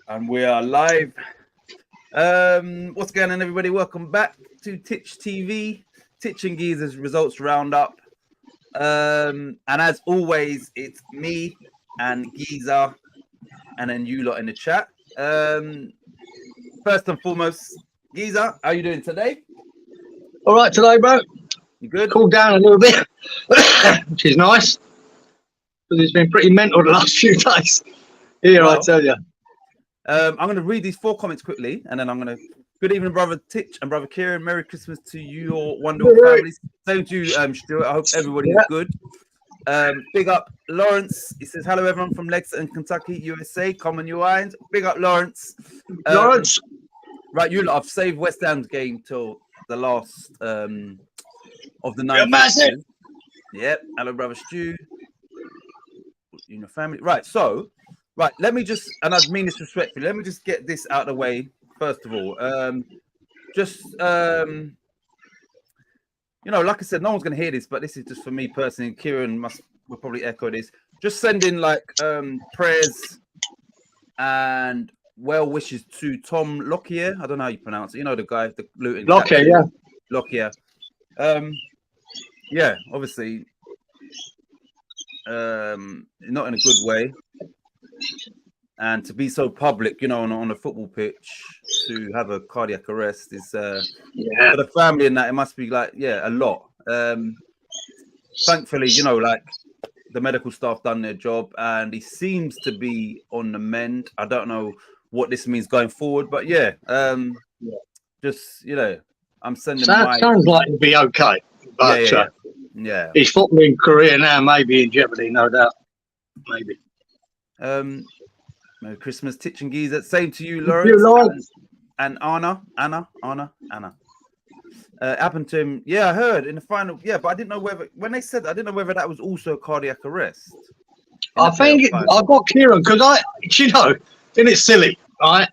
And we are live. What's going on, everybody? Welcome back to Titch TV, Titch and Geezer's results roundup. And as always, it's me and Geezer, and then you lot in the chat. First and foremost, Geezer, how you doing today? All right today, bro. You good? Cooled down a little bit, which is nice, because it's been pretty mental the last few days. Here, Well, I tell you. I'm going to read these 4 comments quickly, and then I'm going to. Good evening, brother Titch and brother Kieran. Merry Christmas to your wonderful families. Same to you, Stuart. I hope everybody is good. Big up Lawrence. He says hello, everyone from Lexington, Kentucky, USA. Common New Island. Big up Lawrence. Lawrence. Right, you lot. I've saved West Ham's game till the last of the 9. Massive. Yep. Hello, brother Stu. You know, family. Right. So. Right, let me just, and I mean this respectfully, let me just get this out of the way, first of all. Like I said, no one's going to hear this, but this is just for me personally. Kieran will probably echo this. Just sending, prayers and well wishes to Tom Lockyer. I don't know how you pronounce it. You know the guy, the Luton. Lockyer, yeah. Lockyer. Obviously, not in a good way. And to be so public, on a football pitch, to have a cardiac arrest is for the family and that it must be a lot. Thankfully, the medical staff done their job and he seems to be on the mend. I don't know what this means going forward, but I'm sending sounds like it'll be okay. But yeah. His footballing career now may be in jeopardy, no doubt. Maybe. Merry Christmas, Titch and Geezer. Same to you, Lawrence. And Anna. Happened to him. Yeah, I heard in the final. Yeah, but I didn't know whether when they said I didn't know whether that was also a cardiac arrest. I think I've got Kieran because isn't it silly, right?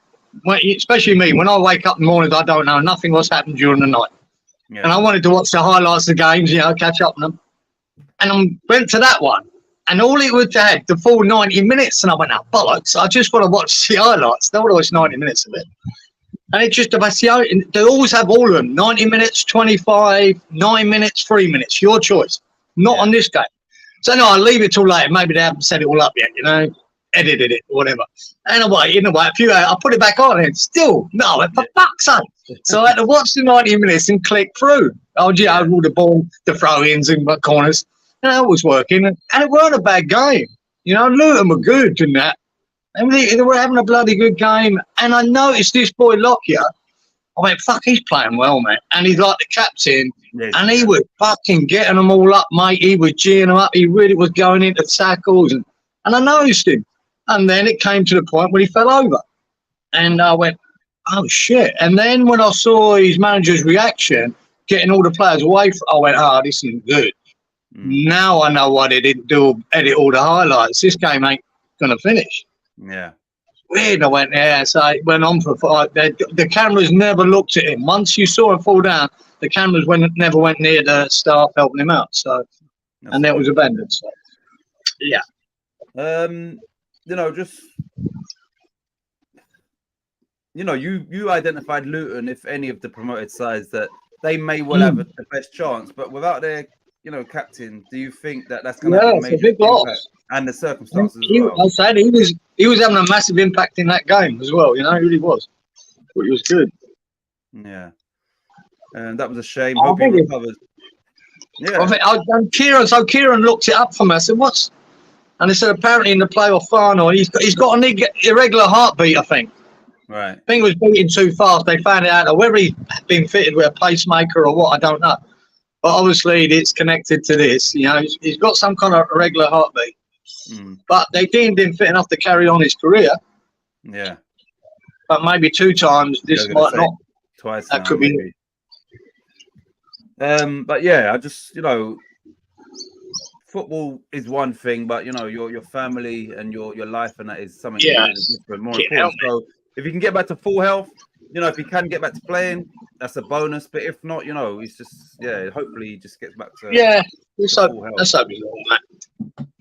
Especially me, when I wake up in the mornings, I don't know nothing what's happened during the night, and I wanted to watch the highlights of the games, catch up on them, and I went to that one. And all it would have the full 90 minutes. And I went, bollocks. I just want to watch the highlights. Don't want to watch 90 minutes of it. And it's just about they always have all of them. 90 minutes, 25, 9 minutes, 3 minutes. Your choice. Not on this game. So, no, I'll leave it till later. Maybe they haven't set it all up yet, edited it, whatever. And a few hours, I put it back on and still, no, for fuck's sake. So I had to watch the 90 minutes and click through. All the ball, the throw-ins and corners. And it was working, and it weren't a bad game. Luton were good in that. And they were having a bloody good game. And I noticed this boy Lockyer. I went, fuck, he's playing well, man. And he's like the captain. Yes, and he was fucking getting them all up, mate. He was geeing them up. He really was going into tackles. And I noticed him. And then it came to the point where he fell over. And I went, oh, shit. And then when I saw his manager's reaction, getting all the players away, I went, this isn't good. Now I know why they didn't edit all the highlights. This game ain't going to finish. Yeah. Weird. I went, so it went on for 5. The cameras never looked at him. Once you saw him fall down, the cameras never went near the staff helping him out. So, and that was abandoned. So, yeah. You identified Luton, if any of the promoted sides, that they may well have the best chance, but without their captain, do you think that's going to have a major impact and the circumstances as well? I said he was having a massive impact in that game as well. He really was. But he was good. Yeah, and that was a shame. Hope he recovers. Yeah. Kieran looked it up for me. I said, "What's?" And they said apparently in the playoff final, he's got an irregular heartbeat. I think. Right. I think it was beating too fast. They found it out. Or whether he's been fitted with a pacemaker or what, I don't know. But obviously, it's connected to this. He's got some kind of irregular heartbeat. But they deemed him fit enough to carry on his career. Yeah. But maybe 2 times, this might not. Twice. That could be. But yeah, I just, football is one thing, but, your family and your life and that is something different, more important. So if you can get back to full health, if he can get back to playing, that's a bonus. But if not, he's just hopefully he just gets back to let's hope he's all that.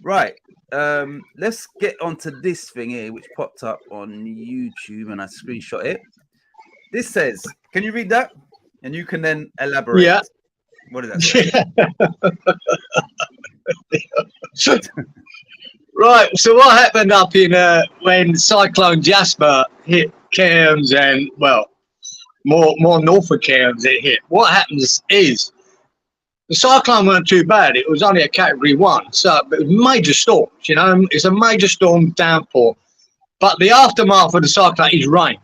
Right. let's get onto this thing here, which popped up on YouTube, and I screenshot it. This says, can you read that? And you can then elaborate. Yeah. What does that say? Right. So what happened up in when Cyclone Jasper hit Cairns and more north of Cairns it hit? What happens is the cyclone weren't too bad. It was only a category 1, so it was major storms. You know, it's a major storm downpour. But the aftermath of the cyclone is rain.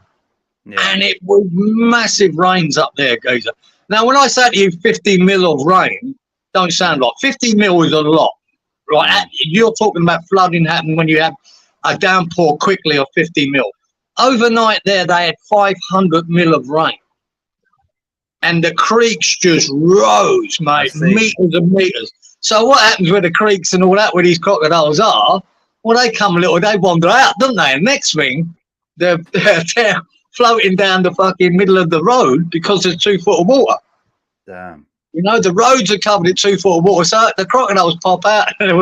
Yeah. And it was massive rains up there, Geezer. Now, when I say to you 50 mil of rain, don't sound like 50 mil is a lot, right? You're talking about flooding happening when you have a downpour quickly of 50 mil. Overnight there, they had 500 mil of rain. And the creeks just rose, mate, meters and meters. So what happens with the creeks and all that, where these crocodiles are, well, they come a little, they wander out, don't they? And next thing, they're floating down the fucking middle of the road because there's 2 foot of water. Damn. You know, the roads are covered in 2 foot of water. So the crocodiles pop out, and they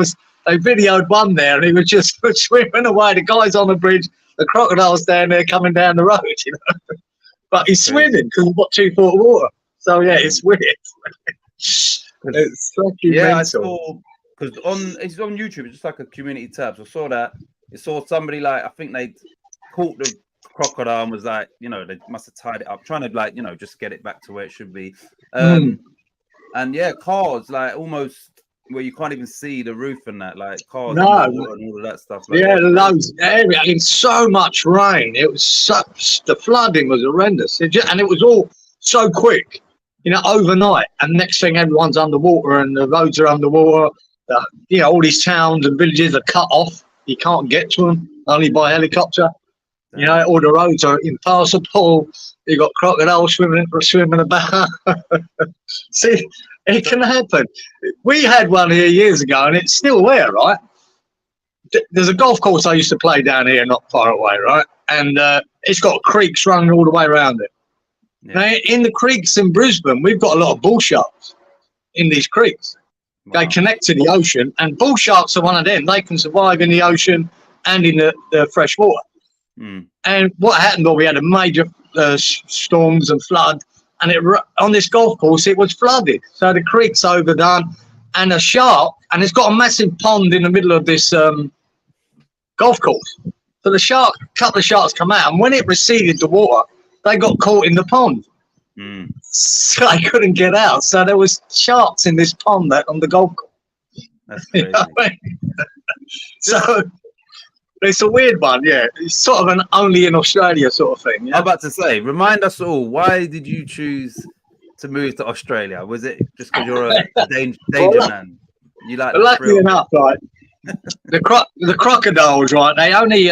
videoed one there, and he was just swimming away. The guy's on the bridge, the crocodile's down there coming down the road, you know. But he's swimming because he's got 2 foot of water. So yeah, it's weird. It's fucking mental. I saw, because it's on YouTube, it's just like a community tab. So I saw that. It saw somebody like, I think they caught the crocodile and was like, you know, they must have tied it up, trying to like, you know, just get it back to where it should be. And yeah, cars like almost where you can't even see the roof and that, like cars and all of that stuff. Like loads area in so much rain. It was the flooding was horrendous, and it was all so quick, you know, overnight. And next thing, everyone's underwater, and the roads are underwater. You know, all these towns and villages are cut off. You can't get to them only by helicopter. You know, all the roads are impassable. You got crocodiles swimming about. See, it can happen. We had one here years ago, and it's still there, right? There's a golf course I used to play down here, not far away, right? And it's got creeks running all the way around it. Yeah. Now, in the creeks in Brisbane, we've got a lot of bull sharks in these creeks. Wow. They connect to the ocean, and bull sharks are one of them. They can survive in the ocean and in the fresh water. And what happened? Well, we had a major storms and flood, and on this golf course it was flooded. So the creek's overdone, and a shark, and it's got a massive pond in the middle of this golf course. So the couple of sharks come out, and when it receded the water, they got caught in the pond. So they couldn't get out. So there was sharks in this pond on the golf course. That's crazy. You know what I mean? So it's a weird one, yeah. It's sort of an only in Australia sort of thing. Yeah? I'm about to say, remind us all, why did you choose to move to Australia? Was it just because you're a danger man? You like luckily enough, right? the crocodiles, right? They only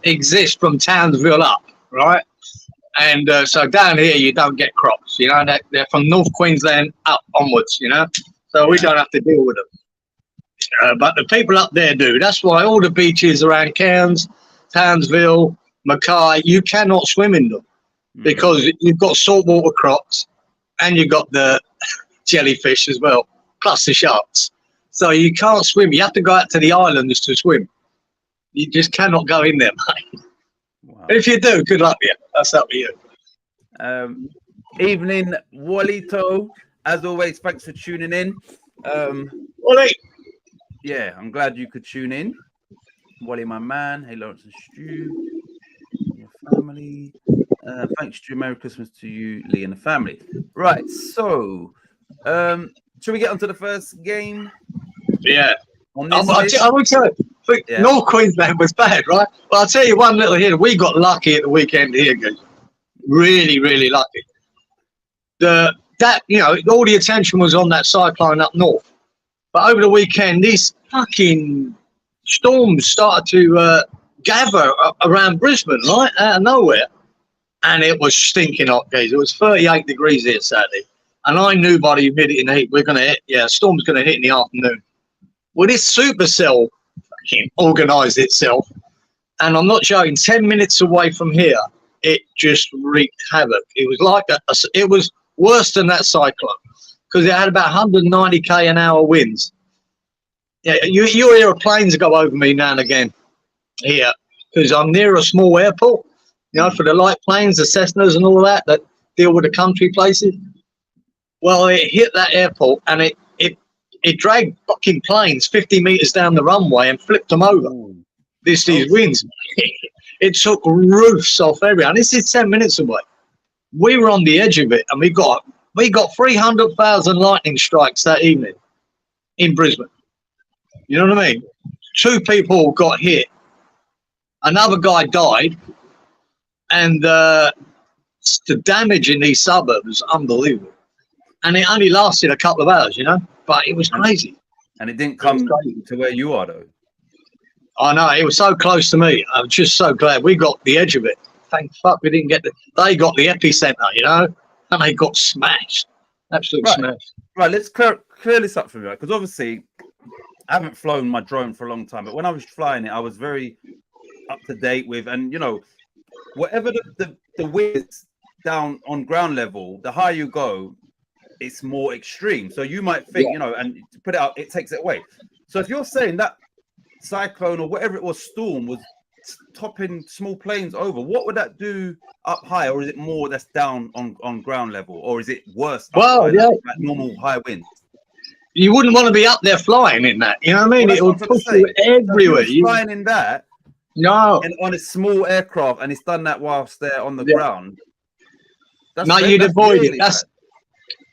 exist from Townsville up, right? And so down here you don't get crocs. You know, they're from North Queensland up onwards. You know, so we don't have to deal with them. But the people up there do. That's why all the beaches around Cairns, Townsville, Mackay, you cannot swim in them because you've got saltwater crocs and you've got the jellyfish as well, plus the sharks. So you can't swim. You have to go out to the islands to swim. You just cannot go in there, mate. Wow. If you do, good luck to you. That's up to you. Evening, Walito. As always, thanks for tuning in. Wally. Yeah, I'm glad you could tune in. Wally, my man. Hey, Lawrence and Stu. Your family. Thanks, Stu. Merry Christmas to you, Lee, and the family. Right, so should we get onto the first game? Yeah. I will tell you, North Queensland was bad, right? Well, I'll tell you one little hint. We got lucky at the weekend here, guys. Really, really lucky. All the attention was on that cyclone up north. But over the weekend, these fucking storms started to gather around Brisbane, right, out of nowhere. And it was stinking hot, guys. It was 38 degrees here Saturday. And I knew by the humidity and heat, we're going to hit, storm's going to hit in the afternoon. Well, this supercell fucking organised itself. And I'm not joking, 10 minutes away from here, it just wreaked havoc. It was like it was worse than that cyclone because it had about 190 km/h winds. Yeah, you hear planes go over me now and again here because I'm near a small airport, you know, for the light planes, the Cessnas and all that deal with the country places. Well, it hit that airport and it dragged fucking planes 50 meters down the runway and flipped them over. These winds. It took roofs off everywhere. And this is 10 minutes away. We were on the edge of it and we got 300,000 lightning strikes that evening in Brisbane. You know what I mean? 2 people got hit. Another guy died. And the damage in these suburbs is unbelievable. And it only lasted a couple of hours, you know? But it was crazy. And it didn't come to where you are, though. I know. It was so close to me. I'm just so glad we got the edge of it. Thank fuck we didn't get they got the epicenter, you know? And they got smashed. Absolutely smashed. Right, let's clear this up for me, right? Because obviously, I haven't flown my drone for a long time, but when I was flying it, I was very up to date with, and you know, whatever the width down on ground level, the higher you go, it's more extreme. So you might think, you know, and to put it out, it takes it away. So if you're saying that cyclone or whatever it was, storm was topping small planes over, what would that do up high? Or is it more that's down on ground level? Or is it worse? Well, yeah, like normal high winds? You wouldn't want to be up there flying in that. You know what I mean? It would push you everywhere. So flying in that, no, and on a small aircraft, and it's done that whilst they're on the ground. No, you'd avoid it. That's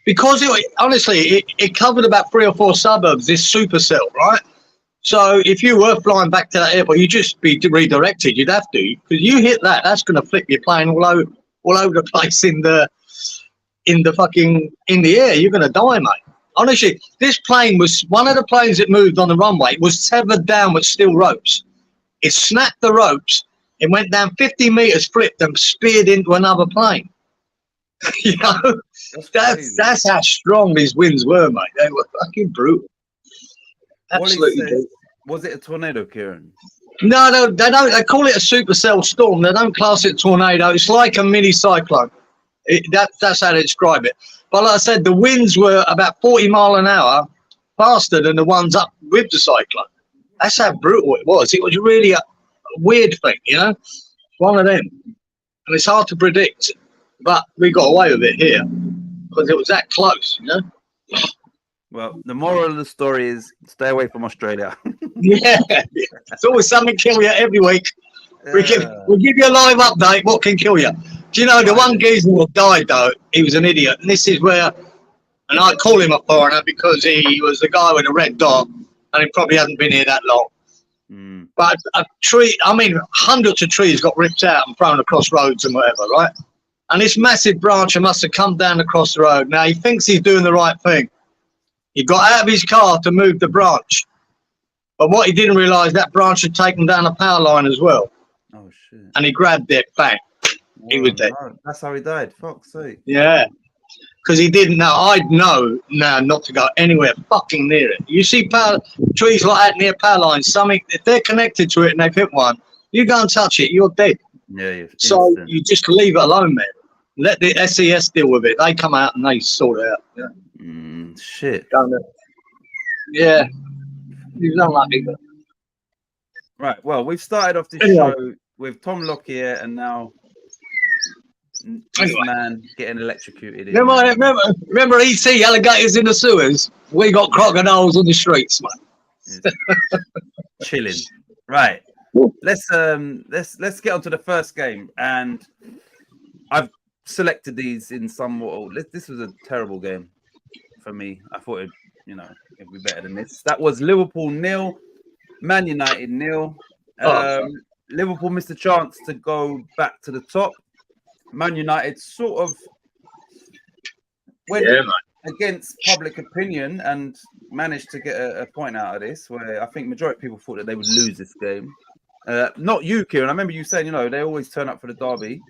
because honestly, it covered about 3 or 4 suburbs. This supercell, right? So if you were flying back to that airport, you'd just be redirected. You'd have to, because you hit that, that's going to flip your plane all over the place in the air. You're going to die, mate. Honestly, this plane was one of the planes that moved on the runway. It was tethered down with steel ropes. It snapped the ropes. It went down 50 meters, flipped, and speared into another plane. You know, that's how strong these winds were, mate. They were fucking brutal. Absolutely. Was it a tornado, Kieran? No, they don't. They call it a supercell storm. They don't class it a tornado. It's like a mini cyclone. That's how they describe it. But like I said, the winds were about 40 mile an hour faster than the ones up with the cyclone. That's how brutal it was. It was really a weird thing, you know, one of them. And it's hard to predict, but we got away with it here because it was that close, you know. Well, the moral of the story is stay away from Australia. Yeah, it's always something kill you every week. We'll give you a live update. What can kill you? Do you know the one geezer that died though? He was an idiot, and this is where, and I call him a foreigner because he was the guy with a red dot, and he probably hasn't been here that long. But a tree, I mean, hundreds of trees got ripped out and thrown across roads and whatever, right? And this massive branch must have come down across the road. Now he thinks he's doing the right thing. He got out of his car to move the branch. But what he didn't realise, that branch had taken down a power line as well. Oh, shit. And he grabbed it, bang. Whoa, he was dead. No. That's how he died. Fuck's sake. Yeah. Because he didn't know. I'd know now not to go anywhere fucking near it. You see trees like that near power lines, if they're connected to it and they've hit one, you go and touch it, you're dead. Yeah. So you just leave it alone, man. Let the SES deal with it. They come out and they sort it out. Yeah. Shit. Yeah. He was unlucky. Right. Well, we've started off this show with Tom Lockyer and now this man getting electrocuted. Remember ET, alligators in the sewers? We got crocodiles on the streets, man. Chilling. Right. Let's get on to the first game. And I've selected these in somewhat. This was a terrible game for me. I thought it'd be better than this. That was Liverpool 0, Man United 0. Liverpool missed a chance to go back to the top. Man United sort of went against public opinion and managed to get a point out of this, where I think majority of people thought that they would lose this game. Not you, Kieran. I remember you saying, they always turn up for the derby.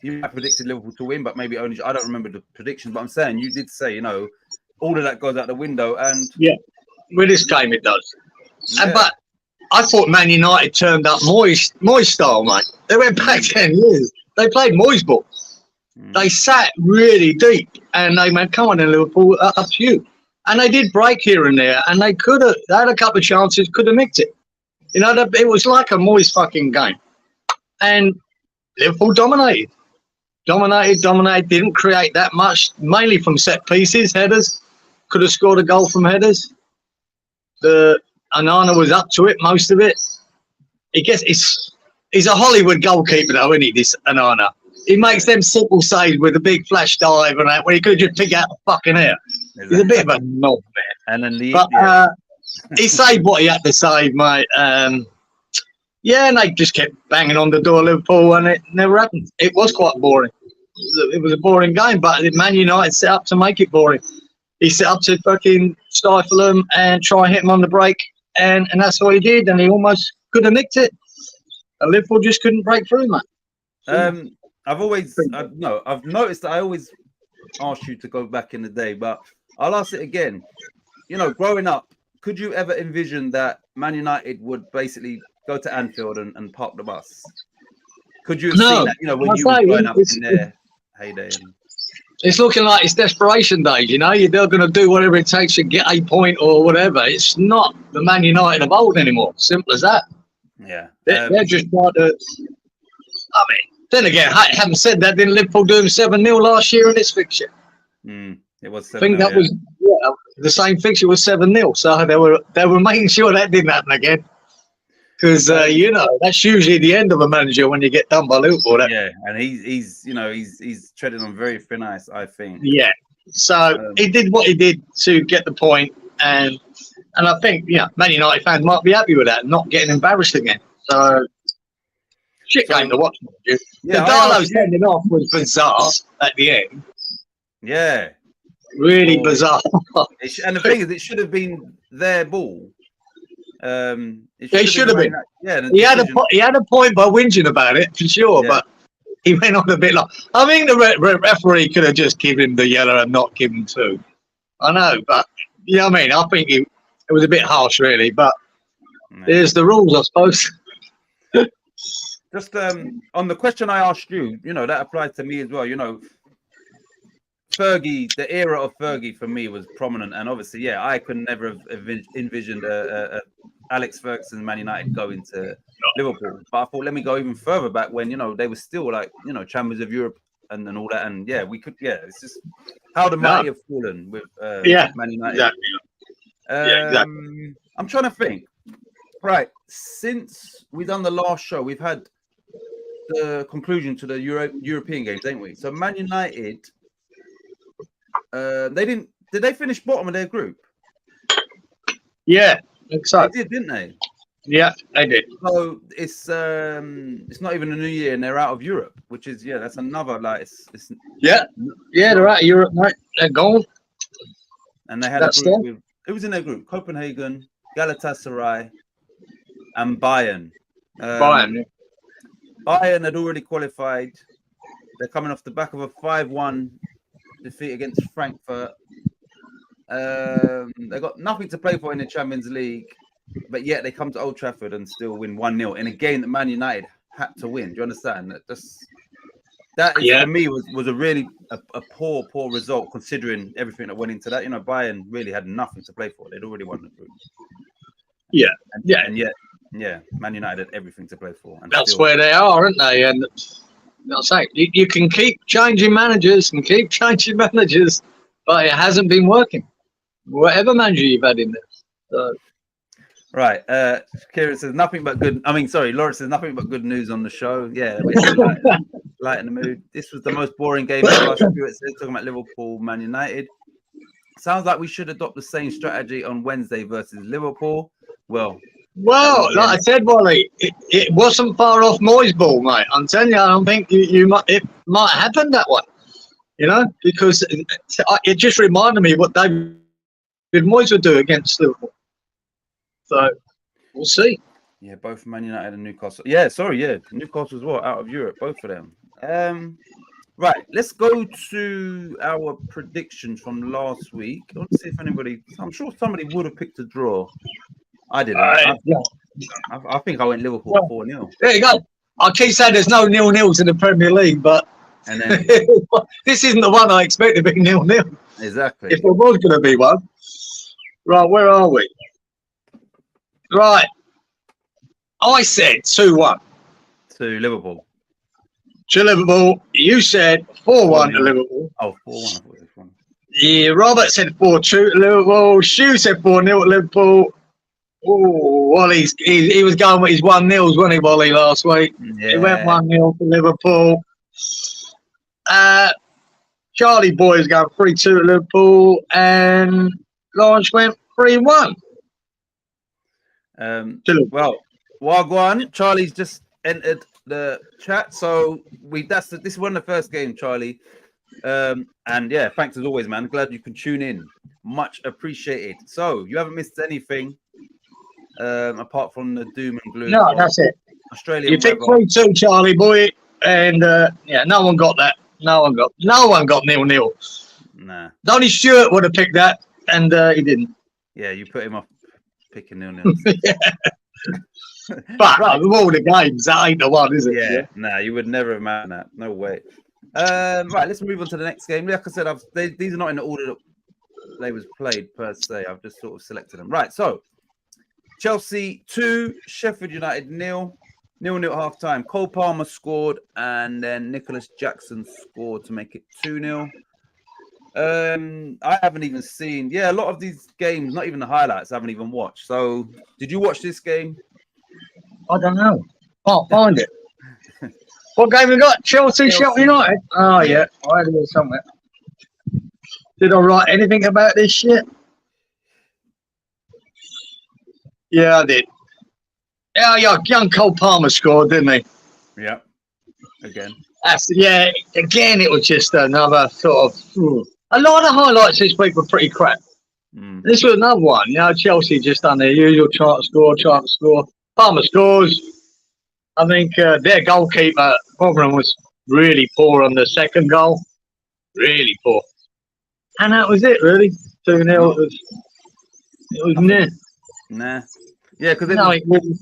You predicted Liverpool to win, but maybe only I don't remember the predictions. But I'm saying you did say, all of that goes out the window. And with this game it does. But I thought Man United turned up Moyes style, mate. They went back 10 years. They played Moyes ball. They sat really deep, and they went, "Come on, in Liverpool, up to you." And they did break here and there, and they had a couple of chances, could have nicked it. You know, it was like a Moyes fucking game. And Liverpool dominated, didn't create that much, mainly from set pieces, headers. Could have scored a goal from headers. Onana was up to it, most of it. He's a Hollywood goalkeeper, though, isn't he, this Onana? He makes them simple saves with a big flash dive and that, where he could just pick out the fucking air. He's a bit of a knob, man. And then he saved what he had to save, mate. Yeah, and they just kept banging on the door, Liverpool, and it never happened. It was quite boring. It was a boring game, but Man United set up to make it boring. He set up to fucking stifle them and try and hit them on the break, and that's what he did, and he almost could have nicked it. And Liverpool just couldn't break through, mate. I've noticed that I always ask you to go back in the day, but I'll ask it again. You know, growing up, could you ever envision that Man United would basically go to Anfield and park the bus? Could you have seen that, you know, when you were growing up in their heyday? It's looking like it's desperation days, you know. They're going to do whatever it takes to get a point or whatever. It's not the Man United of old anymore. Simple as that. Yeah. They're just trying to... I mean, then again, having said that, didn't Liverpool do them 7-0 last year in this fixture? It was 7-0. I think that was the same fixture was 7-0. So they were making sure that didn't happen again. Because you know, that's usually the end of a manager when you get done by Liverpool. Yeah, and he's treading on very thin ice, I think. Yeah. So he did what he did to get the point, and I think Man United fans might be happy with that, not getting embarrassed again. So shit game to watch. Yeah, the Darlow sending off was bizarre at the end. Yeah. Really bizarre. And the thing is, it should have been their ball. It should have been. Yeah, he had a point by whinging about it for sure, but he went on a bit long. I think the referee could have just given him the yellow and not given him 2. I know, but you know what I mean. I think it was a bit harsh, really. But there's the rules, I suppose. Just on the question I asked you, you know, that applies to me as well. You know, Fergie, the era of Fergie for me was prominent, and obviously, I could never have envisioned a Alex Ferguson Man United going to Liverpool. But I thought, let me go even further back when, you know, they were still like, you know, champions of Europe and all that. And we could, it's just how the mighty have fallen with Man United. Exactly. Exactly. I'm trying to think. Right, since we've done the last show, we've had the conclusion to the European games, ain't we? So Man United, did they finish bottom of their group? Yeah. So. They did, didn't they? Yeah, they did. So it's not even a new year and they're out of Europe, which is that's another they're out of Europe, mate. They're gone. And they had a group with who was in their group? Copenhagen, Galatasaray, and Bayern. Bayern had already qualified. They're coming off the back of a 5-1 defeat against Frankfurt. They got nothing to play for in the Champions League, but yet they come to Old Trafford and still win 1-0 in a game that Man United had to win. Do you understand? That for me was a really a poor result considering everything that went into that. You know, Bayern really had nothing to play for. They'd already won the group. Man United had everything to play for. And that's where they are, aren't they? And I'll say you can keep changing managers, but it hasn't been working. Whatever manager you've had in there. So. Right. Kieran says nothing but good. Lawrence says nothing but good news on the show. Yeah, we're lighten the mood. This was the most boring game ever. Stuart says, talking about Liverpool, Man United. Sounds like we should adopt the same strategy on Wednesday versus Liverpool. Well, like I said, Wally, it wasn't far off Moyes' ball, mate. I'm telling you, I don't think it might happen that way. You know, because it just reminded me what David Moyes would do against Liverpool. So we'll see. Yeah, both Man United and Newcastle. Newcastle as well, out of Europe, both of them. Right, let's go to our predictions from last week. I want to see if I'm sure somebody would have picked a draw. I didn't. I think I went Liverpool 4-0. There you go. I keep saying there's no 0-0s in the Premier League, but and then this isn't the one I expect to be 0-0. Exactly. If there was going to be one. Right, where are we? Right. I said 2-1 to Liverpool. to Liverpool. You said 4-1 to Liverpool. Oh, 4-1. I thought it was 1. Yeah, Robert said 4-2 to Liverpool. Stu said 4-0 to Liverpool. Oh, well, he was going with his 1-0s, wasn't he, Wally, last week? Yeah. He went 1-0 to Liverpool. Charlie Boy's going 3-2 to Liverpool, and Lawrence went 3-1. Well, Wagwan, Charlie's just entered the chat, so this is one of the first games, Charlie. And yeah, thanks as always, man. Glad you can tune in. Much appreciated. So you haven't missed anything apart from the doom and gloom. No, that's it. Australian. You took 3-2, Charlie Boy, and yeah, no one got that. No one got 0-0. Nah. Only Stuart would have picked that, and he didn't. Yeah, you put him off picking 0-0. Yeah. But right. Of all the games, that ain't the one, is it? Yeah. Nah, you would never have imagined that. No way. Right, let's move on to the next game. Like I said, these are not in the order that they was played per se. I've just sort of selected them. Right, so Chelsea 2, Sheffield United 0. 0-0 at half time. Cole Palmer scored, and then Nicholas Jackson scored to make it 2-0. I haven't even seen. A lot of these games, not even the highlights, I haven't even watched. So, did you watch this game? I don't know. Can't find it. What game we got? Chelsea, Sheffield United. Oh yeah, I had it somewhere. Did I write anything about this shit? Yeah, I did. Yeah, young Cole Palmer scored, didn't he? Yeah. Again. Again, it was just another sort of. A lot of the highlights this week were pretty crap. This was another one. You know, Chelsea just done their usual try to score. Palmer scores. I think their goalkeeper problem was really poor on the second goal. Really poor. And that was it, really. 2-0. It was near. Nah. Yeah, because it was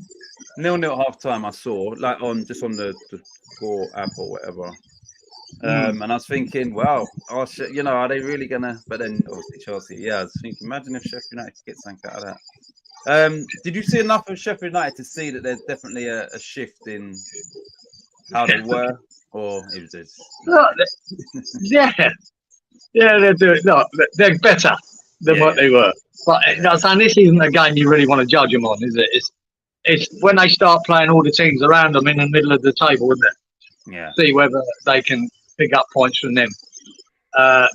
0-0 at half time. I saw like on the score app or whatever, and I was thinking, wow, are they really gonna? But then obviously Chelsea. Yeah, I was thinking, imagine if Sheffield United could get something out of that. Did you see enough of Sheffield United to see that there's definitely a shift in how they were, or it was just? Yeah, they're doing. No, they're better than what they were. But and this isn't a game you really want to judge them on, is it? It's when they start playing all the teams around them in the middle of the table, isn't it? Yeah. See whether they can pick up points from them. So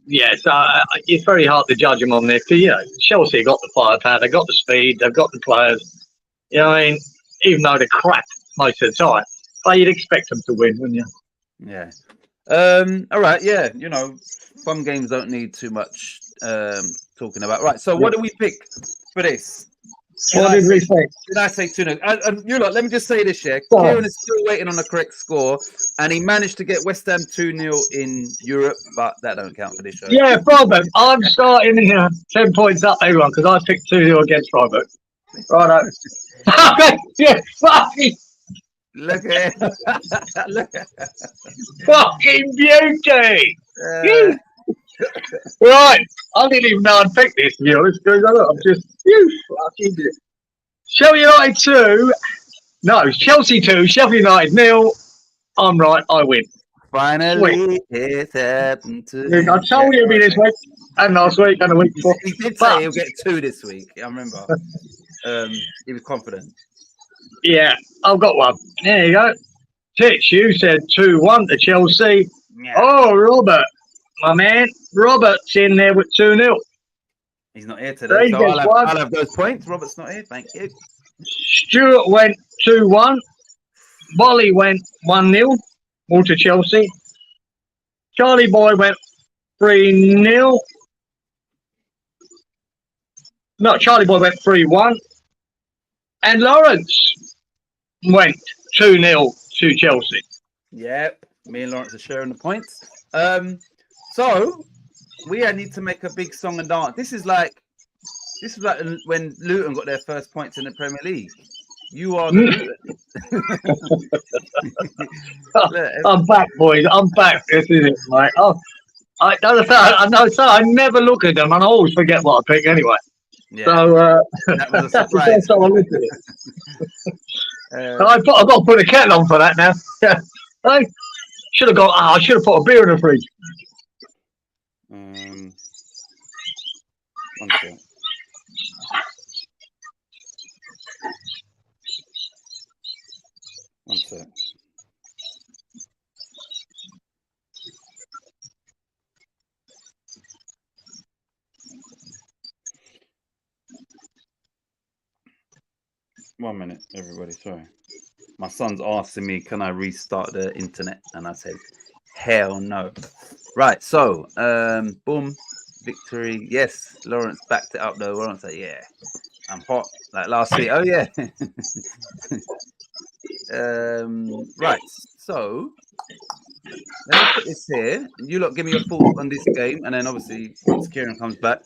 it's very hard to judge them on this. Because, Chelsea got the firepower, they got the speed, they've got the players. You know what I mean? Even though they're crap most of the time, but you'd expect them to win, wouldn't you? Yeah. All right. Yeah. Fun games don't need too much talking about. Right. So what do we pick for this? What did we think? Did I say 2-0? Let me just say this, yeah. Kieran is still waiting on the correct score, and he managed to get West Ham 2-0 in Europe, but that don't count for this show. Yeah, problem. I'm starting here 10 points up, everyone, because I picked 2-0 against Freiburg. Righto. Yeah, fucking. Look at it. Look at it. Fucking beauty. Right. I didn't even know I'd pick this, to be honest, because I'm just, you fucking did. Sheffield United 2. No, Chelsea 2, Sheffield United 0. I'm right, I win. Finally, it's happened to me. I told you this week, and last week, and the week before. He did say he'll get 2 this week, I remember. He was confident. Yeah, I've got one. There you go. Titch, you said 2-1 to Chelsea. Yeah. Oh, Robert, my man. Robert's in there with 2-0. He's not here today, so I'll have those points. Robert's not here, thank you. Stuart went 2-1. Bolly went 1-0, all to Chelsea. Charlie Boy went 3-0. No, Charlie Boy went 3-1. And Lawrence went 2-0 to Chelsea. Yep, me and Lawrence are sharing the points. So we need to make a big song and dance. This is like when Luton got their first points in the Premier League. You are the Luton. I'm back, boys. I'm back. This is it, mate. I know. I never look at them, and I always forget what I pick anyway. Yeah. So that was a surprise. that's how I looked at it. I've got to put a kettle on for that now. Yeah. I should have got. I should have put a beer in the fridge. One sec. One sec. One minute, everybody. Sorry. My son's asking me, can I restart the internet? And I said, hell no. Right. So, boom. Victory. Yes. Lawrence backed it up, though. Lawrence said, yeah, I'm hot. Like last week. Oh, yeah. Right. So, let me put this here. You lot give me your thoughts on this game. And then, obviously, once Kieran comes back.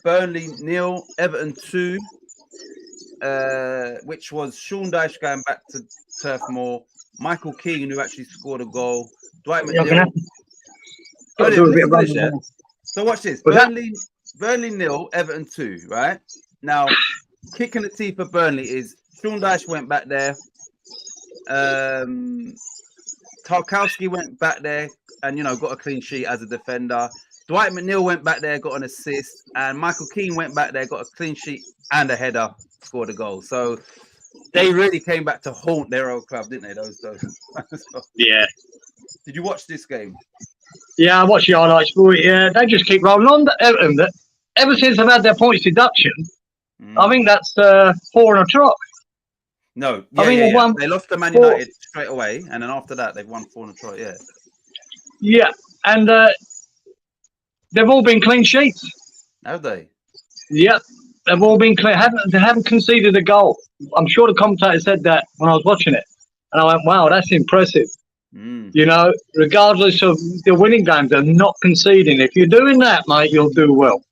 Burnley 0, Everton 2. Which was Sean Dyche going back to Turf Moor, Michael Keane, who actually scored a goal, Dwight McNeil. So watch this. Burnley 0, Everton 2, right? Now, kicking the teeth for Burnley is Sean Dyche went back there. Tarkowski went back there and, got a clean sheet as a defender. Dwight McNeil went back there, got an assist. And Michael Keane went back there, got a clean sheet and a header, scored a goal. So they really came back to haunt their old club, didn't they? Those. Yeah. Did you watch this game? Yeah, I watched the highlights for it. Yeah, they just keep rolling on. Ever since they've had their points deduction, I think that's 4 in a trot. No, yeah. They lost to Man United straight away, and then after that, they've won 4 in a trot. Yeah. Yeah, and they've all been clean sheets. Have they? Yep, they've all been clean. They haven't conceded a goal. I'm sure the commentator said that when I was watching it, and I went, "Wow, that's impressive." Regardless of the winning games, they're not conceding. If you're doing that, mate, you'll do well.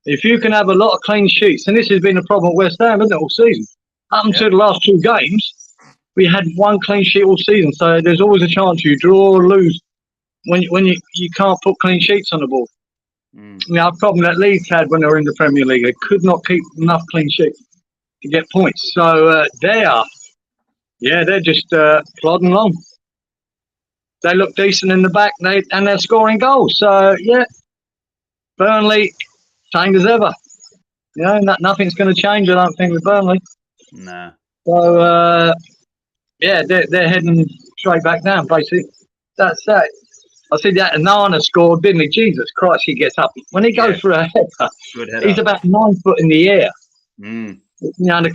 If you can have a lot of clean sheets, and this has been a problem at West Ham, isn't it, all season? Up until the last 2 games, we had 1 clean sheet all season. So there's always a chance you draw or lose when you can't put clean sheets on the board. Now, a problem that Leeds had when they were in the Premier League, they could not keep enough clean sheets to get points. So they're just plodding along. They look decent in the back, and they're scoring goals. So, yeah, Burnley, same as ever. Nothing's going to change, I don't think, with Burnley. Nah. So, they're heading straight back down, basically. That's that. I see that Nana scored, didn't he? Jesus Christ, he gets up. When he goes for a header, he's about 9 foot in the air. The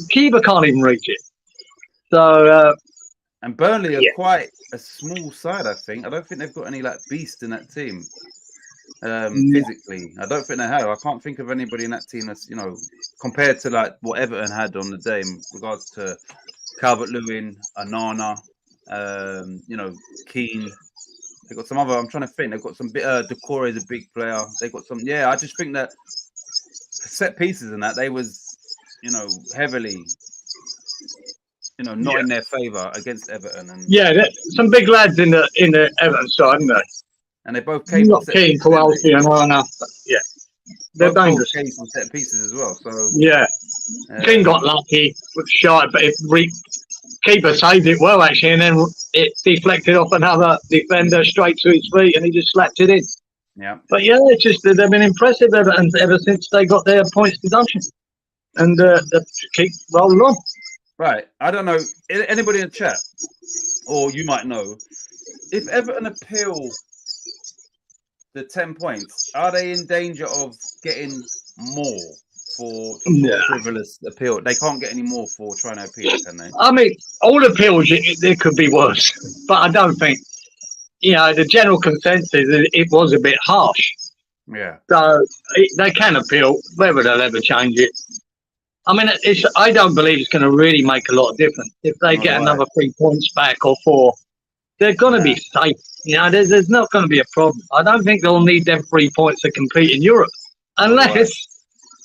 keeper can't even reach it. So, and Burnley are quite a small side, I think. I don't think they've got any beast in that team. Physically, I don't think they have. I can't think of anybody in that team that's compared to what Everton had on the day in regards to Calvert-Lewin, Anana, Keane. They've got some other. I'm trying to think. They've got some. Decore is a big player. They've got some. Yeah, I just think that set pieces and that they was, heavily, not in their favour against Everton. And some big lads in the Everton side, aren't they? And they both came not Keane, Kowalski, and Anna. Yeah, they're dangerous. Came from set pieces as well. So yeah, Keane got lucky with shot, but keeper saved it well actually, and then it deflected off another defender straight to his feet, and he just slapped it in. Yeah. But yeah, it's just they've been impressive ever since they got their points deduction, and they keep rolling on. Right. I don't know anybody in the chat, or you might know, if Everton appeal the 10 points, are they in danger of getting more for frivolous appeal? They can't get any more for trying to appeal, can they? I mean, all appeals, there could be worse, but I don't think, the general consensus it was a bit harsh. Yeah. So they can appeal, whether they'll ever change it. I mean, I don't believe it's going to really make a lot of difference. If they get another 3 points back or 4, they're going to be safe. There's not going to be a problem. I don't think they'll need them 3 points to compete in Europe, unless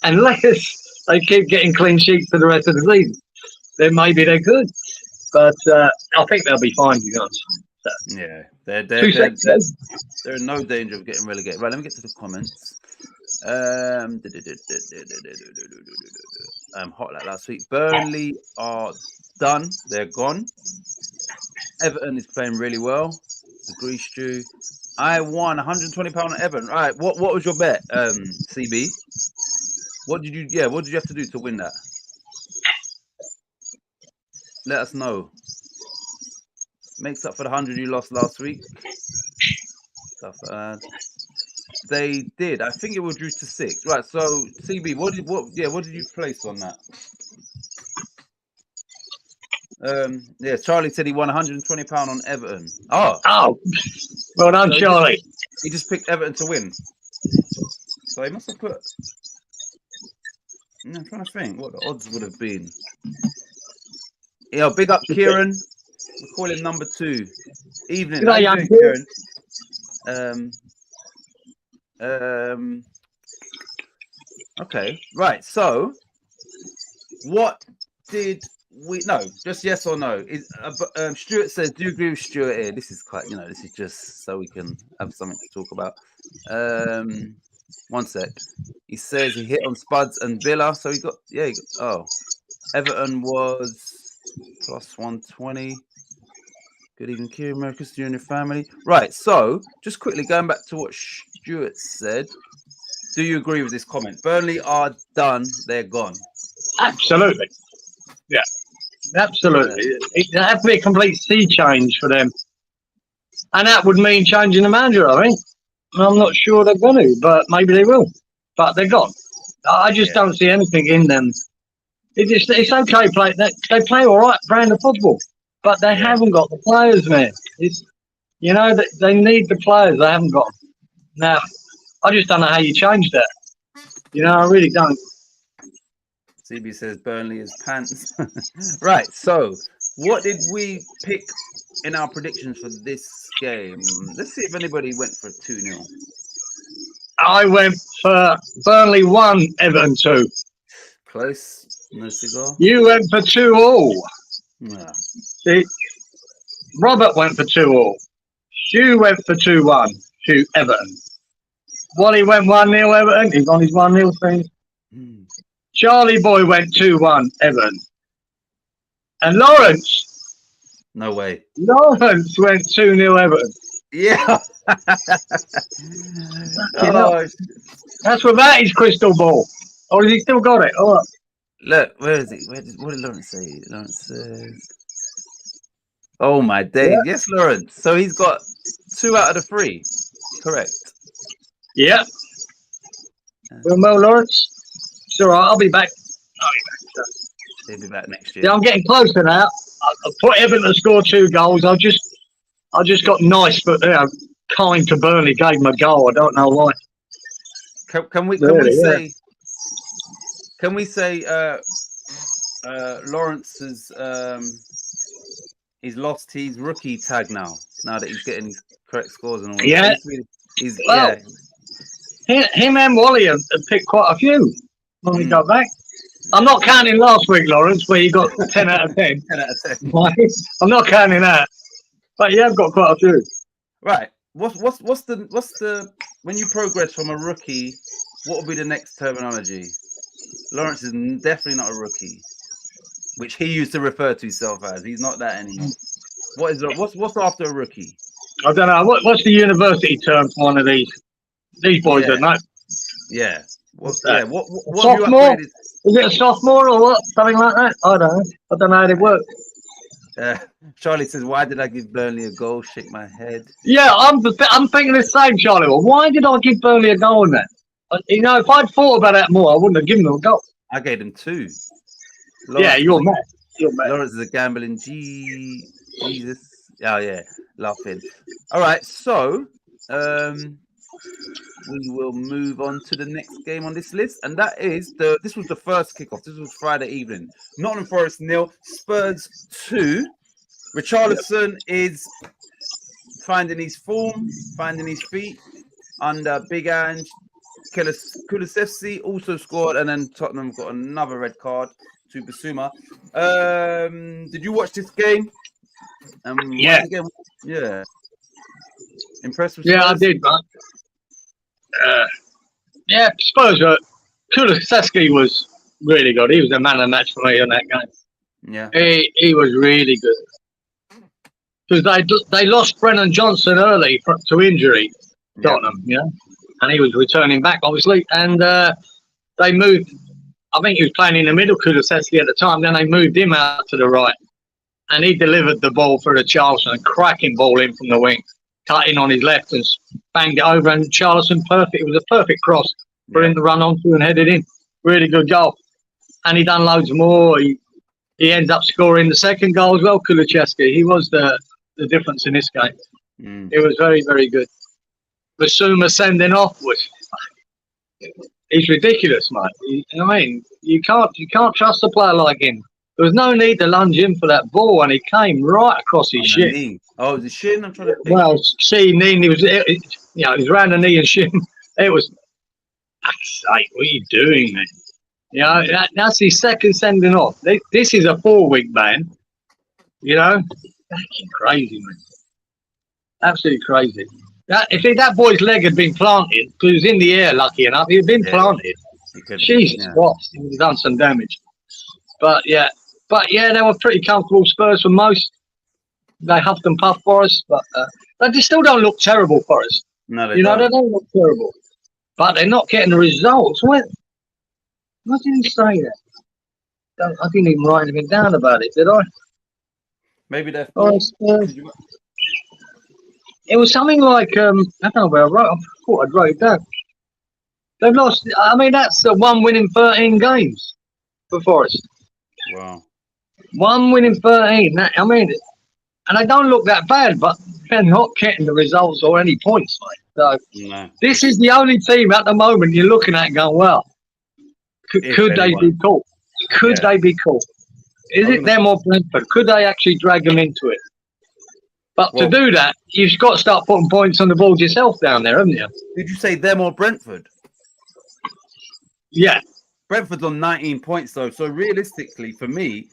they keep getting clean sheets for the rest of the season. Then maybe they're good, but I think they'll be fine, to be honest. So. Yeah, they're in no danger of getting relegated. Right, let me get to the comments. I'm hot like last week. Burnley are done. They're gone. Everton is playing really well. Agree, Stu. I won £120 on Everton. All right. What was your bet, CB? What did you have to do to win that? Let us know. Makes up for the 100 you lost last week. They did. I think it was drew to 6. Right. So CB, what did you place on that? Charlie said he won £120 on Everton. Oh, well done, so Charlie. He just picked Everton to win. So he must have put. I'm trying to think what the odds would have been. Big up Kieran. We call him number 2. Evening. How you doing, Kieran? Okay. Right. So, what did we know? Just yes or no. Stuart says, "Do you agree with Stuart here?" This is quite. This is just so we can have something to talk about. One sec. He says he hit on Spuds and Villa, so he got. Everton was plus 120. Good evening, Kieran, Merry Christmas to you and your family. Right, so just quickly going back to what Stuart said. Do you agree with this comment? Burnley are done, they're gone. Absolutely. Yeah, absolutely. It has to be a complete sea change for them. And that would mean changing the manager, I think. I'm not sure they're going to, but maybe they will. But they're gone. I just don't see anything in them. It's okay play. They play all right brand of football, but they haven't got the players, man. They need the players. They haven't got them. Now, I just don't know how you change that. I really don't. CB says Burnley is pants. Right. So, what did we pick in our predictions for this game? Let's see if anybody went for 2-0. I went for Burnley 1, Everton 2. Close. No cigar. You went for 2-2. Yeah. See, Robert went for 2-2. Stu went for 2-1 to Everton. Wally went 1-0 Everton. He's on his 1-0 thing. Charlie Boy went 2-1 Everton. And Lawrence. No way. Lawrence went 2-0 Everton. Yeah. That's without his crystal ball. Or has he still got it? Oh, look, where is he? What did Lawrence say? Lawrence says, "Oh my days, yeah. Yes, Lawrence. So he's got 2 out of the 3, correct?" Yeah. Well, Lawrence. It's all right. I'll be back. He'll be back next year. Yeah, I'm getting closer now. I put Everton to score 2 goals. I just got nice, but kind to Burnley gave him a goal. I don't know why. Can we say Lawrence he's lost his rookie tag now that he's getting his correct scores and all that. Yeah. Him and Wally have picked quite a few when we got back. I'm not counting last week, Lawrence, where you got 10 out of 10. 10 out of 10. I'm not counting that. But you have got quite a few. Right. What's the when you progress from a rookie, what will be the next terminology? Lawrence is definitely not a rookie, which he used to refer to himself as. He's not that anymore. What's after a rookie? I don't know. What's the university term for one of these? These boys don't know. Yeah. What sophomore? Is it a sophomore or what? Something like that? I don't know. I don't know how they work. Charlie says, "Why did I give Burnley a goal?" Shake my head. Yeah, I'm thinking the same, Charlie. Well, why did I give Burnley a goal in that? If I'd thought about that more, I wouldn't have given them a goal. I gave them 2. Lawrence, you're mad. Lawrence is a gambling Jesus. Oh yeah, laughing. All right, so we will move on to the next game on this list, and that is this was the first kickoff. This was Friday evening. Nottingham Forest 0, Spurs 2. Richarlison is finding his form, finding his feet under Big Ange. Kulusevski also scored, and then Tottenham got another red card to Basuma. Did you watch this game? Yeah. Yeah. Impressed with Spurs? Spurs? I did, man. Yeah, Spurs were. Kulusevski was really good. He was the man of the match for me in that game. Yeah. He was really good. Because they lost Brennan Johnson early to injury, Tottenham, and he was returning back, obviously. And they moved, I think he was playing in the middle, Kulusevski at the time. Then they moved him out to the right. And he delivered the ball for the Charleston, a cracking ball in from the wing, cut in on his left and banged it over. And Charleston, perfect. It was a perfect cross for him to run onto and head it in. Really good goal. And he done loads more. He ends up scoring the second goal as well, Kulusevski. He was the difference in this game. It was very, very good. Basuma sending off was... He's ridiculous, mate. I mean, you can't trust a player like him. There was no need to lunge in for that ball, and he came right across his shin. Oh, the shin. I'm trying to think. Well, knee. He was, he was round the knee and shin. It was. Sake, what are you doing, man? That's his second sending off. This is a 4-week ban. Fucking crazy, man. Absolutely crazy. If that boy's leg had been planted, because he was in the air, lucky enough, he'd been planted. Jesus Christ, he would have done some damage. But yeah, they were pretty comfortable Spurs for most. They huffed and puffed for us, but they still don't look terrible for us. No, they they don't. don't look terrible. But they're not getting the results. Why didn't he say that? I didn't even write anything down about it, did I? Maybe they're. It was something like I don't know where I wrote. I thought I'd wrote it down. They've lost. I mean, that's one win in 13 games for Forest. Wow. 1 win in 13. I mean, and they don't look that bad, but they're not getting the results or any points, mate. So this is the only team at the moment you're looking at going, well, could they be caught? Could they be caught? Is it them or Brentford? Could they actually drag them into it? But to do that, you've got to start putting points on the board yourself down there, haven't you? Did you say them or Brentford? Yeah. Brentford's on 19 points, though. So realistically, for me,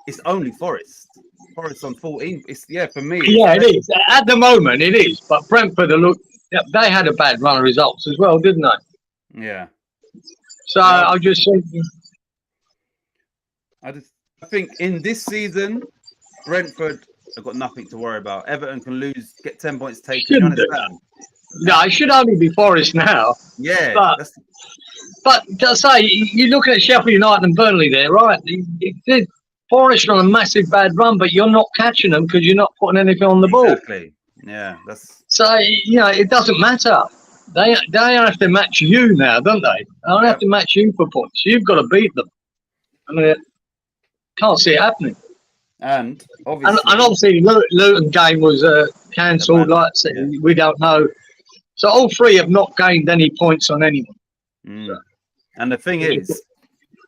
it's only Forest. Forest on 14. For me. Yeah, it is. At the moment, it is. But Brentford, they had a bad run of results as well, didn't they? Yeah. So I just think... I think in this season, Brentford have got nothing to worry about. Everton can lose, get 10 points taken. You understand? No, it should only be Forest now. Yeah. But to say, you're looking at Sheffield United and Burnley there, right? Forest are on a massive bad run, but you're not catching them because you're not putting anything on the ball. Exactly. Yeah. So, it doesn't matter. They have to match you now, don't they? They don't have to match you for points. You've got to beat them. I mean, can't see it happening. And obviously, Luton game was cancelled. We don't know. So all three have not gained any points on anyone. So. And the thing is,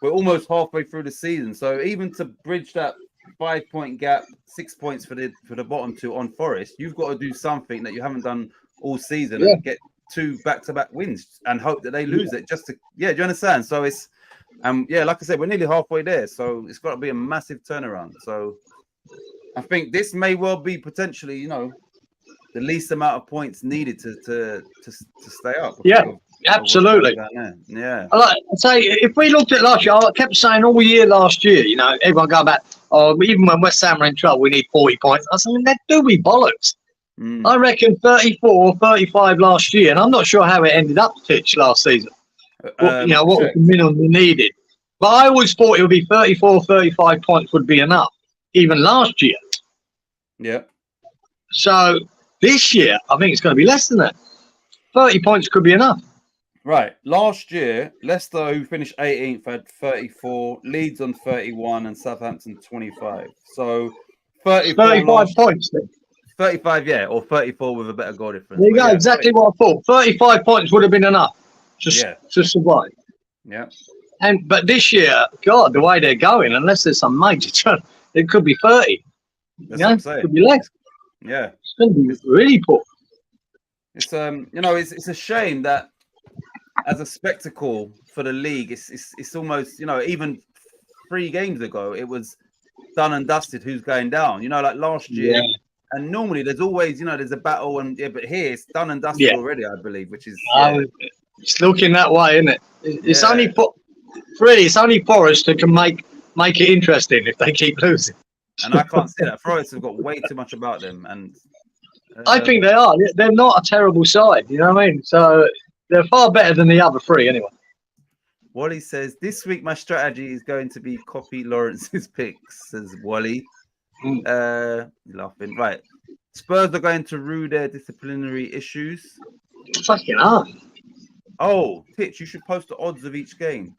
we're almost halfway through the season. So even to bridge that 5-point gap, 6 points for the bottom two on Forest, you've got to do something that you haven't done all season and get 2 back-to-back wins and hope that they lose it. Just to, do you understand? So it's, like I said, we're nearly halfway there. So it's got to be a massive turnaround. So I think this may well be potentially, the least amount of points needed to stay up. Yeah, absolutely. Yeah. I say, if we looked at last year, I kept saying all year last year, everyone go back, even when West Ham are in trouble, we need 40 points. I said, that do be bollocks. I reckon 34 or 35 last year, and I'm not sure how it ended up, Titch, last season. What was the minimum we needed? But I always thought it would be 34, 35 points would be enough, even last year. Yeah. So this year, I think it's going to be less than that. 30 points could be enough. Right. Last year, Leicester, who finished 18th, had 34, Leeds on 31, and Southampton 25. So 35 points then. 35, or 34 with a better goal difference. There you go, exactly what I thought. 35 points would have been enough to survive. Yeah. But this year, God, the way they're going, unless there's some major turn, it could be 30. That's what I'm saying. It could be less. Yeah. It's going to be really poor. It's it's a shame that as a spectacle for the league, it's almost, even 3 games ago, it was done and dusted who's going down. Like last year. Yeah. And normally there's always, there's a battle, but here it's done and dusted already, I believe, which is It's looking that way, isn't it? It's Yeah. only for really. It's only Forest that can make it interesting if they keep losing. And I can't see that. Forest have got way too much about them, and I think they are. They're not a terrible side. You know what I mean? So they're far better than the other three, anyway. Wally says this week my strategy is going to be copy Lawrence's picks. Says Wally. Laughing. Right. Spurs are going to rue their disciplinary issues. Fucking hell. Oh, Titch, you should post the odds of each game.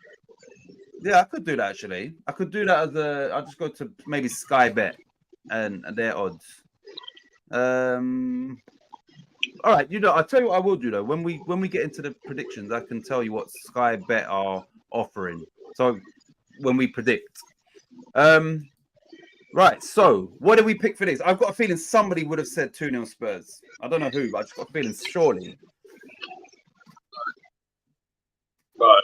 Yeah, I could do that actually. I could do that as I'll just go to maybe Sky Bet and their odds. All right, I'll tell you what I will do though. When we get into the predictions, I can tell you what Sky Bet are offering. So when we predict. Right, so what do we pick for this? I've got a feeling somebody would have said 2-0 Spurs. I don't know who, but I just got a feeling surely. Right.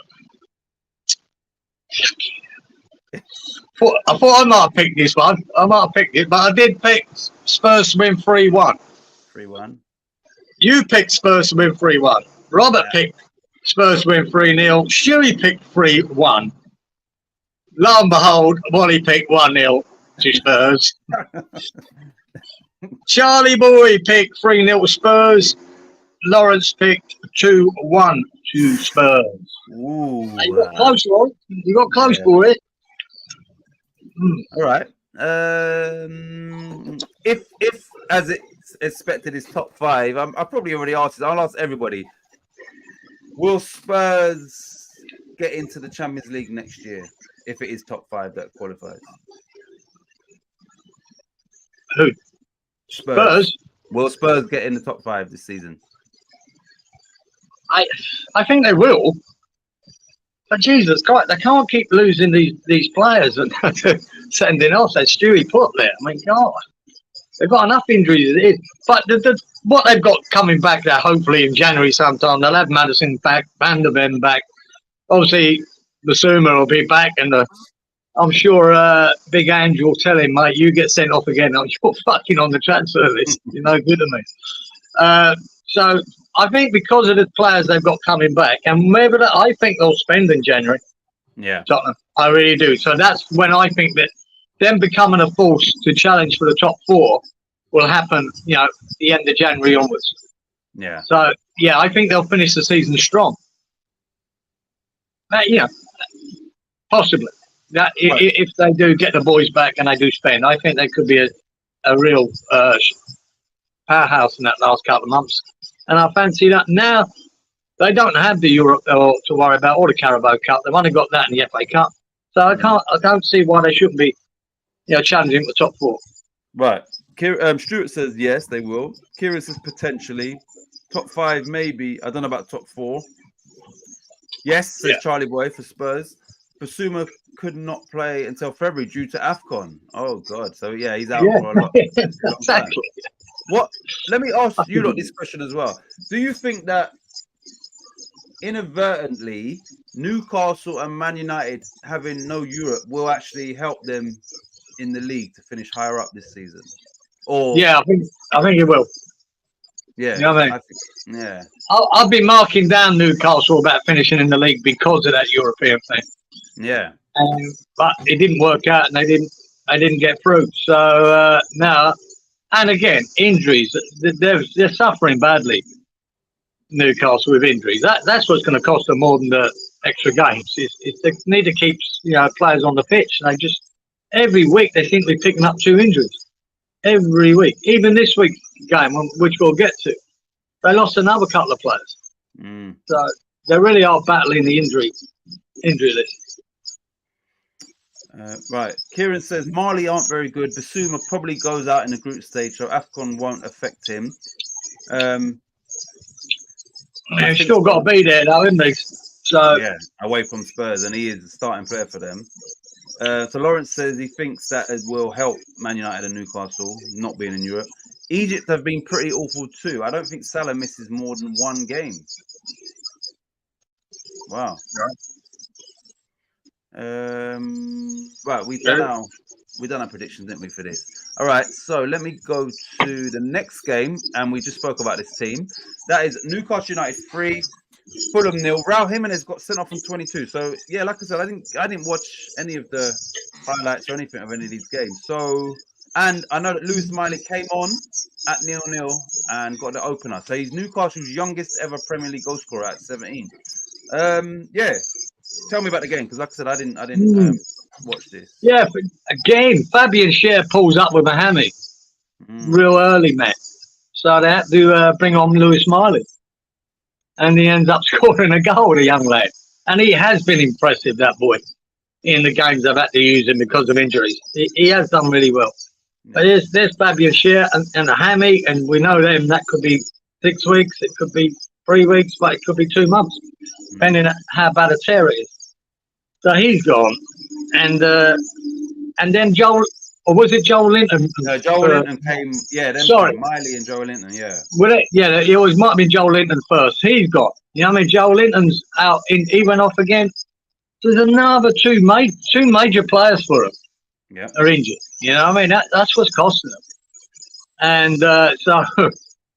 I thought I might have picked this one. I might have picked it, but I did pick Spurs to win 3-1. 3-1. You picked Spurs to win 3-1. Robert picked Spurs to win 3-0. Stewie picked 3-1. Lo and behold, Wally picked 1-0 to Spurs. Charlie Boy picked 3-0 to Spurs. Lawrence picked 2-1 to Spurs. Ooh, you got close, Roy. You got close, boy. All right. If as it's expected is top 5, I probably already asked it. I'll ask everybody. Will Spurs get into the Champions League next year if it is top 5 that qualifies? Who? Spurs. Will Spurs get in the top 5 this season? I think they will. But Jesus Christ, they can't keep losing these players and sending off that Stewie put there. I mean, God, they've got enough injuries as it is. But what they've got coming back there, hopefully in January sometime, they'll have Madison back, Van der Ven back. Obviously, Basuma will be back, and I'm sure Big Andrew will tell him, mate, you get sent off again. You're fucking on the transfer list. You're no good to me. So I think because of the players they've got coming back, and maybe I think they'll spend in January. Yeah, Tottenham, I really do. So that's when I think that them becoming a force to challenge for the top 4 will happen. The end of January onwards. Yeah. So yeah, I think they'll finish the season strong. Possibly. If they do get the boys back and they do spend, I think they could be a real powerhouse in that last couple of months. And I fancy that now they don't have the Europe to worry about or the Carabao Cup. They've only got that in the FA Cup. So I don't see why they shouldn't be challenging for the top 4. Right. Stuart says yes, they will. Kieran says potentially. Top 5 maybe. I don't know about top 4. Yes, says Charlie Boy for Spurs. Basuma could not play until February due to AFCON. Oh God. So yeah, he's out for a lot. Exactly. What? Let me ask you lot this question as well. Do you think that inadvertently Newcastle and Man United having no Europe will actually help them in the league to finish higher up this season? Or I think it will. Yeah, you know what I mean? Yeah. I'll be marking down Newcastle about finishing in the league because of that European thing. Yeah. But it didn't work out, and they didn't get through. So now, and again, injuries. They're suffering badly. Newcastle with injuries. That's what's going to cost them more than the extra games. Is they need to keep players on the pitch. And they just every week they seem to be picking up 2 injuries. Every week, even this week's game, which we'll get to, they lost another couple of players. So they really are battling the injury list. Right. Kieran says Marley aren't very good. Basuma probably goes out in the group stage, so AFCON won't affect him. They've still got to be there, though, haven't they? So yeah, away from Spurs, and he is the starting player for them. So Lawrence says he thinks that it will help Man United and Newcastle not being in Europe. Egypt have been pretty awful too. I don't think Salah misses more than 1 game. Wow. Right, we've done our predictions, didn't we, for this? All right, so let me go to the next game, and we just spoke about this team. That is Newcastle United 3, Fulham 0. Raul Jimenez got sent off from 22. So yeah, like I said, I didn't watch any of the highlights or anything of any of these games. So, and I know that Lewis Miley came on at 0-0 and got the opener. So he's Newcastle's youngest ever Premier League goal scorer at 17. Yeah. Tell me about the game, because like I said, I didn't watch this. Yeah, but again, Fabian Schär pulls up with a hammy real early, Matt. So they had to bring on Lewis Miley. And he ends up scoring a goal, the young lad. And he has been impressive, that boy, in the games they've had to use him because of injuries. He has done really well. Yeah. But there's Fabian Schär and a hammy, and we know them. That could be 6 weeks, it could be 3 weeks, but it could be 2 months, depending on how bad a tear it is. So he's gone. And then Joel, or was it Joel Linton? No, Joel Linton came. Yeah, then sorry, Miley and Joel Linton. Yeah. Well, it always might have been Joel Linton first. He's gone. You know what I mean? Joel Linton's out. He went off again. There's another two major players for him. Yeah. Are injured. You know what I mean? That's what's costing them. And so,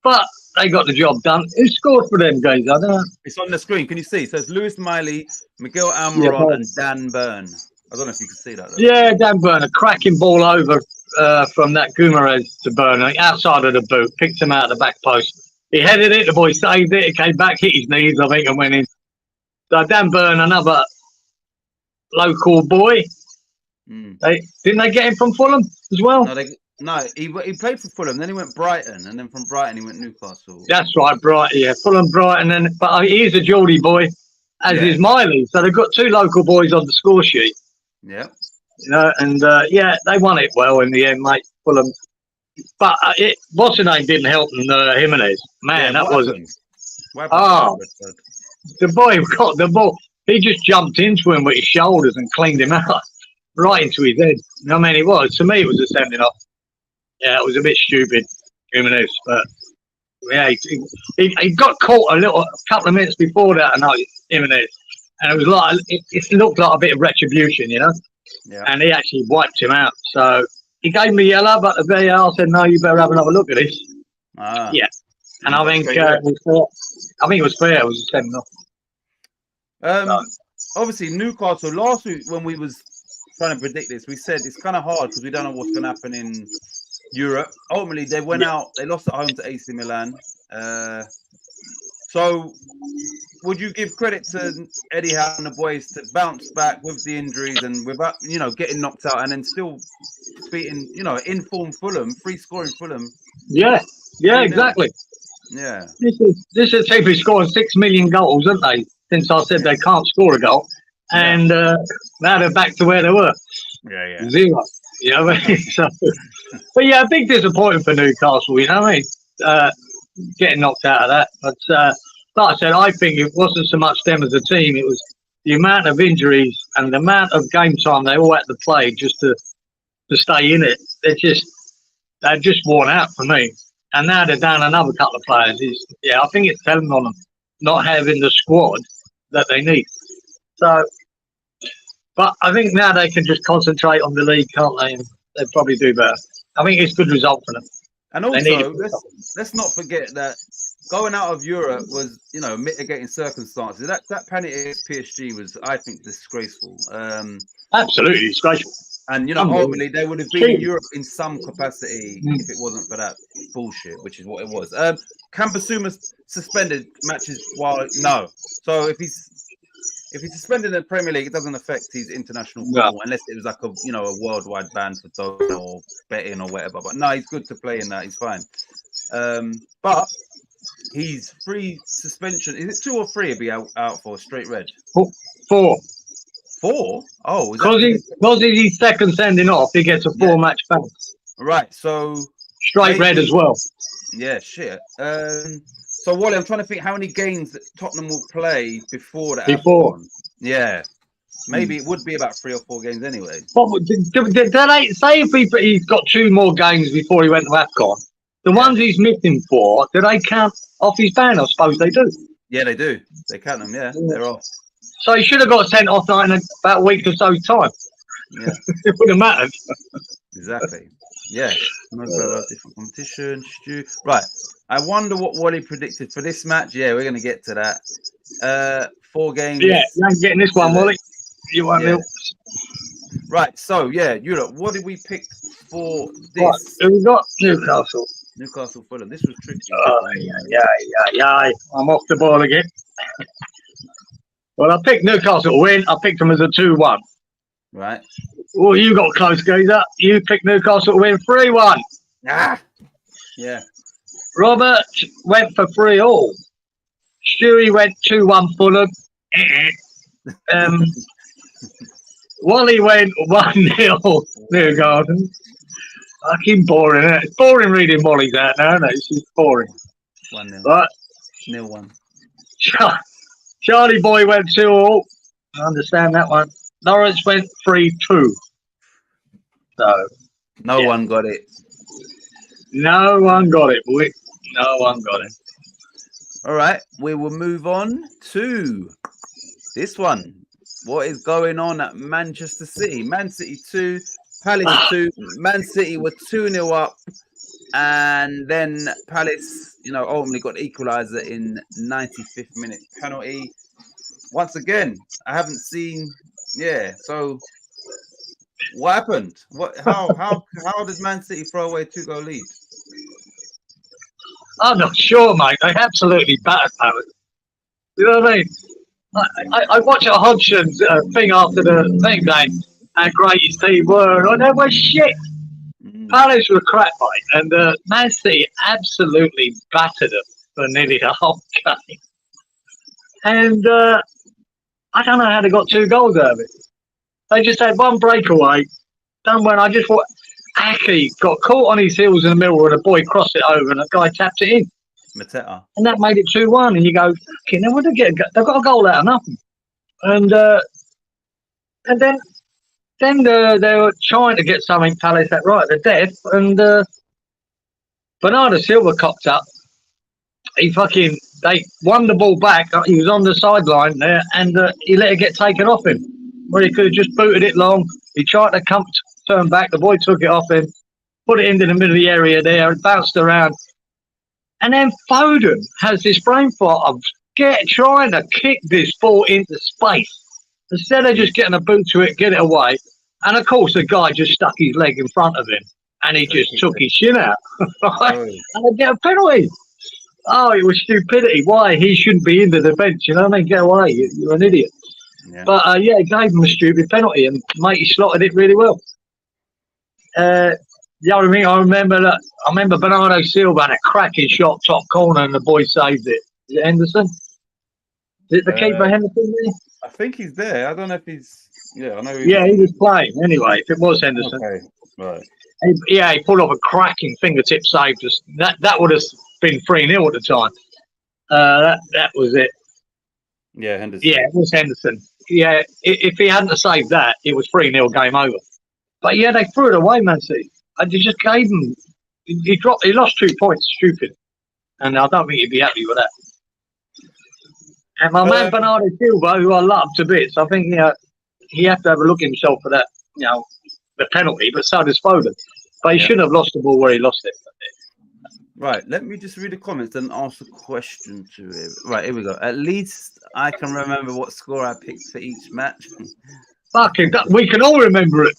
but they got the job done. Who scored for them guys? I don't know. It's on the screen. Can you see? So it's Lewis Miley, Miguel Almiron, and Dan Burn. I don't know if you can see that, though. Yeah, Dan Burn, a cracking ball over from that Guimaraes to Burn, outside of the boot, picked him out of the back post. He headed it, the boy saved it, it came back, hit his knees, I think, and went in. So Dan Burn, another local boy. Didn't they get him from Fulham as well? No, he played for Fulham, then he went Brighton, and then from Brighton he went Newcastle. That's right, Brighton, yeah. Fulham, Brighton, but he's a Geordie boy, as is Miley. So they've got 2 local boys on the score sheet. Yeah. You know, and they won it well in the end, mate. Fulham, but what's the name didn't help them. Jimenez, man, that wasn't. The boy got the ball. He just jumped into him with his shoulders and cleaned him out right into his head. I mean, it was, to me, it was a sending off. Yeah, it was a bit stupid, Jimenez, but yeah, he got caught a couple of minutes before that, and Jimenez. And it was like, it looked like a bit of retribution, you know? Yeah. And he actually wiped him out. So he gave me yellow, but the VAR said, no, you better have another look at this. Yeah. And I think it was fair. It was a sending off. Obviously, Newcastle, last week when we was trying to predict this, we said it's kind of hard because we don't know what's going to happen in Europe. Ultimately, they went out, they lost at home to AC Milan. So would you give credit to Eddie Howe and the boys to bounce back with the injuries and without, getting knocked out and then still beating, in-form Fulham, free-scoring Fulham? Yeah, exactly. Yeah. This is a team who's scored 6 million goals, haven't they? Since I said they can't score a goal. And now they're back to where they were. Yeah. 0. You know what I mean? So, but yeah, a big disappointment for Newcastle, you know what I mean? Getting knocked out of that. But like I said, I think it wasn't so much them as a team, it was the amount of injuries and the amount of game time they all had to play just to stay in it. They're just worn out for me. And now they're down another couple of players. I think it's telling on them not having the squad that they need. So, but I think now they can just concentrate on the league, can't they? And they'll probably do better. I think it's a good result for them. And also, let's not forget that going out of Europe was, mitigating circumstances. That penalty against PSG was, I think, disgraceful. Absolutely disgraceful. And, ultimately, they would have been in Europe in some capacity if it wasn't for that bullshit, which is what it was. Can Basuma suspended matches while no? So if he's suspended in the Premier League, it doesn't affect his international football unless it was like a worldwide ban for doping or betting or whatever. But no, he's good to play in that. He's fine. But he's free suspension. Is it 2 or 3? He'll be out for straight red. 4. 4? Oh, because he's his second sending off, he gets a 4-match ban. Right. So straight red as well. Yeah. Shit. So, Wally, I'm trying to think how many games that Tottenham will play before that. Yeah. Maybe it would be about 3 or 4 games anyway. Did they say if he's got 2 more games before he went to AFCON? The ones he's missing 4, do they count off his ban? I suppose they do. Yeah, they do. They count them, they're off. So he should have got sent off in about a week or so's time. Yeah. It wouldn't have mattered. Exactly. Yeah. Different competition. Right. I wonder what Wally predicted for this match. Yeah, we're going to get to that. 4 games. Yeah, you ain't getting this one, Molly. You won't. Yeah. Right. So yeah, what did we pick for this? Right, who we got? Newcastle. Newcastle Fulham. This was tricky. Yeah. I'm off the ball again. Well, I picked Newcastle to win. I picked them as a 2-1. Right. Well, you got close, Geezer. You picked Newcastle to win 3-1. Ah. Yeah. Robert went for 3-3. Stewie went 2-1 Fulham. Wally went 1-0 Newcastle. Fucking boring, isn't it? It's boring reading Wally's out now, isn't it? It's just boring. 1-0. Right. 0-1. Charlie Boy went 2-2. I understand that one. Lawrence went 3-2. So no one got it. No one got it, boy. No one got it. All right, we will move on to this one. What is going on at Manchester City? Man City 2, Palace 2. Man City were 2-0 up, and then Palace, ultimately got the equaliser in 95th minute penalty. Once again, I haven't seen. Yeah, so what happened? How does Man City throw away a 2-goal lead? I'm not sure, mate. They absolutely battered Palace. You know what I mean? I watched a Hodgson's thing after the thing game, how great his team were, and they were shit. Palace were crap, mate, and Man City absolutely battered them for nearly the whole game. And I don't know how they got 2 goals out of it. They just had one breakaway. Done when I just thought Aki got caught on his heels in the middle, and a boy crossed it over, and a guy tapped it in. Mateta. And that made it 2-1. And you go, fucking, they got a goal out of nothing. And then they were trying to get something Palace that right at the death, and Bernardo Silva cocked up. They won the ball back. He was on the sideline there, and he let it get taken off him. Where he could have just booted it long. He tried to turn back. The boy took it off him, put it into the middle of the area there, and bounced around. And then Foden has this brain thought of trying to kick this ball into space instead of just getting a boot to it, get it away. And of course, the guy just stuck his leg in front of him, and he just took his shin out. And they get a penalty. Oh, it was stupidity. Why? He shouldn't be in the defence. You know what I mean? Get away. You're an idiot. Yeah. But he gave him a stupid penalty, and mate, he slotted it really well. The other thing I remember Bernardo Silva had a cracking shot top corner, and the boy saved it. Is it Henderson? Is it the keeper Henderson there? I think he's there. I don't know if he's. Yeah, I know. He was playing anyway. If it was Henderson, okay, right. He pulled off a cracking fingertip save. Just that would have been 3-0 at the time. That was it. Yeah, Henderson. Yeah, it was Henderson. Yeah, if he hadn't saved that, it was 3-0 game over. But yeah, they threw it away, Man City. I just gave him. He lost 2 points, stupid, and I don't think he'd be happy with that. And my man Bernardo Silva, who I love to bits, I think he have to have a look at himself for that, the penalty. But so does Foden. But he shouldn't have lost the ball where he lost it. Right, let me just read the comments and ask a question to him. Right, here we go. At least I can remember what score I picked for each match. Fucking, we can all remember it.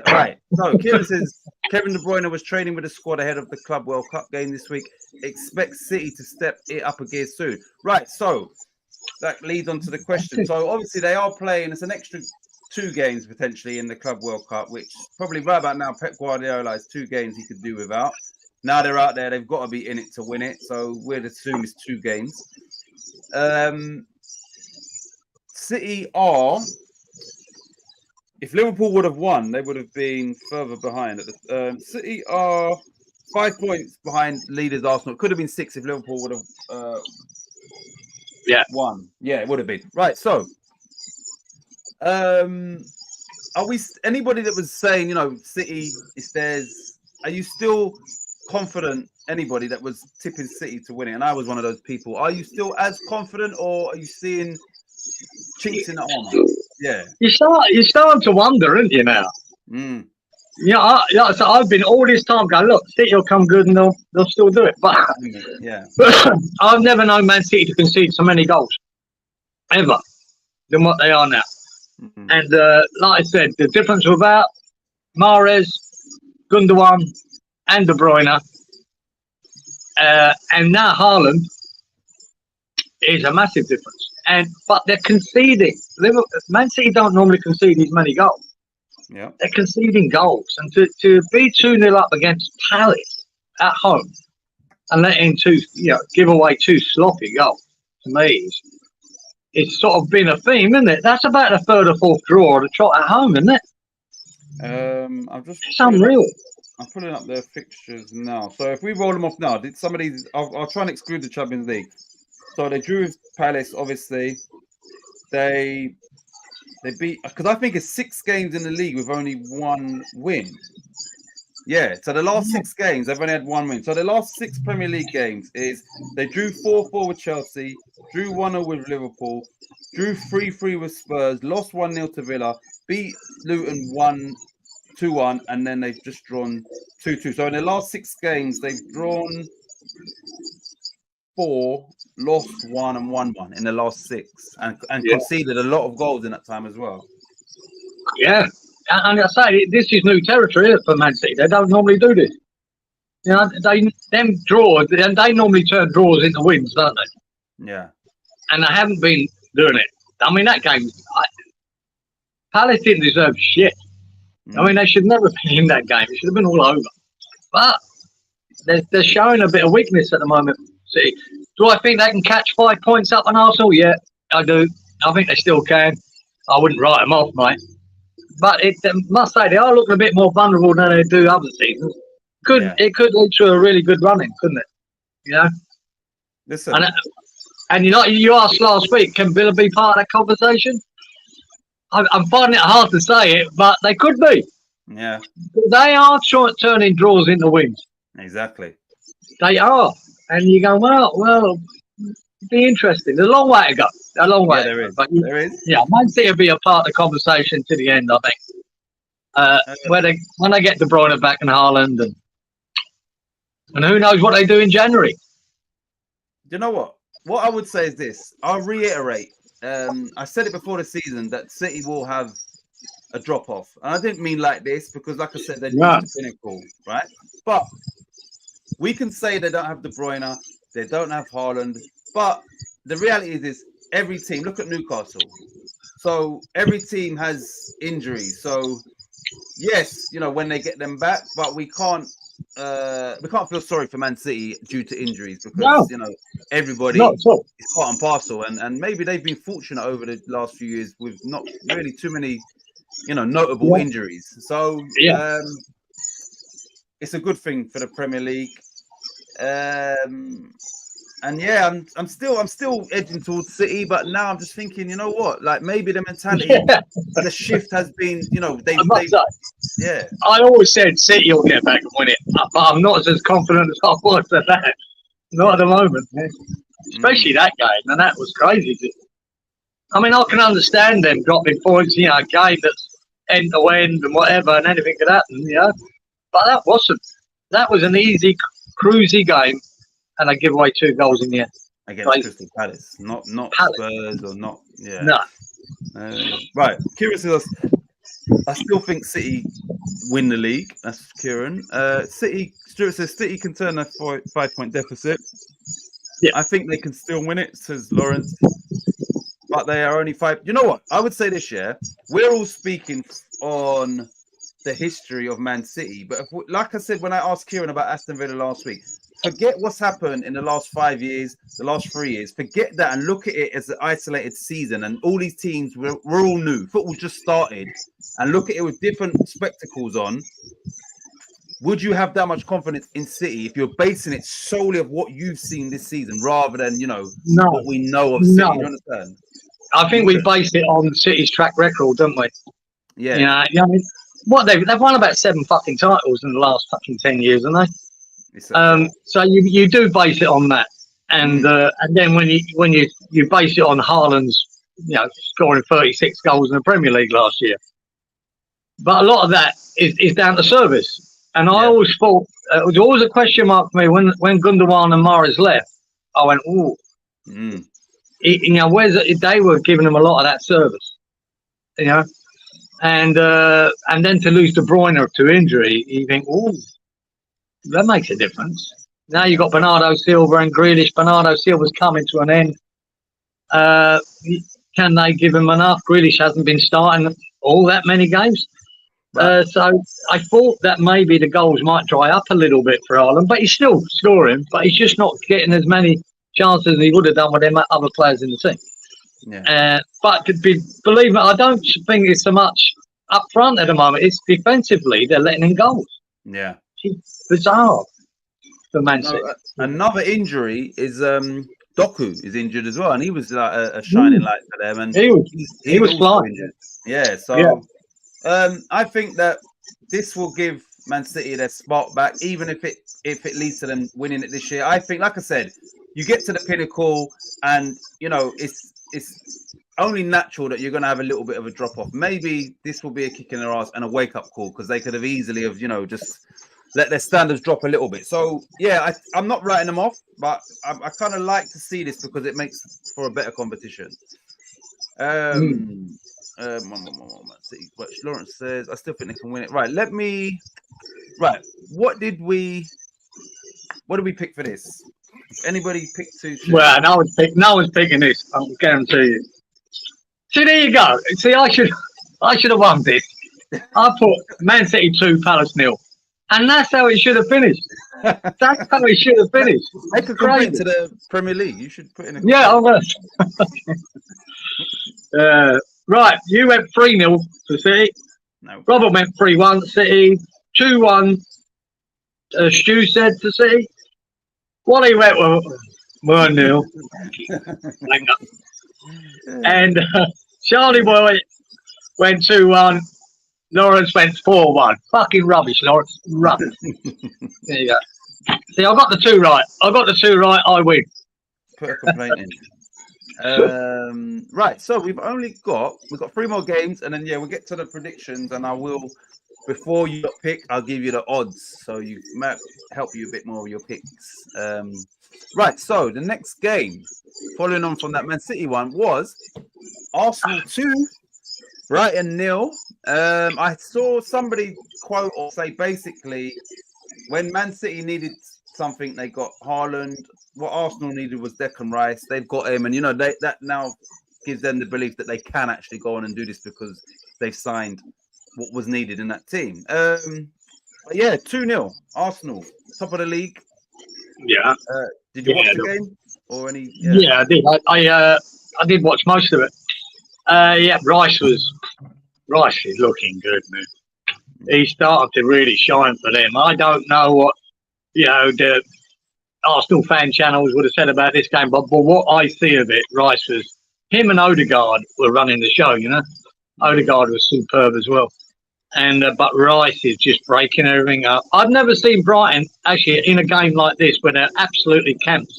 Right. So Kieran says Kevin De Bruyne was training with the squad ahead of the Club World Cup game this week. Expect City to step it up a gear soon. Right. So that leads on to the question. So obviously they are playing. It's an extra 2 games potentially in the Club World Cup, which probably right about now Pep Guardiola has 2 games he could do without. Now they're out there. They've got to be in it to win it. So we'd assume it's 2 games. City are. If Liverpool would have won, they would have been further behind. City are 5 points behind leaders Arsenal. It could have been 6 if Liverpool would have won. Yeah, it would have been. Right, so are we anybody that was saying, City is theirs, are you still confident, anybody that was tipping City to win it? And I was one of those people. Are you still as confident, or are you seeing chinks in the armor? Yeah. You're starting to wonder, aren't you, now? So I've been all this time going, look, City will come good and they'll still do it. But yeah, I've never known Man City to concede so many goals ever than what they are now. mm-hmm. And like I said, the difference without Mahrez, Gundogan, and De Bruyne, and now Haaland is a massive difference. But they're conceding. Man City don't normally concede these many goals. Yeah, they're conceding goals, and to be 2-0 up against Palace at home and letting give away 2 sloppy goals, to me, it's sort of been a theme, isn't it? That's about the 3rd or 4th draw of the trot at home, isn't it? It's unreal. I'm pulling up their fixtures now. So if we roll them off now, did somebody? I'll try and exclude the Champions League. So they drew with Palace, obviously. They beat, because I think it's 6 games in the league with only 1 win. Yeah, so the last 6 games, they've only had 1 win. So the last 6 Premier League games is they drew 4-4 with Chelsea, drew 1-0 with Liverpool, drew 3-3 with Spurs, lost 1-0 to Villa, beat Luton 2-1, and then they've just drawn 2-2. So in the last 6 games, they've drawn 4, lost 1, and won 1 in the last 6, and conceded a lot of goals in that time as well. Yeah, and I say this is new territory for Man City. They don't normally do this. Them draws, they normally turn draws into wins, don't they? Yeah, and they haven't been doing it. I mean, that game, Palace didn't deserve shit. I mean, they should never have been in that game. It should have been all over. But they're showing a bit of weakness at the moment. See, do I think they can catch 5 points up on Arsenal? Yeah, I do. I think they still can. I wouldn't write them off, mate. But must say they are looking a bit more vulnerable than they do other seasons. It could lead to a really good running, couldn't it? Listen. And you asked last week, can Villa be part of that conversation? I'm finding it hard to say it, but they could be. Yeah. They are turning draws into wins. Exactly. They are. And you go, well, be interesting. There's a long way to go. A long way. There is. But there is. Yeah, Man City will be a part of the conversation to the end, I think. When they get De Bruyne back and Haaland, and who knows what they do in January. You know what? What I would say is this. I'll reiterate. I said it before the season that City will have a drop-off. And I didn't mean like this because, like I said, they're the pinnacle, right? But we can say they don't have De Bruyne, they don't have Haaland, but the reality is every team, look at Newcastle. So every team has injuries. So yes, when they get them back, but we can't feel sorry for Man City due to injuries because everybody is part and parcel, and maybe they've been fortunate over the last few years with not really too many notable injuries. So it's a good thing for the Premier League. And yeah, I'm still edging towards City, but now I'm just thinking, you know what? Like maybe the mentality, the shift has been, I always said City will get back and win it, but I'm not as confident as I was at that. Not at the moment, especially that game, and that was crazy. I mean, I can understand them dropping points, a game that's end to end and whatever, and anything could happen, But that wasn't. That was an easy, cruisy game. And I give away 2 goals in the end. Against Crystal Palace, not Palace. Spurs or not. Yeah. No. Right. Kieran says, I still think City win the league. That's Kieran. Stuart says City can turn a 5-point deficit. Yeah. I think they can still win it, says Lawrence. But they are only 5. You know what? I would say this year, we're all speaking on the history of Man City. But like I said, when I asked Kieran about Aston Villa last week, forget what's happened in the last 5 years, the last 3 years. Forget that and look at it as an isolated season. And all these teams, we're all new. Football just started. And look at it with different spectacles on. Would you have that much confidence in City if you're basing it solely of what you've seen this season rather than, what we know of City? Do you understand? I think we base it on City's track record, don't we? Yeah. I mean, they've won about 7 fucking titles in the last fucking 10 years, haven't they? So you do base it on that, and then when you base it on Haaland's, scoring 36 goals in the Premier League last year, But a lot of that is down to service. And I always thought, it was always a question mark for me when Gundogan and Mahrez left. I went, ooh. You know, they were giving them a lot of that service, you know, and then to lose De Bruyne to injury, you think, oh, that makes a difference. Now you've got Bernardo Silva and Grealish. Bernardo Silva's coming to an end. Can they give him enough? Grealish hasn't been starting all that many games. Right. So I thought that maybe the goals might dry up a little bit for Ireland, but he's still scoring, but he's just not getting as many chances as he would have done with them other players in the team. Yeah. But believe me, I don't think it's so much up front at the moment. It's defensively, they're letting in goals. Yeah. It's bizarre for Man City. Another injury is Doku is injured as well, and he was like a shining light for them. And he was flying. Yeah, so I think that this will give Man City their spot back, even if it leads to them winning it this year. I think, like I said, you get to the pinnacle, and you know it's only natural that you're going to have a little bit of a drop off. Maybe this will be a kick in their ass and a wake up call, because they could have easily have just let their standards drop a little bit. So yeah, I'm not writing them off, but I kind of like to see this because it makes for a better competition. Lawrence says, I still think they can win it. Right, what did we pick for this? Anybody pick 2? Well, no one's picking this, I can guarantee you. See, there you go. See, I should have won this. I put Man City 2, Palace 0. And that's how it should have finished. That's how it should have finished. Make a complaint to the Premier League. You should put in a complaint. Yeah, I'm going to. Right, you went 3-0 to City. No. Robert went 3-1 City. 2-1, Stu said to City. Wally went 1-0. And Charlie Boy went 2-1. Lawrence went 4-1. Fucking rubbish, Lawrence. Rubbish. There you go. See, I got the 2 right. I win. Put a complaint in. Right, so we've got 3 more games, and then we'll get to the predictions, and I will, before you pick, I'll give you the odds, so you might help you a bit more with your picks. Right, so the next game, following on from that Man City one, was Arsenal 2, Brighton 0. I saw somebody quote or say basically, when Man City needed something, they got Haaland. What Arsenal needed was Declan Rice. They've got him, and that now gives them the belief that they can actually go on and do this because they've signed what was needed in that team. 2-0 Arsenal, top of the league. Yeah. Did you watch the game or any? Yeah, I did. I did watch most of it. Rice is looking good, man. He started to really shine for them. I don't know what the Arsenal fan channels would have said about this game, but what I see of it, Rice was, him and Odegaard were running the show. Odegaard was superb as well, and but Rice is just breaking everything up. I've never seen Brighton actually in a game like this where they're absolutely camped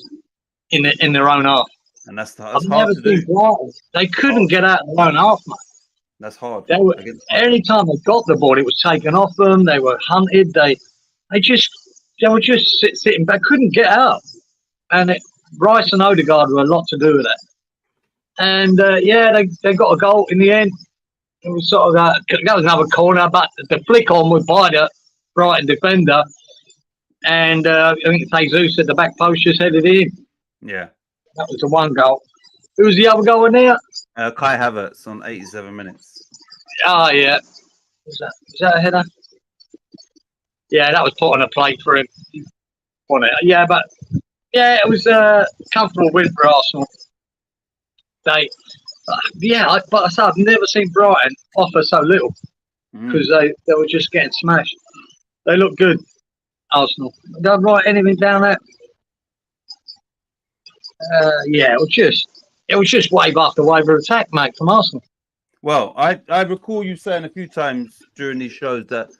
in their own half. And that's I've never seen Brighton. They couldn't get out of their own half, mate. That's hard. Any time they got the ball, it was taken off them. They were hunted. They were just sitting back, couldn't get out. And Rice and Odegaard were a lot to do with that. And they got a goal in the end. It was sort of that was another corner, but the flick on was by the Brighton defender, and I think Jesus at the back post just headed in. Yeah, that was the one goal. Who was the other goal in there? Kai Havertz on 87 minutes. Oh yeah, was that a header? Yeah, that was put on a plate for him. Yeah, but it was a comfortable win for Arsenal. But I said I've never seen Brighton offer so little because they were just getting smashed. They look good, Arsenal. Don't write anything down there. It was just wave after wave of attack, mate, from Arsenal. Well, I recall you saying a few times during these shows that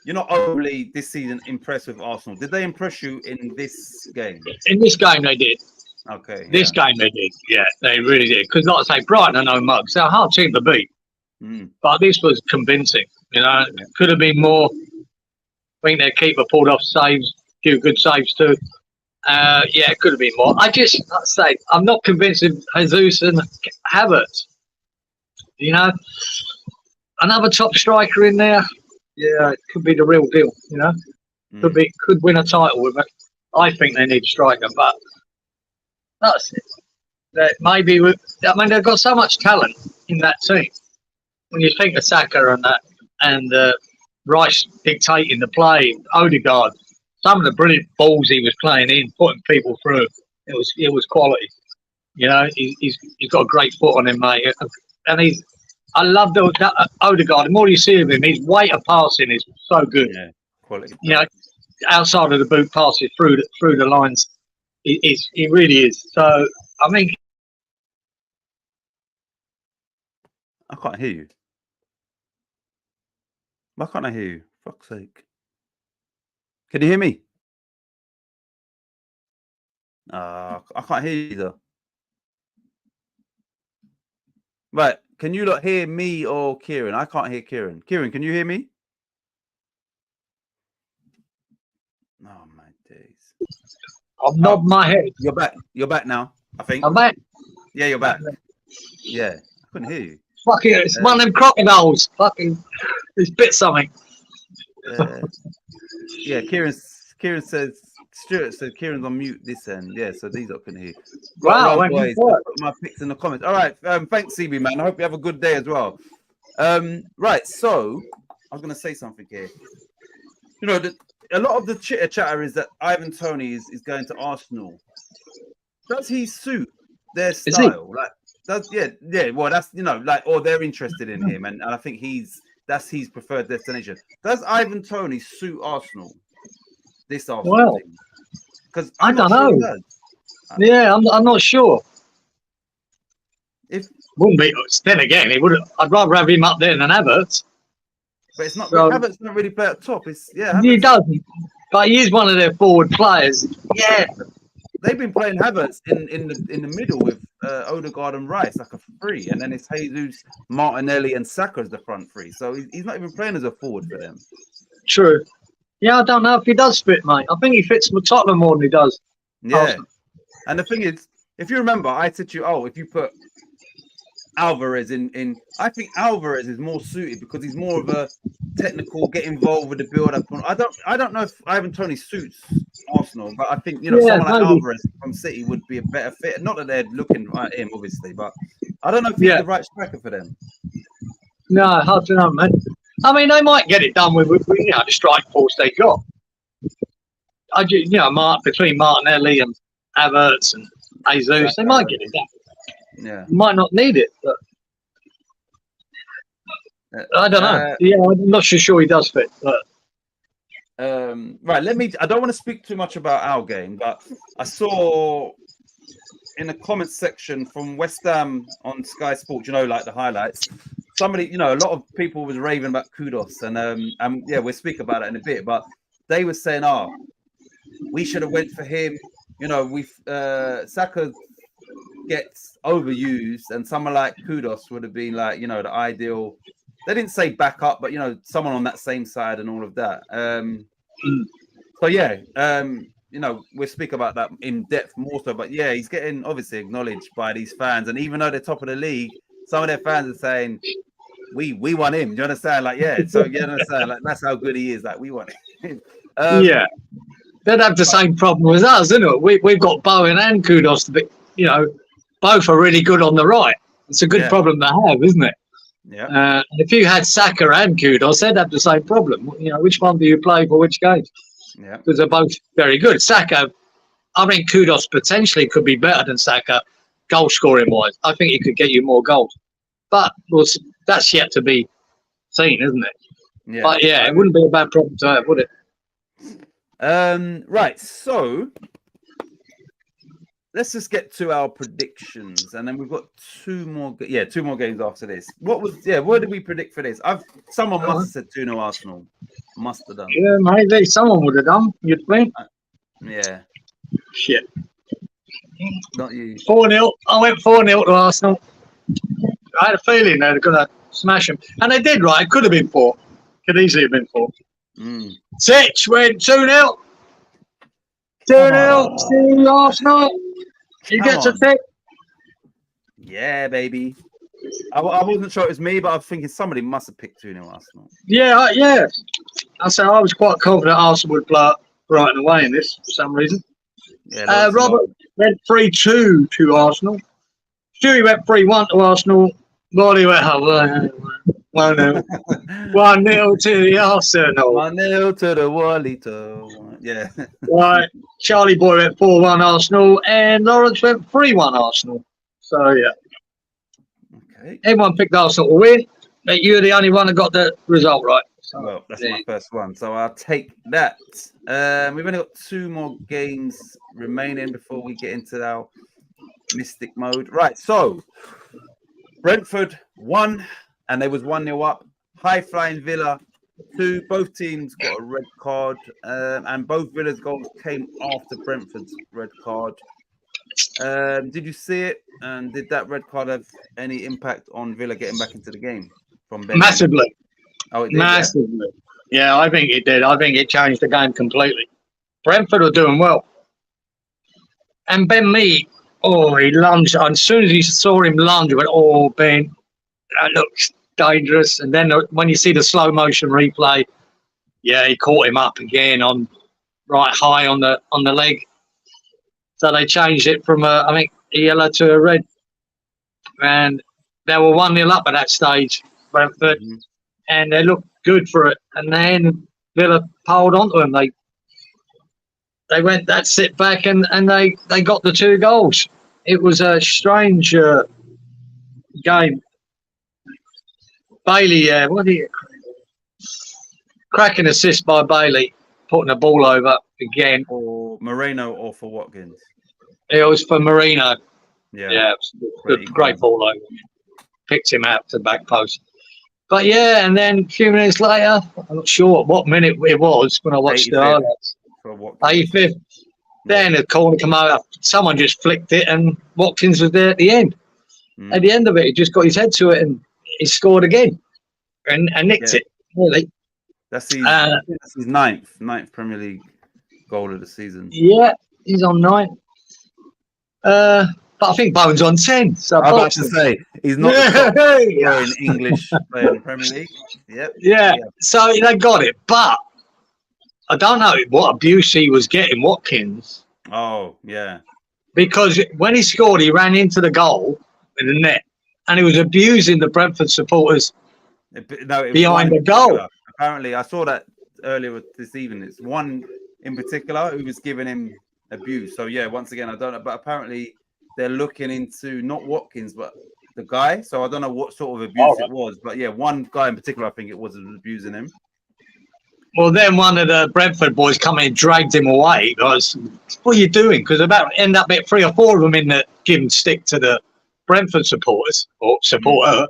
you're not overly this season impressed with Arsenal. Did they impress you in this game? In this game, they did. Okay. This game, they did. Yeah, they really did. Because, like I say, Brighton are no mugs. They're a hard team to beat. But this was convincing. You know, could have been more. I think their keeper pulled off saves, a few good saves too. Yeah, it could have been more. Like I say, I'm not convinced of Jesus and Havertz. You know, another top striker in there. Yeah, it could be the real deal. You know, could win a title with it. I think they need a striker, but that's it. That maybe I mean, they've got so much talent in that team. When you think of Saka and that, and Rice dictating the play, Odegaard, some of the brilliant balls he was playing in, putting people through, it was quality. You know, he's got a great foot on him, mate. And I love that Odegaard. The more you see of him, his weight of passing is so good. Yeah, quality. You know, outside of the boot passes through the lines, he really is. So I mean, I can't hear you. Why can't I hear you? Fuck's sake. Can you hear me? I can't hear you though. Right. Can you not hear me or Kieran? I can't hear Kieran. Kieran, can you hear me? Oh my days. I'm nodding my head. You're back. You're back now, I think. I'm back. Yeah, you're back. Yeah. I couldn't hear you. Fucking, it's one of them crocodiles. Fucking, it's bit something. Yeah, Kieran says, Stuart said Kieran's on mute this end. Yeah, so these up can hear. Wow, boys, put my pics in the comments. All right, thanks, CB, man. I hope you have a good day as well. Right, so I was going to say something here. You know, a lot of the chitter chatter is that Ivan Toney is going to Arsenal. Does he suit their style? Like, yeah. Well, that's, you know, like, or they're interested in him, and I think that's his preferred destination. Does Ivan Toney suit Arsenal? This Arsenal team? Because I don't know. Yeah, I'm not sure. Wouldn't be. Then again, it would. I'd rather have him up there than Havertz. But it's not. So, Havertz doesn't really play at top. He doesn't. But he is one of their forward players. Yeah. They've been playing Havertz in the middle with Odegaard and Rice like a free, and then it's Jesus, Martinelli, and Saka as the front three. So he's not even playing as a forward for them. True. Yeah, I don't know if he does fit, mate. I think he fits with Tottenham more than he does. Yeah. And the thing is, if you remember, I said to you, if you put Alvarez in, I think Alvarez is more suited because he's more of a technical, get involved with the build-up. I don't know if Ivan Toney suits Arsenal, but I think, you know, someone like Alvarez from City would be a better fit. Not that they're looking at him, obviously, but I don't know if he's the right striker for them. No, hard to know, man. I mean, they might get it done with you know, the strike force they got. You know, between Martinelli and Havertz and Jesus, they might get it done. Yeah, might not need it, but I don't know. Yeah, I'm not sure he does fit. But right, I don't want to speak too much about our game, but I saw in the comments section from West Ham on Sky Sports, you know, like the highlights. Somebody, you know, a lot of people was raving about Kudos, and yeah, we'll speak about it in a bit. But they were saying, we should have went for him. You know, Saka gets overused, and someone like Kudos would have been like, you know, the ideal. They didn't say backup, but you know, someone on that same side and all of that. So yeah, you know, we'll speak about that in depth more so. But yeah, he's getting obviously acknowledged by these fans, and even though they're top of the league, some of their fans are saying, we want him. Do you understand? Like, yeah, so you understand, like, that's how good he is. Like, we want him. Yeah, they'd have the same problem as us, isn't it? We've got Bowen and Kudos to be, you know, both are really good on the right. It's a good problem to have, isn't it? Yeah. If you had Saka and Kudos, they'd have the same problem. You know, which one do you play for which game? Yeah, because they're both very good. Saka, I think Kudos potentially could be better than Saka, goal scoring wise. I think he could get you more goals, but that's yet to be seen, isn't it? Yeah. But yeah, it wouldn't be a bad problem to have, would it? Right. So let's just get to our predictions, and then we've got two more games after this. What did we predict for this? Someone must have said 2-0 Arsenal. Must have done. Yeah, maybe someone would have done. You'd think. Yeah. Shit. Not you. 4-0. I went 4-0 to Arsenal. I had a feeling they were going to smash them, and they did. Right, it could have been 4. Could easily have been 4. Mm. Titch went 2-0. 2-0 to Arsenal. You get to pick. Yeah, baby. I wasn't sure it was me, but I was thinking somebody must have picked 2-0 Arsenal. Yeah, yeah. I was quite confident Arsenal would blow up Brighton away in this for some reason. Yeah, Robert went 3-2 to Arsenal. Stewie went 3-1 to Arsenal. Molly went 1-0. 1-0 to the Arsenal. 1-0 to the Wallito. Yeah. Right. Charlie Boy went 4-1 Arsenal, and Lawrence went 3-1 Arsenal. So yeah. Okay. Everyone picked Arsenal to win, but you're the only one that got the result right. So, well, that's my first one, so I'll take that. We've only got 2 more games remaining before we get into our mystic mode. Right, so Brentford won, and they was 1-0 up. High flying Villa 2. Both teams got a red card, and both Villa's goals came after Brentford's red card. Did you see it? And did that red card have any impact on Villa getting back into the game from Ben? Massively. Oh, it did, massively. Yeah, I think it did. I think it changed the game completely. Brentford were doing well. And Ben Mee, he lunged. And as soon as he saw him lunge, he went, Ben, that looks dangerous. And then when you see the slow motion replay, he caught him up again on right high on the leg. So they changed it from I think a yellow to a red. And they were 1-0 up at that stage, Brentford. Mm-hmm. And they looked good for it. And then Villa piled onto them. They went that sit back and they got the 2 goals. It was a strange game. Bailey, cracking assist by Bailey, putting the ball over again. For Moreno or for Watkins? It was for Moreno. Yeah, it was great ball over. Picked him out to the back post. But and then a few minutes later, I'm not sure what minute it was when I watched the highlights. 85th. Then the corner come out. Someone just flicked it, and Watkins was there at the end. At the end of it, he just got his head to it, and he scored again, and nicked it. Really, that's his ninth Premier League goal of the season. Yeah, he's on 9. But I think Bowen's on 10. So I was about to say he's not the top in English player in the Premier League. Yep. Yeah. So they got it, but I don't know what abuse he was getting, Watkins. Oh, yeah. Because when he scored, he ran into the goal in the net, and he was abusing the Brentford supporters behind the goal. Apparently, I saw that earlier this evening. It's one in particular who was giving him abuse. So once again, I don't know, but apparently they're looking into not Watkins, but the guy. So I don't know what sort of abuse it was, but one guy in particular, I think it was abusing him. Well, then one of the Brentford boys come in and dragged him away. Guys, what are you doing? Because about end up at 3 or 4 of them in the giving stick to the Brentford supporters or supporter.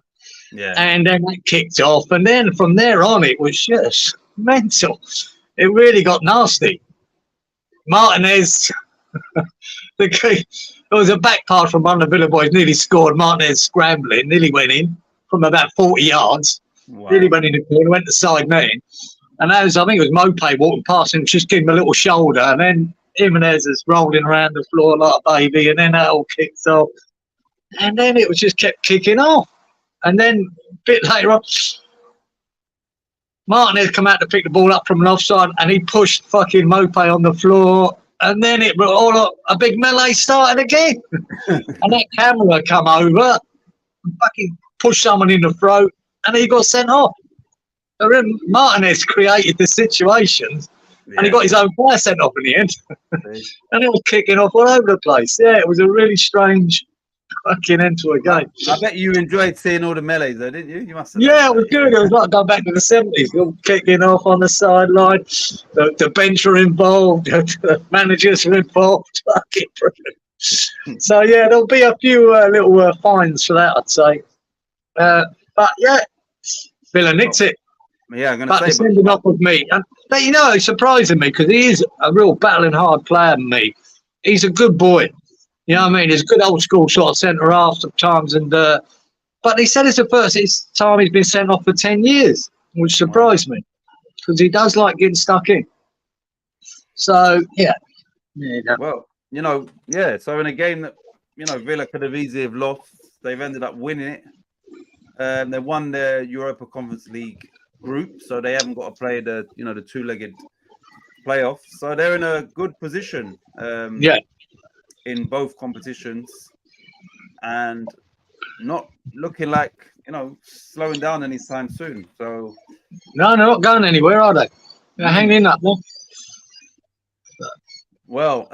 Yeah. And then that kicked off, and then from there on, it was just mental. It really got nasty. Martinez, there was a back pass from one of the Villa boys, nearly scored. Martinez scrambling, nearly went in from about 40 yards. Wow. Nearly went in the corner, went to side netting. And I think it was Mopé walking past him, just giving him a little shoulder. And then Jimenez is rolling around the floor like a baby. And then that all kicked off. And then it was just kept kicking off. And then a bit later on, Martinez come out to pick the ball up from an offside, and he pushed fucking Mopé on the floor. And then a big melee started again. And that camera come over and fucking pushed someone in the throat, and he got sent off. So then Martinez created the situations, and he got his own player sent off in the end. And it was kicking off all over the place. Yeah, it was a really strange fucking end to a game. I bet you enjoyed seeing all the melees though, didn't you? You must have. Yeah, it was good. It was like going back to the 70s. All kicking off on the sideline. The bench were involved. The managers were involved. Fucking brilliant. So, there'll be a few little fines for that, I'd say. But, Villa nicked it. Yeah, I'm going to say. But it's ended up with me. But, it's surprising me because he is a real battling hard player than me. He's a good boy. You know what I mean? He's a good old school sort of centre-half sometimes. But he said it's the first time he's been sent off for 10 years. which surprised me because he does like getting stuck in. So, yeah. Well, so in a game that, Villa could have easily have lost, they've ended up winning it. They won their Europa Conference League group, so they haven't got to play the two-legged playoffs. So they're in a good position in both competitions and not looking like, slowing down anytime soon. So no, they're not going anywhere, are they? They're hanging up there. Well,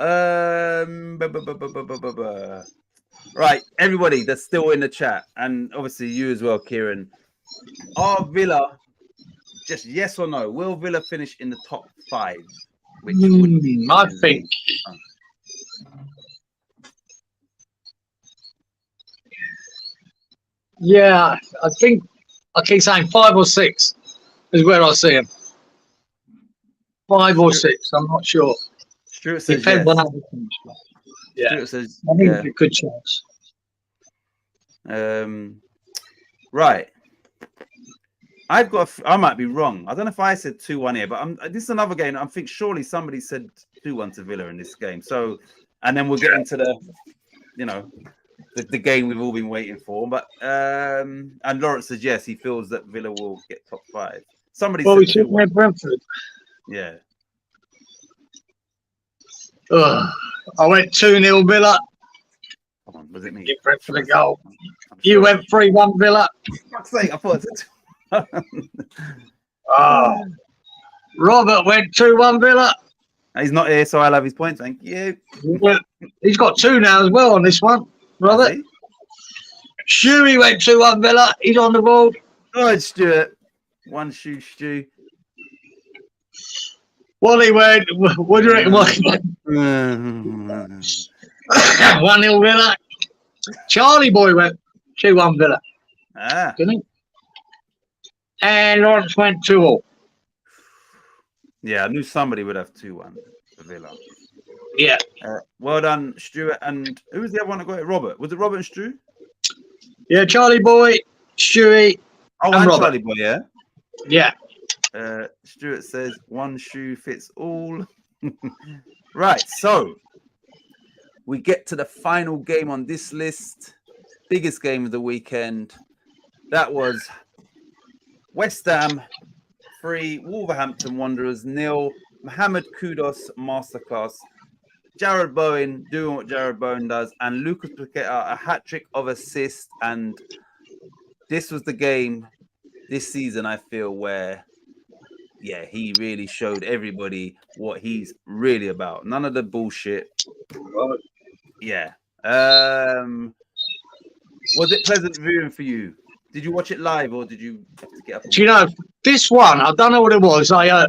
right, everybody that's still in the chat, and obviously you as well, Kieran. Are Villa, just yes or no, will Villa finish in the top 5? Which would be I think. Yeah, I think I keep saying 5 or 6 is where I see him. 5 or 6, I'm not sure. Stuart says depends yes. on other things. Yeah, Stuart says, I think it's a good chance. Right. I might be wrong. I don't know if I said 2-1 here, but this is another game. I think surely somebody said 2-1 to Villa in this game. So, and then we'll get into the game we've all been waiting for. But and Lawrence says yes, he feels that Villa will get top 5. Somebody said 2-1. Brentford. Yeah. I went 2-0 Villa. Come on, was it me? Give Brentford a goal. You went 3-1 Villa. For fuck's sake, I thought it Robert went 2-1 Villa. He's not here, so I'll have his points. Thank you. He's got 2 now as well on this one, Robert. Stewie went 2-1 Villa. He's on the board. All right, Stuart. 1 shoe, Stu. Wally went. What do you reckon? 1-0 Villa. Charlie Boy went 2-1 Villa. Didn't he? And Lawrence went 2-0. Yeah, I knew somebody would have 2-1 for Villa. Yeah. Well done, Stuart. And who was the other one that got it? Robert. Was it Robert and Stu? Yeah, Charlie Boy, Stewie. And Robert. Charlie Boy, yeah? Yeah. Stuart says 1 shoe fits all. Right, so we get to the final game on this list. Biggest game of the weekend. That was West Ham 3, Wolverhampton Wanderers 0. Mohamed Kudus masterclass. Jared Bowen doing what Jared Bowen does, and Lucas Paqueta a hat-trick of assists. And this was the game this season, I feel, where he really showed everybody what he's really about. None of the bullshit. Yeah. Was it pleasant viewing for you? Did you watch it live or did you have to get up? Do you know, this one, I don't know what it was. I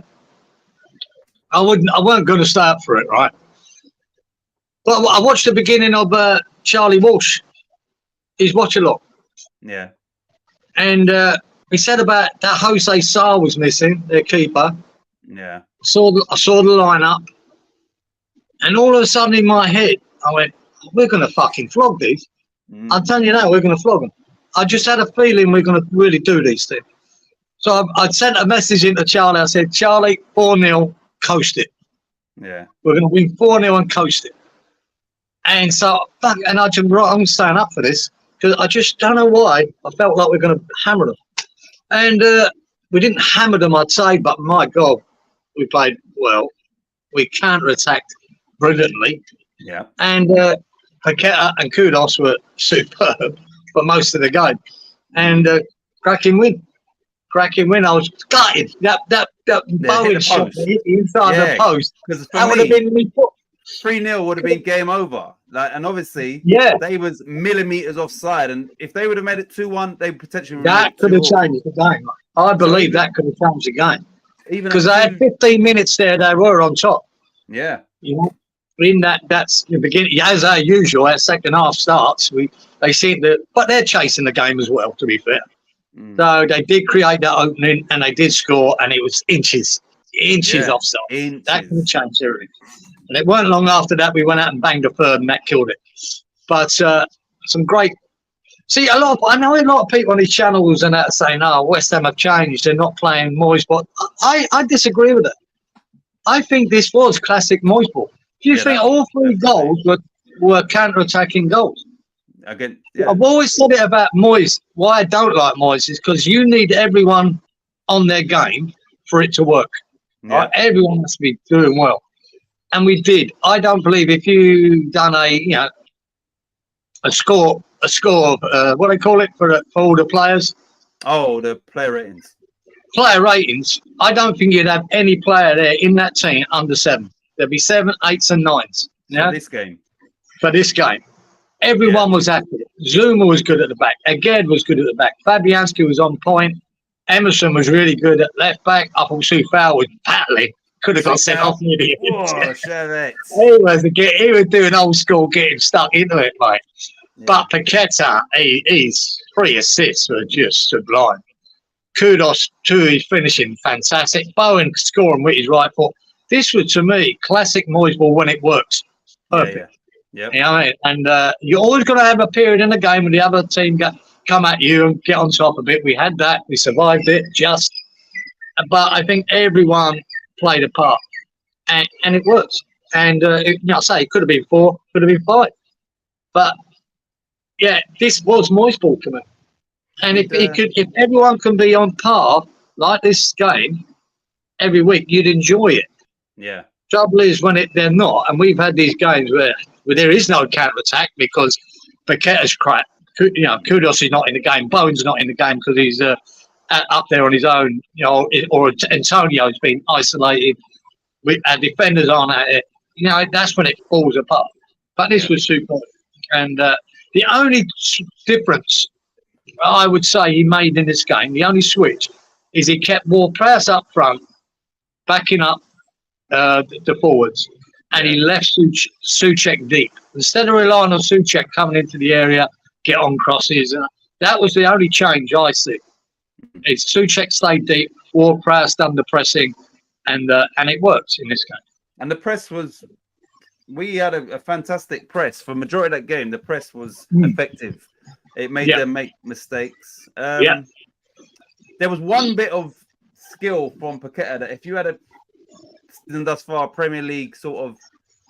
weren't going to stay up for it, right? But I watched the beginning of Charlie Walsh. His watch-along. Yeah. And he said about that Jose Sarr was missing, their keeper. Yeah. I saw the lineup. And all of a sudden in my head, I went, we're going to fucking flog these. I'm telling you now, we're going to flog them. I just had a feeling we're going to really do these things. So I sent a message into Charlie. I said, Charlie, 4-0, coast it. Yeah. We're going to win 4-0 and coast it. And so, and I just, I'm staying up for this because I just don't know why. I felt like we are going to hammer them. And we didn't hammer them, I'd say, but my God, we played well. We counter-attacked brilliantly. Yeah. And Paqueta and Kudus were superb for most of the game. And cracking win. I was gutted. That Bowen shot inside the post. That would have been me foot. 3-0 would have been game over. And obviously, they was millimeters offside. And if they would have made it 2-1, they potentially would have could have changed the game. I believe that could have changed the game. Because they had 15 minutes there, they were on top. Yeah. You know, in that's the beginning. As usual, our second half starts. They seem to, but they're chasing the game as well, to be fair. So they did create that opening and they did score, and it was inches offside. That could have changed everything. And it weren't long after that we went out and banged a third, and that killed it. But some great See, I know a lot of people on these channels and that saying, "Oh, West Ham have changed; they're not playing Moyes." But I disagree with it. I think this was classic Moyes ball. Do you think all three goals were counter-attacking goals? Again, I've always said it about Moyes. Why I don't like Moyes is because you need everyone on their game for it to work. Yeah. Right? Everyone must be doing well, and we did. I don't believe if you done a score of what do they call it for all the players? Oh, the player ratings. Player ratings. I don't think you'd have any player there in that team under 7. There'd be 7, 8s, and 9s. Yeah, For this game. Everyone was accurate. Zuma was good at the back. Aged was good at the back. Fabianski was on point. Emerson was really good at left back. I thought Soufal was battling. Could have got sent off near the end. He was doing old school, getting stuck into it, mate. Yeah. But Paqueta, his 3 assists were just sublime. Kudos to his finishing, fantastic. Bowen scoring with his right foot. This was, to me, classic Moyes ball when it works. Perfect. Yeah. You know what I mean? And you're always going to have a period in the game when the other team come at you and get on top a bit. We had that. We survived it but I think everyone played a part, and it works. And I say it could have been 4, could have been 5, but yeah, this was Moyes ball to me. And if everyone can be on par like this game every week, you'd enjoy it. Yeah. Trouble is when they're not, and we've had these games where there is no counter attack because Paqueta's crap. Kudos is not in the game. Bowen's not in the game because he's up there on his own. Or Antonio's been isolated. Our defenders aren't at it. That's when it falls apart. But this was superb, and the only difference I would say he made in this game, the only switch, is he kept Ward-Prowse up front, backing up the forwards, and he left Souček deep. Instead of relying on Souček coming into the area, get on crosses, that was the only change I see. It's Souček stayed deep, Ward-Prowse done the pressing, and it worked in this game. And the press was, we had a fantastic press. For majority of that game, the press was effective. It made them make mistakes. There was one bit of skill from Paqueta that if you had a thus far Premier League sort of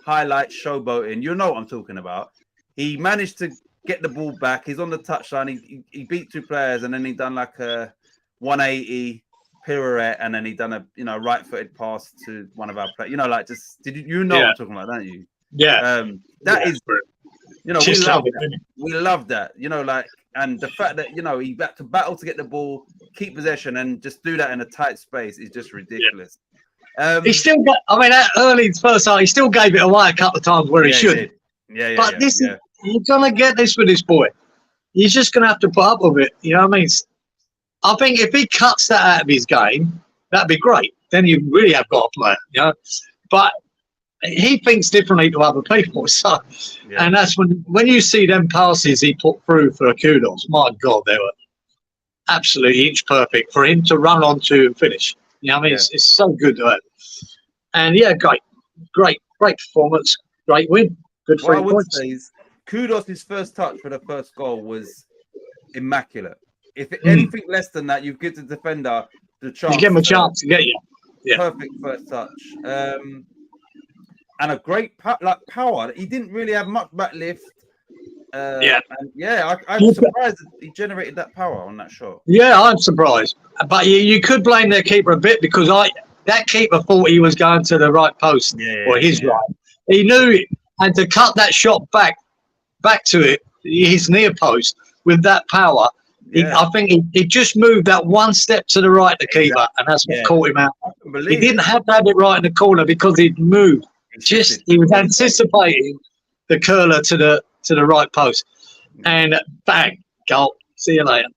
highlight showboating, you know what I'm talking about. He managed to get the ball back. He's on the touchline. He beat 2 players, and then he done like a 180 pirouette, and then he done a right-footed pass to one of our players. What I'm talking about, don't you? Yeah. That is. We love that. And the fact that he had to battle to get the ball, keep possession, and just do that in a tight space is just ridiculous. He still got. That early first half, he still gave it away a couple of times where he should. But you're gonna get this with this boy. You're just gonna have to put up with it. You know what I mean? I think if he cuts that out of his game, that'd be great. Then you really have got a player. But he thinks differently to other people. So, and that's when you see them passes he put through for Kudos. My God, they were absolutely inch perfect for him to run onto and finish. It's so good to have. And great performance, great win, good 3 points. What I would say is Kudos' first touch for the first goal was immaculate. If anything less than that, you give the defender the chance. You give him a chance to get you. Yeah. Perfect first touch. And a great power. He didn't really have much backlift. I'm surprised that he generated that power on that shot. Yeah, I'm surprised. But you could blame their keeper a bit because that keeper thought he was going to the right post or his right. He knew it, and to cut that shot back to his near post with that power. I think he just moved that one step to the right, the keeper, and that's what caught him out. He didn't have to have it right in the corner because he'd moved. He was anticipating the curler to the right post, and bang, goal. See you later.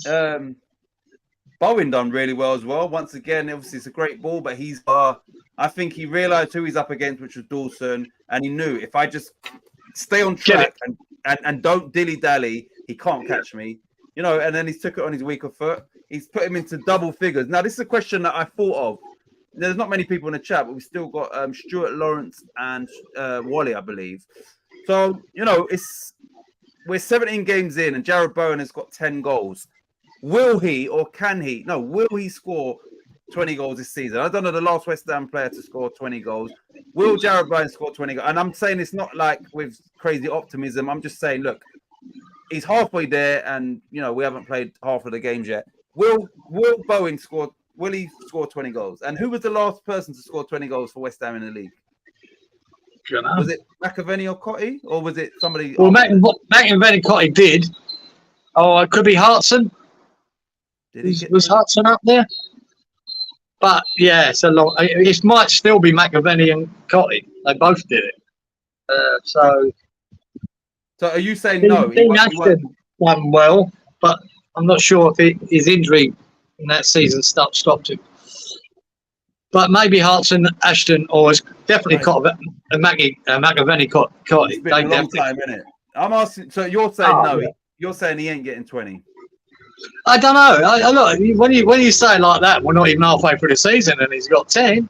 And Bowen done really well as well. Once again, obviously it's a great ball, but I think he realised who he's up against, which was Dawson, and he knew if I just stay on track and don't dilly-dally, he can't catch me. And then he took it on his weaker foot. He's put him into double figures. Now, this is a question that I thought of. There's not many people in the chat, but we've still got Stuart Lawrence and Wally, I believe. So, we're 17 games in, and Jared Bowen has got 10 goals. Will he or can he? No, will he score 20 goals this season? I don't know the last West Ham player to score 20 goals. Will Jared Bowen score 20 goals? And I'm saying it's not like with crazy optimism. I'm just saying, look, he's halfway there, and we haven't played half of the games yet. Will Bowen score? Will he score 20 goals? And who was the last person to score 20 goals for West Ham in the league? Was it McAvenny or Cotty, or was it somebody? Well, McAvenny Cotty did. Oh, it could be Hartson. Was Hartson up there? But yeah, it's a lot. It might still be McAvenny and Cotty. They both did it. So are you saying no? Dean Ashton done well, but I'm not sure if his injury in that season stopped him. But maybe Hartson, Ashton, or it's definitely McAvenny Cotty. It's been a long time, isn't it? I'm asking. So you're saying no? Yeah. You're saying he ain't getting 20? I don't know. Look, when you say it like that, we're not even halfway through the season, and he's got 10.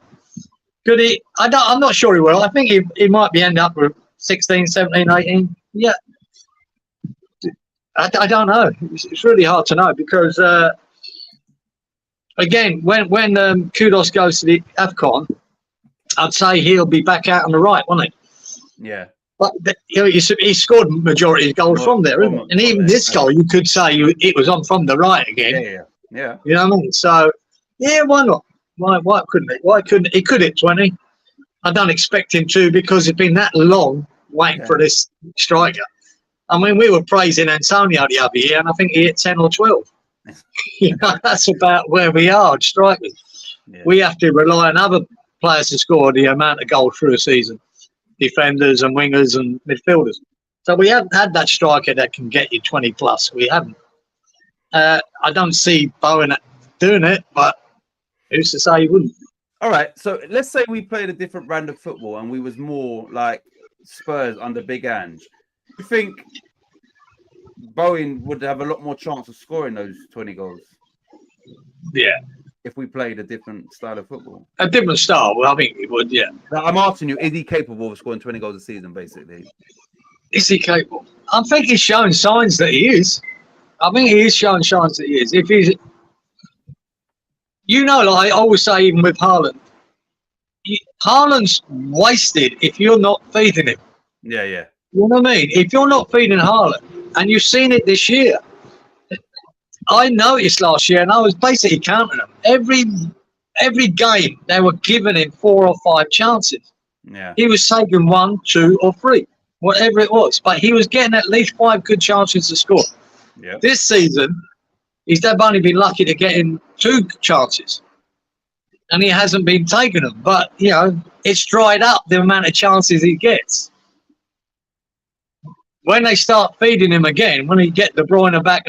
Could he? I'm not sure he will. I think he might be end up with 16, 17, 18. Yeah. I don't know. It's really hard to know because. Again, when Kudos goes to the AFCON, I'd say he'll be back out on the right, won't he? Yeah. But he scored majority of goals from there, isn't it? And even this goal, you could say it was on from the right again. Yeah. You know what I mean? So, yeah, why not? Why couldn't he? Why couldn't he? Could hit 20. I don't expect him to because it's been that long waiting for this striker. I mean, we were praising Antonio the other year, and I think he hit 10 or 12. That's about where we are, strikers. Yeah. We have to rely on other players to score the amount of goals through a season, defenders and wingers and midfielders. So we haven't had that striker that can get you 20 plus. We haven't. I don't see Bowen doing it, but who's to say he wouldn't? All right, so let's say we played a different brand of football and we was more like Spurs under Big Ange. You think Bowen would have a lot more chance of scoring those 20 goals? Yeah. If we played a different style of football. A different style? Well, I think he would, yeah. Now, I'm asking you, is he capable of scoring 20 goals a season, basically? Is he capable? I think he's showing signs that he is. I think he is showing signs that he is. If he's... like I always say, even with Haaland, Haaland's wasted if you're not feeding him. Yeah. You know what I mean? If you're not feeding Haaland, and you've seen it this year. I noticed last year, and I was basically counting them. Every game, they were giving him 4 or 5 chances. Yeah. He was taking 1, 2, or 3, whatever it was. But he was getting at least 5 good chances to score. Yeah. This season, they've only been lucky to get him 2 chances. And he hasn't been taking them. But, it's dried up the amount of chances he gets. When they start feeding him again, when he get De Bruyne back,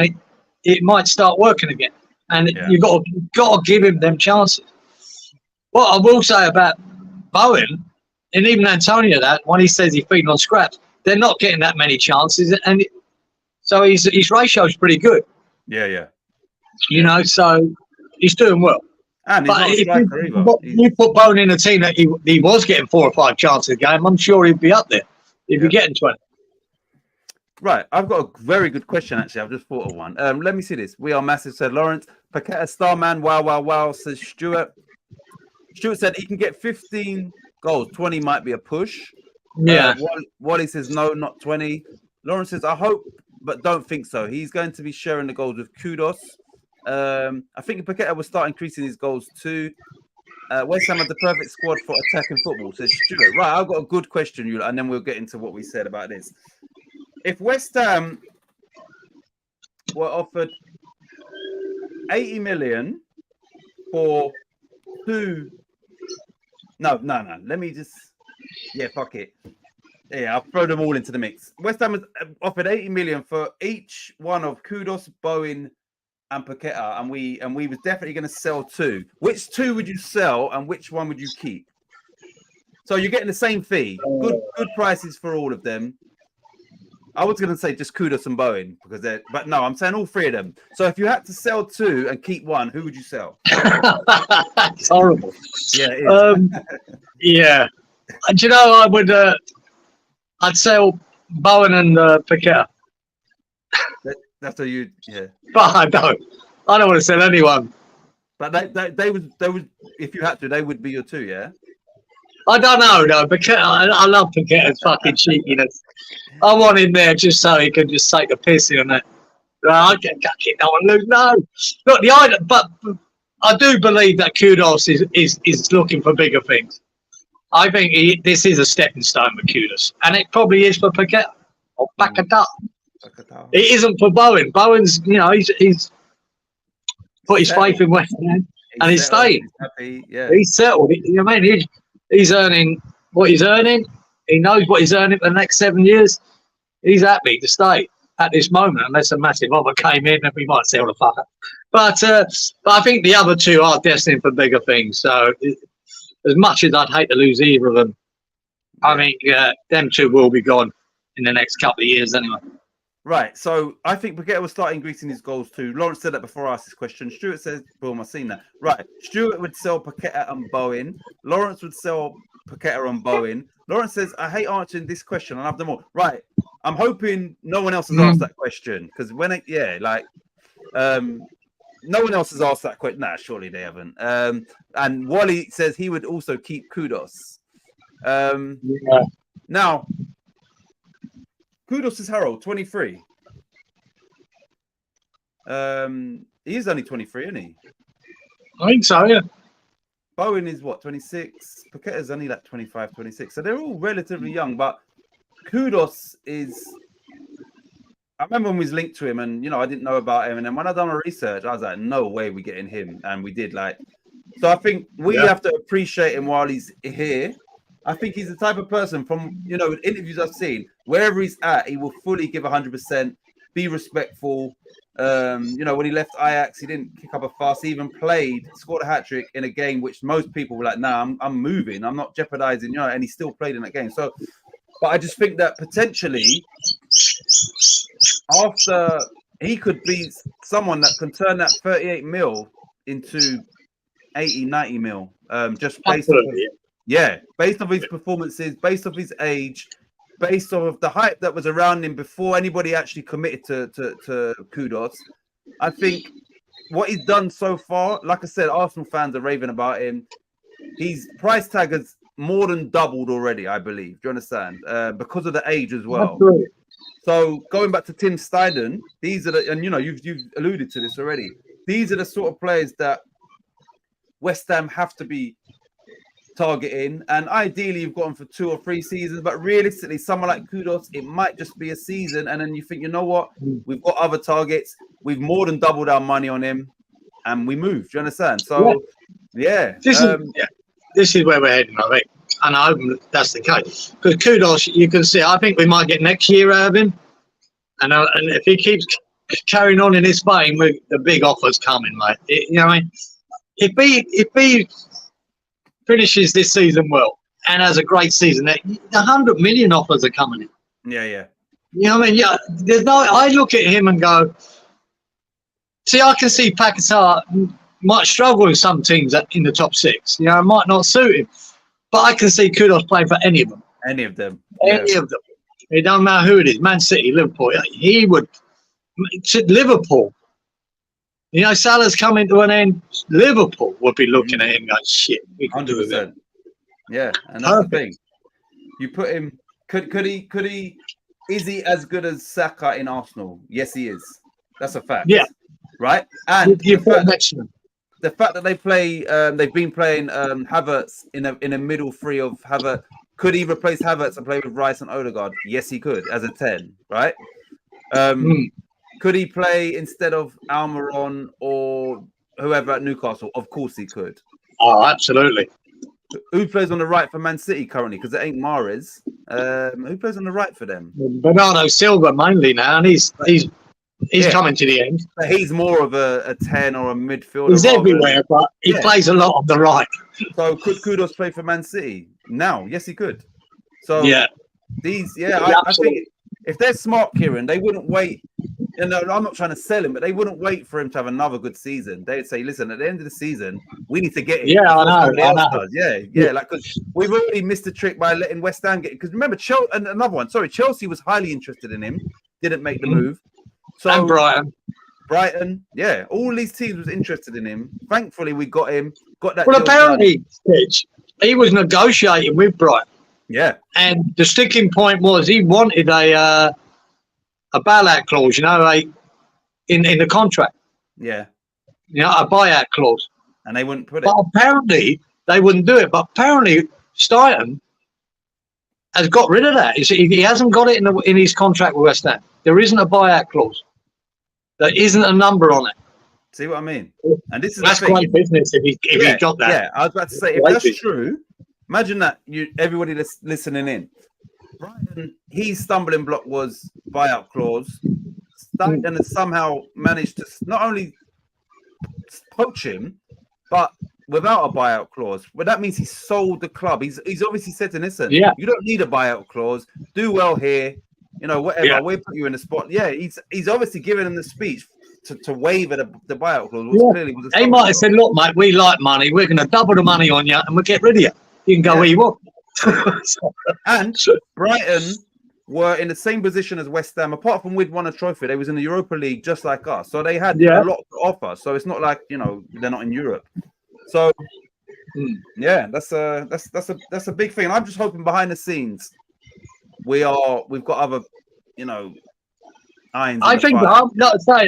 it might start working again. And you've got to give him them chances. What I will say about Bowen, and even Antonio, that when he says he's feeding on scraps, they're not getting that many chances, and so his ratio is pretty good. Yeah. So he's doing well. And he's not a striker either. You put Bowen in a team that he was getting 4 or 5 chances a game, I'm sure he'd be up there. He'd be getting 20. Right, I've got a very good question, actually. I've just thought of one. Let me see this. We are massive, said Lawrence. Paqueta Starman, wow, says Stuart. Stuart said he can get 15 goals. 20 might be a push. Yeah. Wally says no, not 20. Lawrence says, I hope, but don't think so. He's going to be sharing the goals with Kudos. I think Paqueta will start increasing his goals too. West Ham had the perfect squad for attacking football, says Stuart. Right, I've got a good question, and then we'll get into what we said about this. If West Ham were offered 80 million for 2... No. Let me just... Yeah, fuck it. Yeah, I'll throw them all into the mix. West Ham was offered 80 million for each one of Kudos, Bowen, and Paqueta, and we was definitely going to sell 2. Which 2 would you sell, and which one would you keep? So you're getting the same fee. Good prices for all of them. I was going to say just Kudos and Bowen but no, I'm saying all 3 of them. So if you had to sell 2 and keep 1, who would you sell? It's horrible. Yeah, it is. Yeah. Do you know, I'd sell Bowen and Paqueta. That's how you, yeah. But I don't want to sell anyone. But they would, if you had to, they would be your 2, yeah. I don't know though. Paqueta, I love Paqueta's fucking cheekiness. I want him there just so he can just take a piss in it. I can't no one lose. No, look, but I do believe that Kudos is looking for bigger things. I think this is a stepping stone for Kudos, and it probably is for Paqueta or Paqueta. It isn't for Bowen. Bowen's, he's put his faith in West Ham, and he's staying. He's happy, yeah. He's settled. You know what I mean? He's earning what he's earning. He knows what he's earning for the next 7 years. He's happy to stay at this moment, unless a massive offer came in, and we might sell the fucker. But I think the other 2 are destined for bigger things. So, as much as I'd hate to lose either of them, I think them 2 will be gone in the next couple of years anyway. Right, so I think Paqueta will start increasing his goals too. Lawrence said that before I asked this question. Stuart says, boom, I've seen that. Right, Stuart would sell Paqueta and Bowen. Lawrence would sell Paqueta and Bowen. Lawrence says, I hate answering this question, and I've done more. Right, I'm hoping no one else has asked that question, because no one else has asked that question. Nah, surely they haven't. And Wally says he would also keep Kudos. Now, Kudos is Harold, 23. He is only 23, isn't he? I think so, yeah. Bowen is what, 26? Paqueta's only like 25, 26. So they're all relatively young, but Kudos is... I remember when we was linked to him and, I didn't know about him. And then when I done my research, I was like, no way we're getting him. And we did, So I think we have to appreciate him while he's here. I think he's the type of person from, interviews I've seen, wherever he's at, he will fully give 100%, be respectful. When he left Ajax, he didn't kick up a fuss. He even scored a hat-trick in a game which most people were like, nah, I'm moving. I'm not jeopardizing, and he still played in that game. So, but I just think that potentially after he could be someone that can turn that 38 mil into 80, 90 mil, just based on based off his performances, based off his age, based off the hype that was around him before anybody actually committed to Kudos. I think what he's done so far, like I said, Arsenal fans are raving about him. His price tag has more than doubled already, I believe. Do you understand? Because of the age as well. Absolutely. So going back to Tim Steidten, these are and you've alluded to this already. These are the sort of players that West Ham have to be targeting, and ideally you've got him for 2 or 3 seasons, but realistically someone like Kudos, it might just be a season, and then you think, you know what, we've got other targets, we've more than doubled our money on him, and we move. Do you understand? So this is where we're heading, I think, and I hope that's the case, because Kudos, you can see, I think we might get next year out of him, and if he keeps carrying on in this vein, the big offers coming, mate. What I mean? If he finishes this season well and has a great season, the 100 million offers are coming in. Yeah. You know what I mean? Yeah. I look at him and go, see, I can see Paquetá might struggle with some teams in the top 6. It might not suit him, but I can see Kudos playing for any of them. Any of them. It don't matter who it is. Man City, Liverpool. He would to Liverpool. Salah's coming to an end. Liverpool would be looking at him like, shit, we can do it. Yeah, and that's the thing. You put him. Could he? Is he as good as Saka in Arsenal? Yes, he is. That's a fact. Yeah. Right. And the fact that they play, they've been playing Havertz in a middle three of Havertz. Could he replace Havertz and play with Rice and Odegaard? Yes, he could as a 10. Right. Could he play instead of Almiron or whoever at Newcastle? Of course he could. Oh, absolutely. Who plays on the right for Man City currently? Because it ain't Mahrez. Who plays on the right for them? Bernardo Silva mainly now, and he's coming to the end. But he's more of a 10 or a midfielder. He's everywhere, but he plays a lot on the right. So could Kudos play for Man City now? Yes, he could. So I think if they're smart, Kieran, they wouldn't wait. I'm not trying to sell him, but they wouldn't wait for him to have another good season. They'd say, listen, at the end of the season, we need to get him. Yeah, I know. Yeah. Like, because we've already missed the trick by letting West Ham get it. Because remember, Chelsea was highly interested in him, didn't make the move. So and Brighton, yeah, all these teams was interested in him. Thankfully, we got him. Got that. Well, deal apparently, Titch, he was negotiating with Brighton. Yeah. And the sticking point was he wanted a bailout clause, in the contract. Yeah. A buyout clause. And they wouldn't put it. But apparently they wouldn't do it. But apparently Stein has got rid of that. He hasn't got it in his contract with West Ham. There isn't a buyout clause. There isn't a number on it. See what I mean? And this is that's great business if he's got that. Yeah, I was about to say, if that's true, imagine that everybody that's listening in. Brighton, his stumbling block was buyout clause. Stein has somehow managed to not only poach him, but without a buyout clause. Well, that means he sold the club. He's obviously said to listen, you don't need a buyout clause. Do well here. Whatever. Yeah. We'll put you in the spot. Yeah, he's obviously given him the speech to waiver the buyout clause. Clearly was he might have said, look, mate, we like money. We're going to double the money on you and we'll get rid of you. You can go where you want. And Brighton were in the same position as West Ham. Apart from we'd won a trophy, they was in the Europa League just like us. So they had a lot to offer. So it's not like, they're not in Europe. So yeah, that's a big thing. I'm just hoping behind the scenes we've got other, irons. I think I'm not saying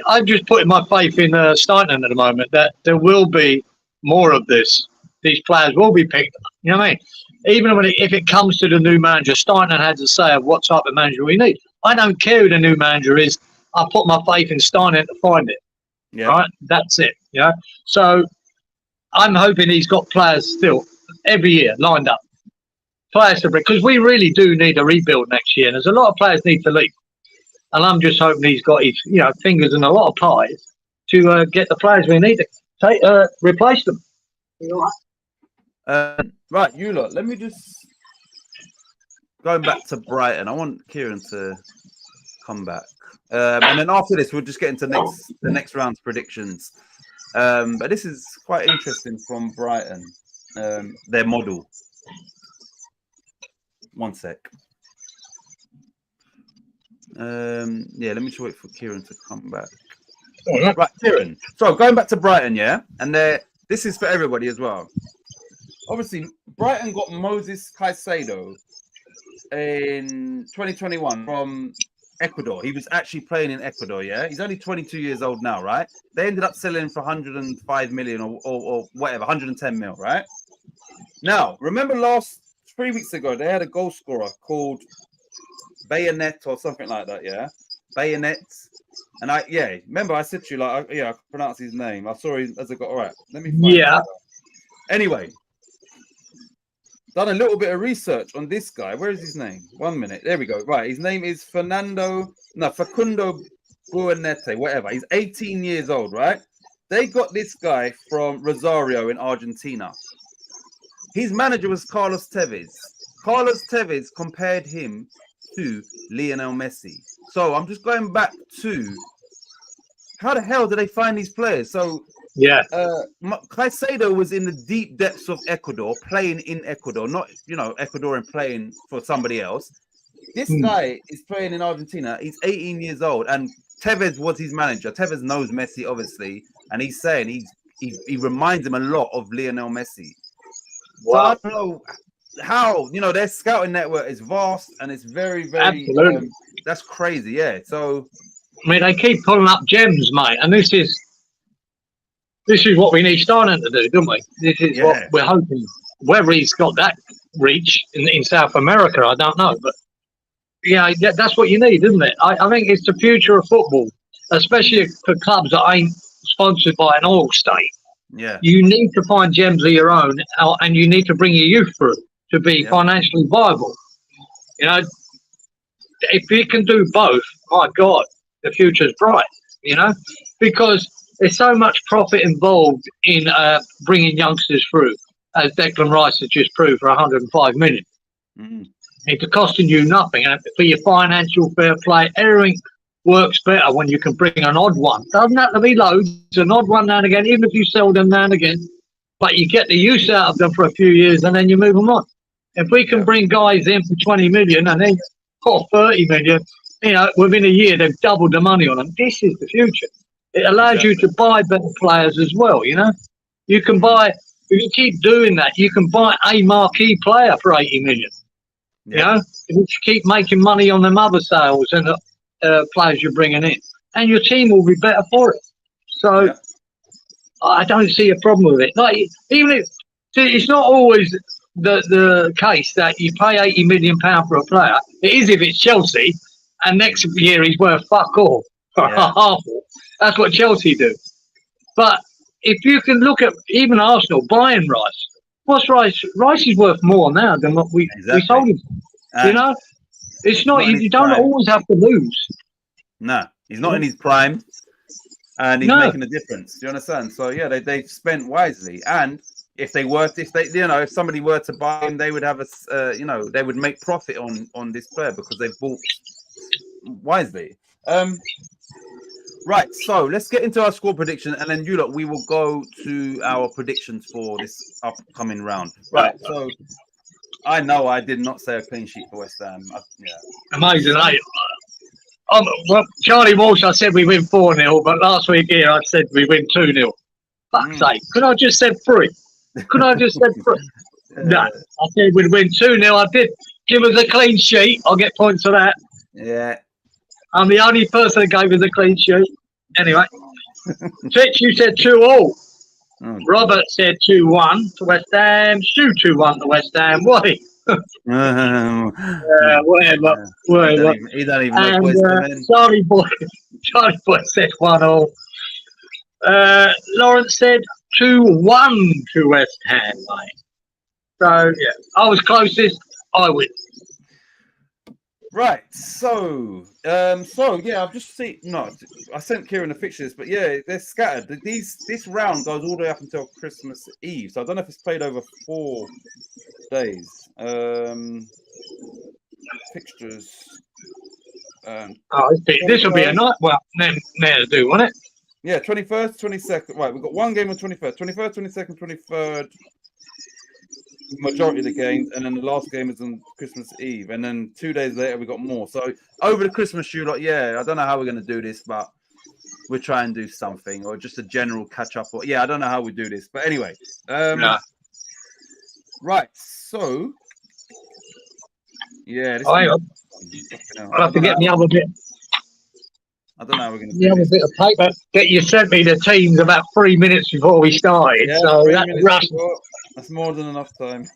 I'm just putting my faith in Steinen at the moment that there will be more of this. These players will be picked. You know what I mean? Even if it comes to the new manager, Steinen has to say of what type of manager we need. I don't care who the new manager is. I put my faith in Steinen to find it. Yeah. Right? That's it. Yeah. So I'm hoping he's got players still every year lined up. Players to bring, because we really do need a rebuild next year. And there's a lot of players need to leave. And I'm just hoping he's got his fingers in a lot of pies to get the players we need to replace them. Right, you lot. Let me just going back to Brighton. I want Kieran to come back, and then after this, we'll just get into the next round's predictions. But this is quite interesting from Brighton. Their model. One sec. Yeah, let me just wait for Kieran to come back. Right, Kieran. So going back to Brighton, yeah, and this is for everybody as well. Obviously, Brighton got Moses Caicedo in 2021 from Ecuador. He was actually playing in Ecuador, yeah? He's only 22 years old now, right? They ended up selling him for 105 million or whatever, 110 mil, right? Now, remember 3 weeks ago, they had a goal scorer called Bayonet or something like that, yeah? Bayonet. And remember I said to you, I can pronounce his name. I saw him as I got, all right, let me find it. Anyway, done a little bit of research on this guy. Where is his name? 1 minute. There we go. Right. His name is Facundo Buenete, whatever. He's 18 years old, right? They got this guy from Rosario in Argentina. His manager was Carlos Tevez. Carlos Tevez compared him to Lionel Messi. So I'm just going back to how the hell did they find these players? So Caicedo was in the deep depths of Ecuador, playing in Ecuador, not Ecuadorian playing for somebody else. This guy is playing in Argentina. He's 18 years old, and Tevez was his manager. Tevez knows Messi, obviously, and he's saying he reminds him a lot of Lionel Messi. Wow. So I don't know how their scouting network is vast and it's very, very. That's crazy, yeah. So I mean, they keep pulling up gems, mate, and this is what we need Steinen to do, don't we? This is what we're hoping. Whether he's got that reach in South America, I don't know. But, that's what you need, isn't it? I think it's the future of football, especially for clubs that ain't sponsored by an oil state. Yeah. You need to find gems of your own, and you need to bring your youth through to be financially viable. If you can do both, my God, the future's bright, because there's so much profit involved in bringing youngsters through, as Declan Rice has just proved for 105 million. It's costing you nothing. And for your financial fair play, everything works better when you can bring an odd one. Doesn't have to be loads, an odd one now and again, even if you sell them now and again. But you get the use out of them for a few years and then you move them on. If we can bring guys in for 20 million and then 30 million, you know, within a year they've doubled the money on them. This is the future. It allows you to buy better players as well. You know, you can buy if you keep doing that. You can buy a marquee player for 80 million. You know, if you keep making money on them other sales and players you're bringing in, and your team will be better for it. So I don't see a problem with it. Like even if it's not always the case that you pay £80 million for a player. It is if it's Chelsea, and next year he's worth fuck all or half all. That's what Chelsea do. But if you can look at even Arsenal buying Rice, what's Rice? Rice is worth more now than what we sold him. You know, it's not. You don't always have to lose. No, he's not in his prime, and he's making a difference. Do you understand? So yeah, they've spent wisely, and if if somebody were to buy him, they would have they would make profit on this player because they bought wisely. Right, so let's get into our score prediction, and then we will go to our predictions for this upcoming round. Right, so I know I did not say a clean sheet for West Ham. Amazing, eh? Well, Charlie Walsh, I said we win 4-0, but last week here I said we win 2-0. Fuck's sake, could I just said 3? Could I just said 3? No, I said we'd win 2-0. I did give us a clean sheet. I'll get points for that. Yeah. I'm the only person that gave us a clean sheet. Anyway, Titch, you said 2-all. Robert said 2-1 to West Ham. Stu 2-1 to West Ham. Why? Whatever. He don't even know West Ham. Charlie Boy said 1-all. Lawrence said 2-1 to West Ham, mate. So yeah, I was closest. I win. Right, so yeah, I've just seen. No, I sent Kieran the fixtures, but yeah, they're scattered. This round goes all the way up until Christmas Eve, so I don't know if it's played over 4 days. Fixtures. This will be a night. Well, then to do, won't it? Yeah, 21st, 22nd. Right, we've got one game on 21st, 22nd, 23rd. Majority of the games, and then the last game is on Christmas Eve, and then 2 days later we got more. So over the Christmas shoot, I don't know how we're going to do this, but we'll try and do something, or just a general catch up. Or I don't know how we do this, but anyway. Right, so yeah, I'll have to get the other bit. I don't know how we're going to do the other bit of paper that you sent me the teams about 3 minutes before we started, so that's rushed. That's more than enough time.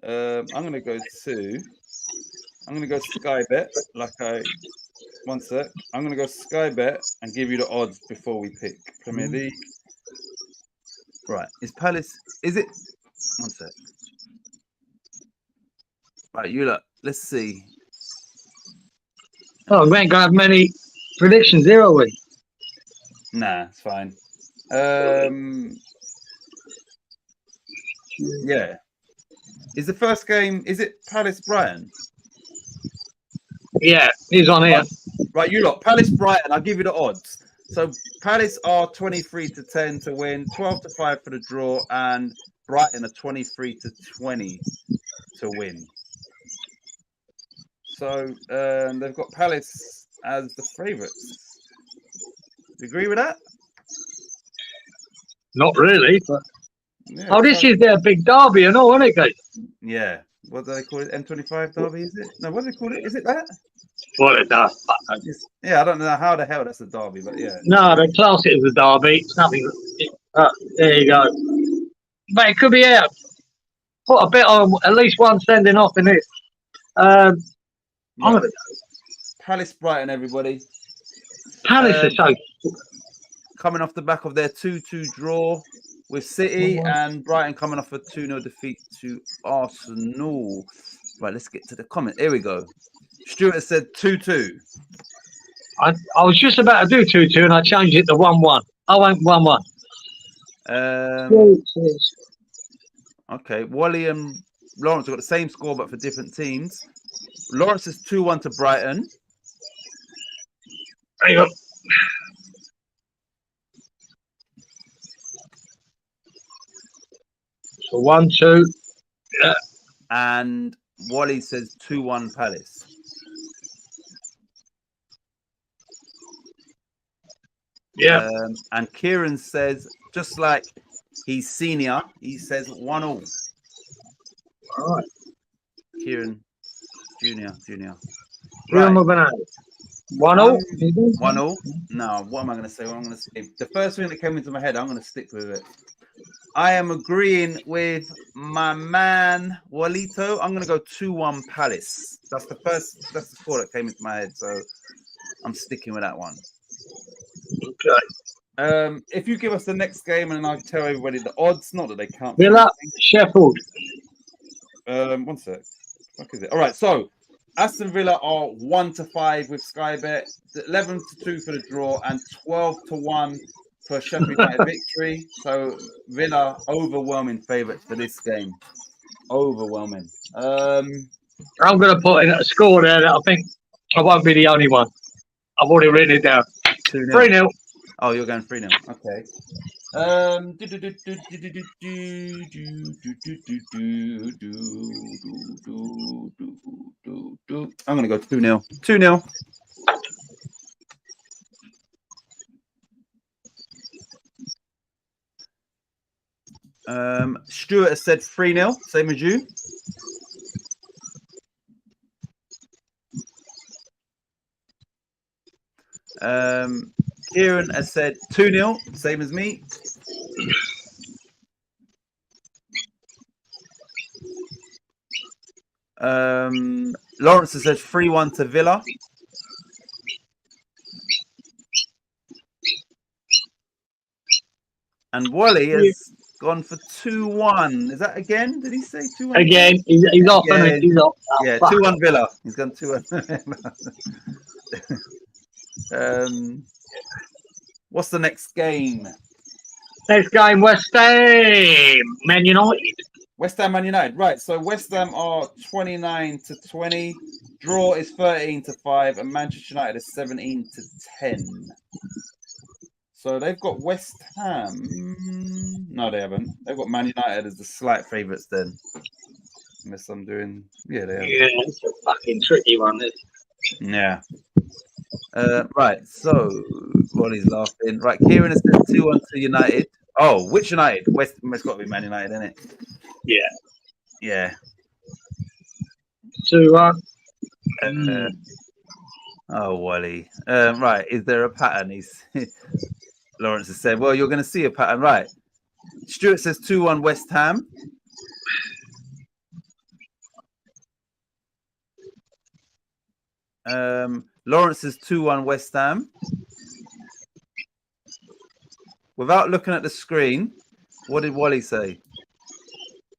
I'm gonna go Sky Bet. One sec. I'm gonna go Sky Bet and give you the odds before we pick Premier League. Right, is Palace? Is it? One sec. Right, let's see. Oh, we ain't gonna have many predictions here, are we? Nah, it's fine. Yeah. Is the first game, is it Palace Brighton? Yeah, he's on here. Right, Palace Brighton, I'll give you the odds. So Palace are 23-10 to win, 12-5 for the draw, and Brighton are 23-20 to win. So they've got Palace as the favourites. You agree with that? Not really, but this is their big derby and all, isn't it, guys? Yeah. What do they call it? M25 derby, is it? No, what do they call it? Is it that? Well, it does. Yeah, I don't know how the hell that's a derby, but yeah. No, they class it as a derby. It's nothing. There you go. But it could be out. Put a bit on at least one sending off in it. Palace Brighton, everybody. Palace is so coming off the back of their 2-2 draw with City, and Brighton coming off a 2-0 defeat to Arsenal. Right, let's get to the comment. Here we go. Stuart said 2-2. I was just about to do 2-2 and I changed it to 1-1. I went 1-1. Okay, Wally and Lawrence have got the same score but for different teams. Lawrence is 2-1 to Brighton. There you go. So 1-2. Yeah. And Wally says 2-1 Palace. Yeah. And Kieran says, just like he's senior, he says 1-1. All right. Kieran Junior. Right. Right. 1-0. 1-0. No, what am I going to say? What I'm going to say? The first thing that came into my head, I'm going to stick with it. I am agreeing with my man Walito. I'm going to go 2-1 Palace. That's the score that came into my head. So I'm sticking with that one. Okay. If you give us the next game and I'll tell everybody the odds, not that they count. Villa, Sheffield. 1 sec. What is it? All right. So Aston Villa are 1-5 with Sky Bet, 11-2 for the draw, and 12-1 for Sheffield United victory. So Villa overwhelming favourites for this game. Overwhelming. I'm going to put in a score there that I think I won't be the only one. I've already written it down. 3-0. Oh, you're going 3-0. Okay. I'm going to go 2-0. 2-0. Stuart has said 3-0, same as you. Kieran has said 2-0, same as me. Lawrence has said 3-1 to Villa. And Wally has gone for 2-1. Is that again? Did he say 2-1? Again, he's off, isn't he? He's off. Oh, yeah, 2-1 Villa. He's gone 2-1. What's the next game? Next game, West Ham, Man United. West Ham, Man United. Right, so West Ham are 29-20. Draw is 13-5, and Manchester United is 17-10. So they've got West Ham. No, they haven't. They've got Man United as the slight favourites then. Unless I'm doing... Yeah, they have. Yeah, it's a fucking tricky one. Yeah. Right, so Wally's laughing. Right, Kieran has said 2-1 to United. Oh, which United? West Ham. It's got to be Man United, isn't it? Yeah. Yeah. 2-1. Oh, Wally. Right, is there a pattern? Lawrence has said, well, you're going to see a pattern. Right. Stuart says 2-1 West Ham. Lawrence says 2-1 West Ham. Without looking at the screen, what did Wally say?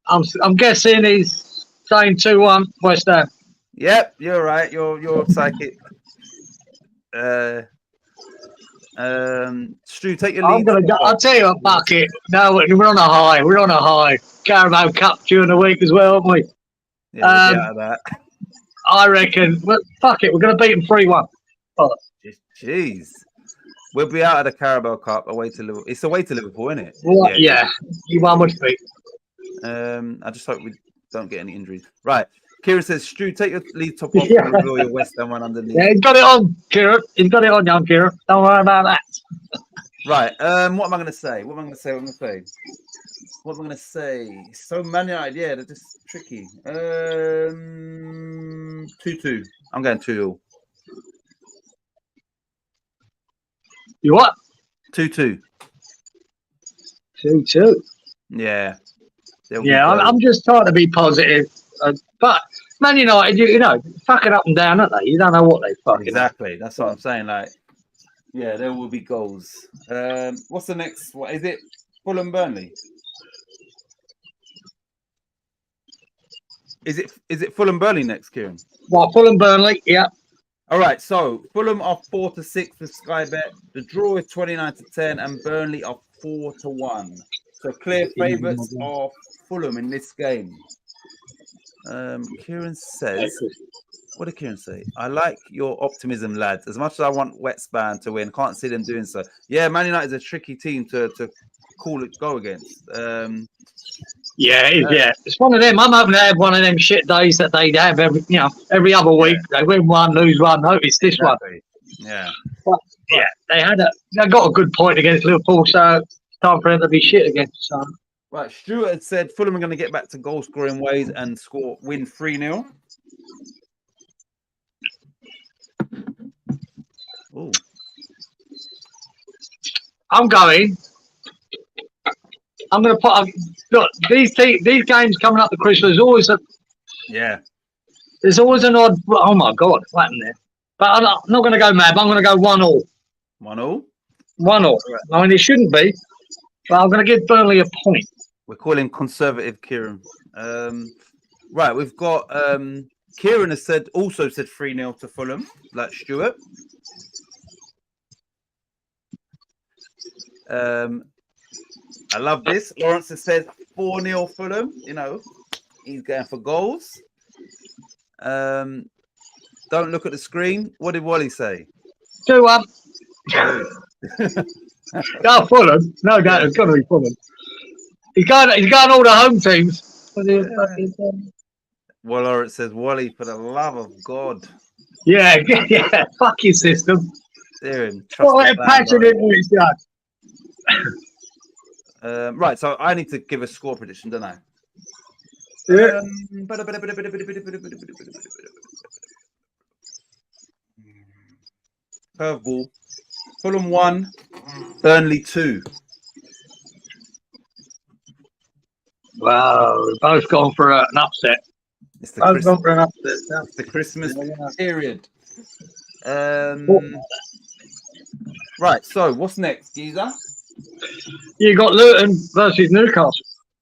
I'm guessing he's saying 2-1 West Ham. Yep, you're right. You're psychic. Stu, take your lead. I'll tell you what, fuck it. No, we're on a high. We're on a high. Carabao Cup during the week as well, aren't we? Yeah, we'll be out of that. I reckon. Well, fuck it. We're going to beat them 3-1. Oh. Jeez. We'll be out of the Carabao Cup away to Liverpool. It's away to Liverpool, isn't it? Well, yeah. You won would be. I just hope we don't get any injuries. Right. Kieran says, Stu, take your lead top off and reveal your West Ham one underneath. Yeah, he's got it on, Kieran. He's got it on, young Kieran. Don't worry about that. Right. What am I going to say? What am I going to say? So Man United, yeah, they're just tricky. 2-2. I'm going 2-2. You what? 2-2. 2-2. Yeah. Yeah, I'm just trying to be positive. But Man United, you know, fucking up and down, aren't they? You don't know what they fucking. Exactly. That's what I'm saying. Like, yeah, there will be goals. What's the next? What is it? Fulham Burnley. Is it Fulham Burnley next, Kieran? Well, Fulham Burnley, yeah. All right, so Fulham are 4-6 with Sky Bet. The draw is 29-10, and Burnley are 4-1. So clear favourites are Fulham in this game. Kieran says, what did Kieran say? I like your optimism, lads. As much as I want West Ham to win, can't see them doing so. Yeah, Man United is a tricky team to call it go against. Yeah, it's one of them. I'm hoping to have one of them shit days that they have every other week. They win one, lose one. Hope it's this one. Yeah. But, yeah, they got a good point against Liverpool, so it's time for them to be shit against us. Right, Stuart had said Fulham are going to get back to goal scoring ways and win 3-0. Oh. I'm going to put. Look, these games coming up to Christmas. There's always an odd. Oh my God, what happened there? But I'm not going to go mad. I'm going to go 1-1. 1-1. 1-1. I mean, it shouldn't be, but I'm going to give Burnley a point. We're calling conservative Kieran. Right, we've got Kieran has also said 3-0 to Fulham, like Stuart. I love this. Lawrence has said 4-0 Fulham. You know, he's going for goals. Don't look at the screen. What did Wally say? 2-1. No, Fulham. No doubt, it's got to be Fulham. He's got all the home teams. Well, Lawrence says, Wally, for the love of God. Yeah. Fuck your system. What a passion into his dad. Right, so I need to give a score prediction, don't I? Yeah. Curveball. Fulham 1, Burnley 2. Wow, both gone for an upset. It's the Christmas period. Right, so what's next, Geezer? You got Luton versus Newcastle.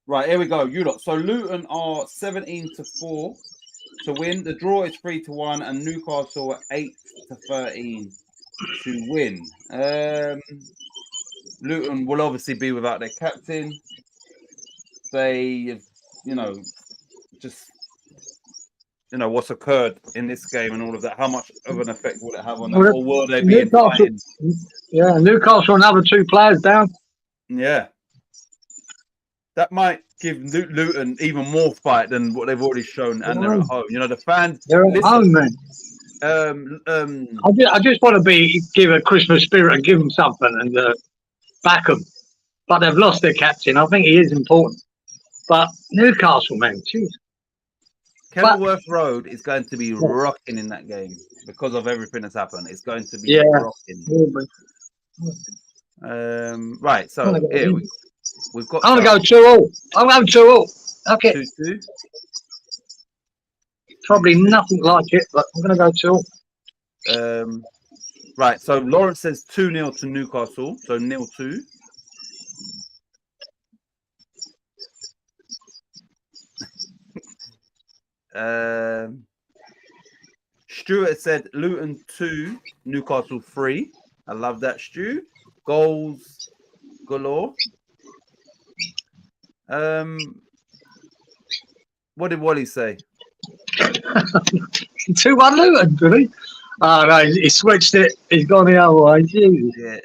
Right, here we go. You lot. So Luton are 17-4 to win. The draw is 3-1, and Newcastle are 8-13 to win. Luton will obviously be without their captain. They, what's occurred in this game and all of that. How much of an effect will it have on them? Or will they be fighting? Yeah, Newcastle another 2 players down. Yeah. That might give Luton even more fight than what they've already shown, and they're at home. You know, the fans. They're at home, man. I just want to give a Christmas spirit and give them something and back them. But they've lost their captain. I think he is important. But Newcastle, man, jeez. Kenilworth Road is going to be rocking in that game because of everything that's happened. It's going to be rocking. Right, so here we've got. I'm going to go 2-2. I'm going 2-2. Okay. 2-2. Probably nothing like it, but I'm going to go 2. Right, so Lawrence says 2-0 to Newcastle, so 0-2. Stuart said Luton 2, Newcastle 3. I love that, Stu. Goals galore. What did Wally say? 2-1 Luton, did he? Oh no, he switched it. He's gone the other way. Yeah.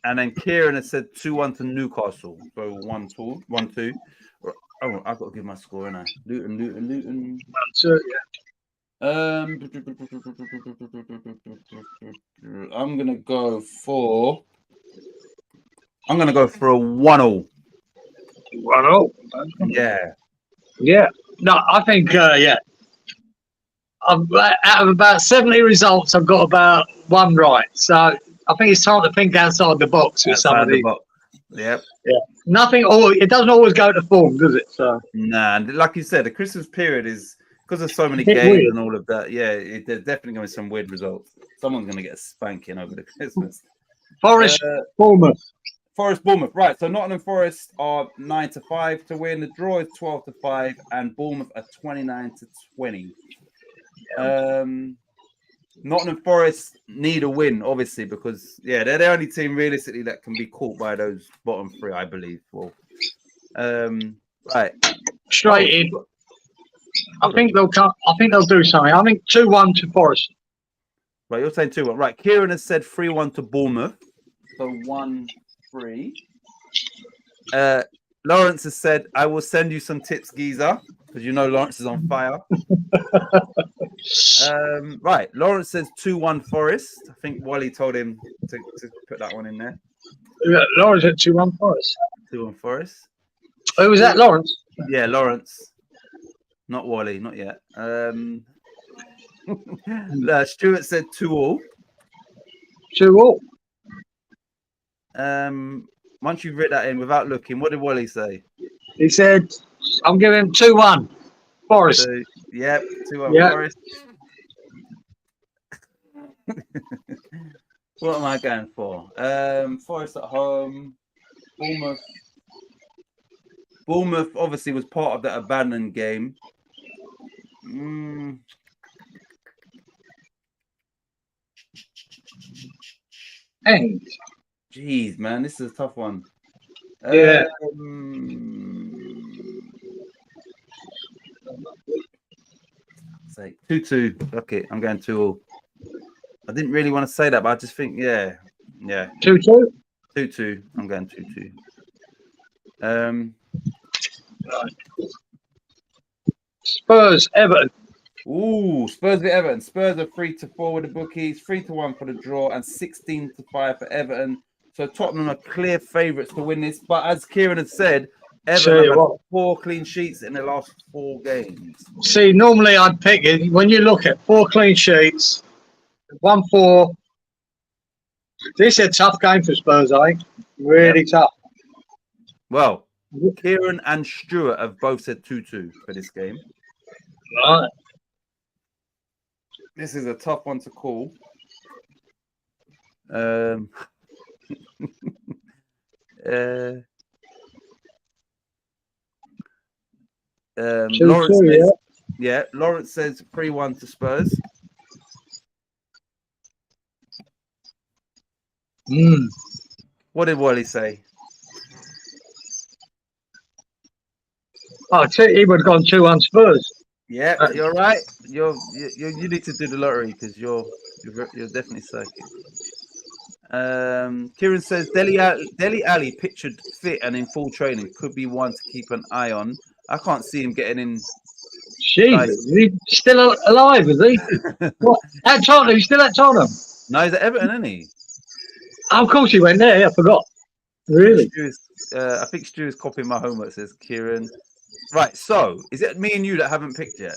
And then Kieran has said 2-1 to Newcastle. So 1-2. Oh, I've got to give my score, ain't I? Luton. 1-2, yeah. I'm gonna go for a 1-0. 1-0. Yeah. No, I think out of about 70 results, I've got about 1 right. So I think it's time to think outside the box with some of these. Yep. Yeah. Nothing. It doesn't always go to form, does it? So. Nah, and like you said, the Christmas period is because there's so many games weird. And all of that. Yeah, there's definitely going to be some weird results. Someone's going to get a spanking over the Christmas. Forest, Bournemouth. Forest, Bournemouth. Right. So Nottingham Forest are 9-5 to win. The draw is 12-5, and Bournemouth are 29-20. Nottingham Forest need a win, obviously, because they're the only team realistically that can be caught by those bottom 3, I believe. Well, right, straight in. I think they'll come. I think they'll do something. I think 2-1 to Forest. Right, you're saying 2-1. Right, Kieran has said 3-1 to Bournemouth, so 1-3. Lawrence has said, "I will send you some tips, Geezer," because you know Lawrence is on fire. Right, Lawrence says 2-1 Forest. I think Wally told him to put that one in there. Yeah, Lawrence at 2-1 Forest. 2-1 Forest. Who was that, Lawrence? Yeah, Lawrence. Not Wally, not yet. Stuart said 2-2. 2-2. Once you've written that in without looking, what did Wally say? He said, I'm giving him 2-1 Forest. So, yep, 2-1 Yeah. Forest. What am I going for? Forest at home. Bournemouth obviously was part of that abandoned game. Hey. Jeez, man, this is a tough one. Yeah. Say 2-2. Okay, I'm going 2-2. I didn't really want to say that, but I just think, yeah. 2-2? 2-2. I'm going 2-2. Spurs, Everton. Ooh, Spurs v Everton. Spurs are 3-4 with the bookies, 3-1 for the draw, and 16-5 for Everton. So Tottenham are clear favourites to win this. But as Kieran had said, Everton have had 4 clean sheets in the last 4 games. See, normally I'd pick it. When you look at 4 clean sheets, 1-4. This is a tough game for Spurs, I think. Really tough. Well, Kieran and Stuart have both said 2-2 for this game. Right. This is a tough one to call. Lawrence says, Lawrence says 3-1 to Spurs. What did Wally say? Oh, he would have gone 2-1 Spurs. Yeah, you're right. You need to do the lottery because you're definitely psychic. Kieran says Dele Alli pictured fit and in full training could be one to keep an eye on. I can't see him getting in. Jesus, is he still alive? Is he? What? At Tottenham? He's still at Tottenham? No, he's at Everton, isn't he? Oh, of course he went there. Yeah, I forgot. Really? I think Stu is copying my homework. Says Kieran. Right. So is it me and you that haven't picked yet?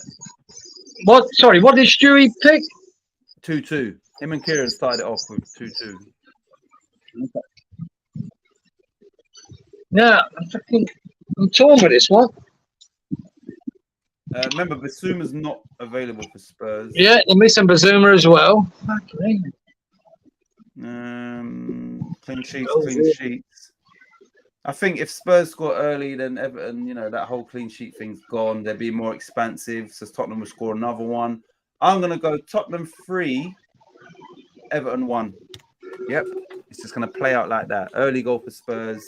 What? Sorry. What did Stewie pick? 2-2. Him and Kieran started it off with 2-2. Okay. Yeah, I'm torn with this one. Remember, Basuma's not available for Spurs. Yeah, they're missing Bazuma as well. Okay. Clean sheets. I think if Spurs score early, then Everton, that whole clean sheet thing's gone. They'll be more expansive. So Tottenham will score another one. I'm going to go Tottenham 3, Everton 1. Yep. It's just going to play out like that. Early goal for Spurs.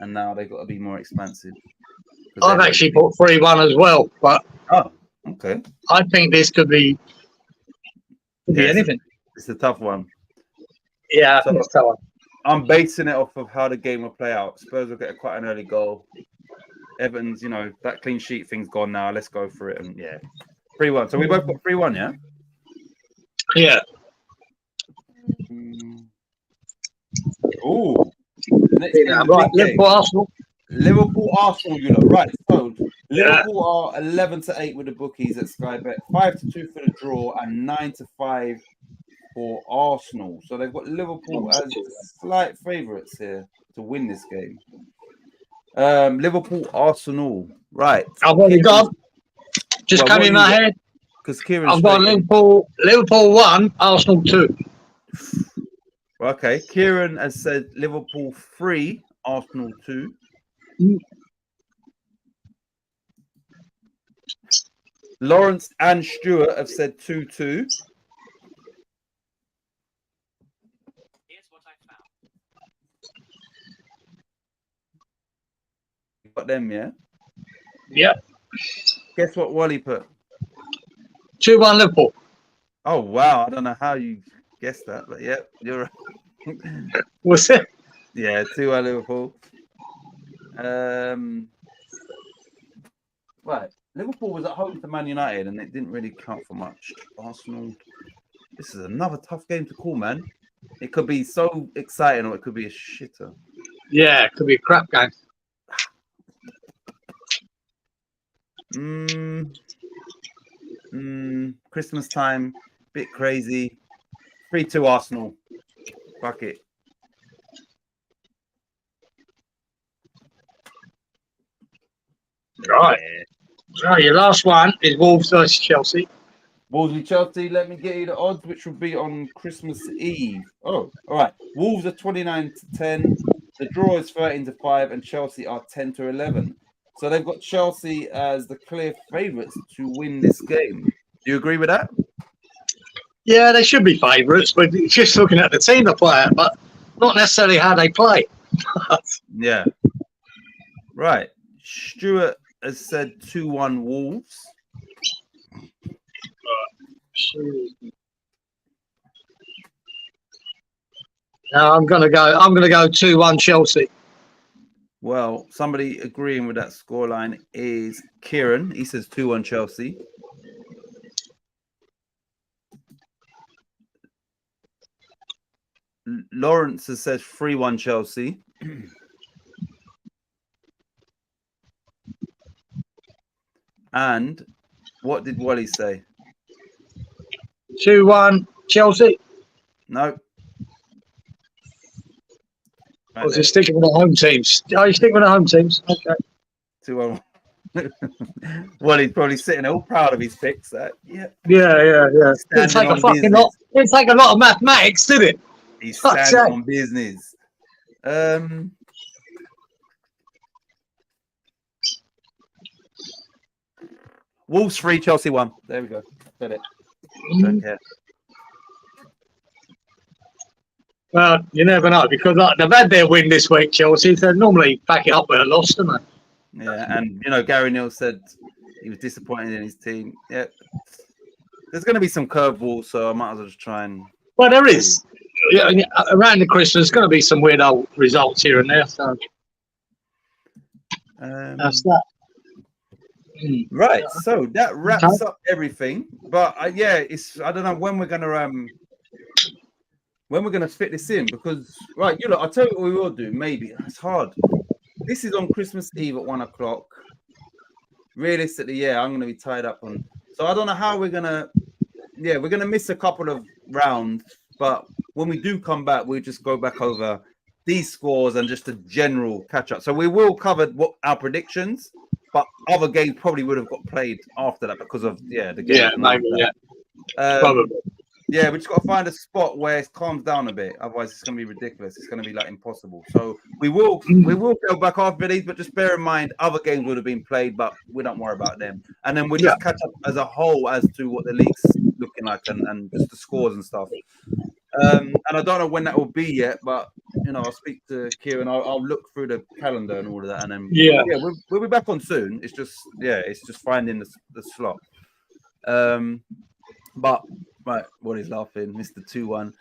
And now they've got to be more expansive. I've actually put 3-1 as well. But okay. I think this could be anything. It's a tough one. Yeah, I think it's a tough one. I'm basing it off of how the game will play out. Spurs will get quite an early goal. Everton's, that clean sheet thing's gone now. Let's go for it. And 3-1. So we both got 3-1, yeah? Yeah. Ooh. Right, Liverpool Arsenal, you look. Right. So Liverpool are 11-8 with the bookies at Sky Bet, 5-2 for the draw, and 9-5 for Arsenal. So they've got Liverpool as slight favourites here to win this game. Liverpool Arsenal. Right. I've already got just come in my head. Because Kieran's I've got Liverpool 1, Arsenal 2. Okay. Kieran has said Liverpool 3, Arsenal 2. Lawrence and Stuart have said 2-2. Here's what I found. You got them, yeah? Yep. Guess what Wally put? 2-1 Liverpool. Oh, wow. I don't know how you guessed that, but you're right. What's it? Yeah, 2-1 Liverpool. Right. Liverpool was at home to Man United, and it didn't really count for much. Arsenal. This is another tough game to call, man. It could be so exciting, or it could be a shitter. Yeah, it could be a crap game. Christmas time, bit crazy. 3-2 Arsenal. Fuck it. Right. So your last one is Wolves versus Chelsea. Wolves v Chelsea. Let me get you the odds, which will be on Christmas Eve. Oh, all right. Wolves are 29-10. The draw is 13-5, and Chelsea are 10-11. So they've got Chelsea as the clear favourites to win this game. Do you agree with that? Yeah, they should be favourites, but it's just looking at the team they play at, but not necessarily how they play. Yeah. Right. Stuart has said 2-1 Wolves. No, I'm gonna go 2-1 Chelsea. Well, somebody agreeing with that scoreline is Kieran. He says 2-1 Chelsea. Lawrence says 3-1 Chelsea. And what did Wally say? 2-1 Chelsea. No. Right, or is he sticking with the home teams? Oh, you sticking with the home teams? Okay. 2-1. Well, he's probably sitting all proud of his picks. Yeah. Didn't take a fucking lot. Didn't take a lot of mathematics, did it? He's standing on business. Wolves 3, Chelsea 1. There we go. Got it. Don't care. Well, you never know because they've had their win this week, Chelsea. They normally back it up with a loss, don't they? Yeah, and Gary Neal said he was disappointed in his team. Yeah, there's going to be some curveballs, so I might as well just try and. Well, there is. Yeah, around the Christmas, there's going to be some weird old results here and there. So that's that. Right, so that wraps up everything. But yeah, I don't know when we're gonna fit this in because I'll tell you what we will do. Maybe it's hard. This is on Christmas Eve at 1 o'clock. Realistically, yeah, I'm gonna be tied up on. So I don't know how we're gonna. Yeah, we're gonna miss a couple of rounds, but when we do come back, we'll just go back over these scores and just a general catch up. So we will cover what our predictions. But other games probably would have got played after that because of the game. Yeah, maybe. Yeah, probably. Yeah, we just got to find a spot where it calms down a bit. Otherwise, it's going to be ridiculous. It's going to be like impossible. So we will go back after these, but just bear in mind other games would have been played, but we don't worry about them. And then we'll just catch up as a whole as to what the league's looking like and just the scores and stuff. And I don't know when that will be yet, but I'll speak to Kieran. I'll look through the calendar and all of that, and then we'll be back on soon. It's just finding the slot. But right, what is laughing, Mr. 2-1.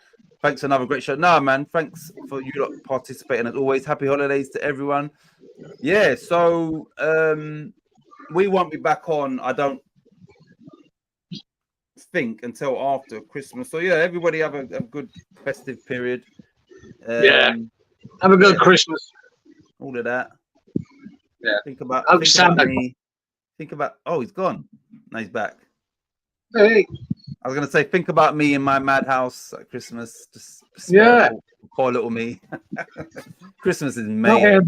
Thanks for another great show. No, man, thanks for you lot participating as always. Happy holidays to everyone. Yeah, so we won't be back on. I don't think until after Christmas. So yeah, everybody have a good festive period. Have a good Christmas. All of that. Yeah. Think about me. Think about. Oh, he's gone. No, he's back. Hey. I was gonna say, think about me in my madhouse at Christmas. Just poor little me. Christmas is May.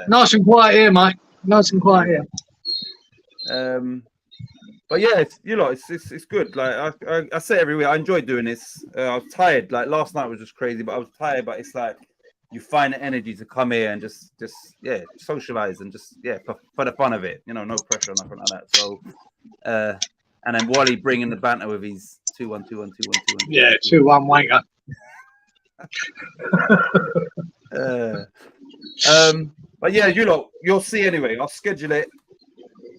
Nice and quiet here, mate. Nice and quiet here. But yeah, it's good. Like I say every week, I enjoy doing this. I was tired. Like last night was just crazy, but I was tired. But it's like you find the energy to come here and just socialize and just for the fun of it. No pressure, nothing like that. So and then Wally bringing the banter with his 2-1, 2-1, 2-1, 2-1. Yeah, 2-1 wanker. But yeah, you'll see anyway. I'll schedule it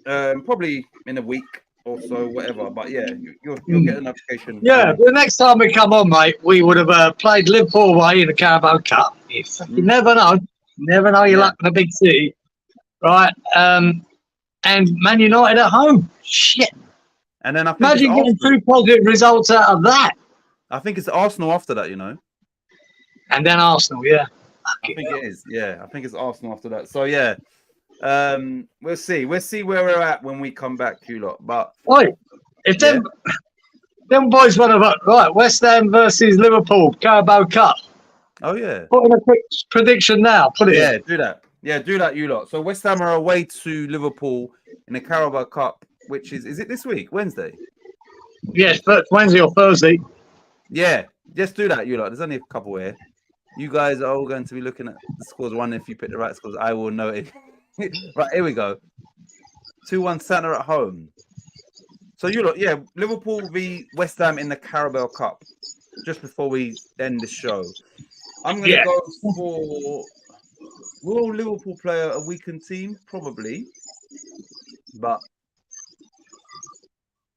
probably in a week or so, whatever. But yeah, you'll get a notification. Yeah, the next time we come on, mate, we would have played Liverpool away in the Carabao Cup. You never know. Never know your luck in a big city. Right. and Man United at home. Shit. And then I think Imagine getting 2 positive results out of that. I think it's Arsenal after that, you know. And then Arsenal, yeah. I think it is. Yeah, I think it's Arsenal after that. So yeah, we'll see. We'll see where we're at when we come back, you lot. But Oi, if them boys want to right, West Ham versus Liverpool, Carabao Cup. Oh yeah. Put in a quick prediction now. Put it in. Yeah, do that. Yeah, do that, you lot. So West Ham are away to Liverpool in the Carabao Cup, which is it this week, Wednesday? Yes, Wednesday or Thursday. Yeah, just do that, you lot. There's only a couple here. You guys are all going to be looking at the scores. One, if you pick the right scores, I will know it. Right, here we go. 2-1 Santa at home. So you lot, yeah, Liverpool v West Ham in the Carabao Cup. Just before we end the show, I'm going to go for. Will Liverpool play a weakened team? Probably, but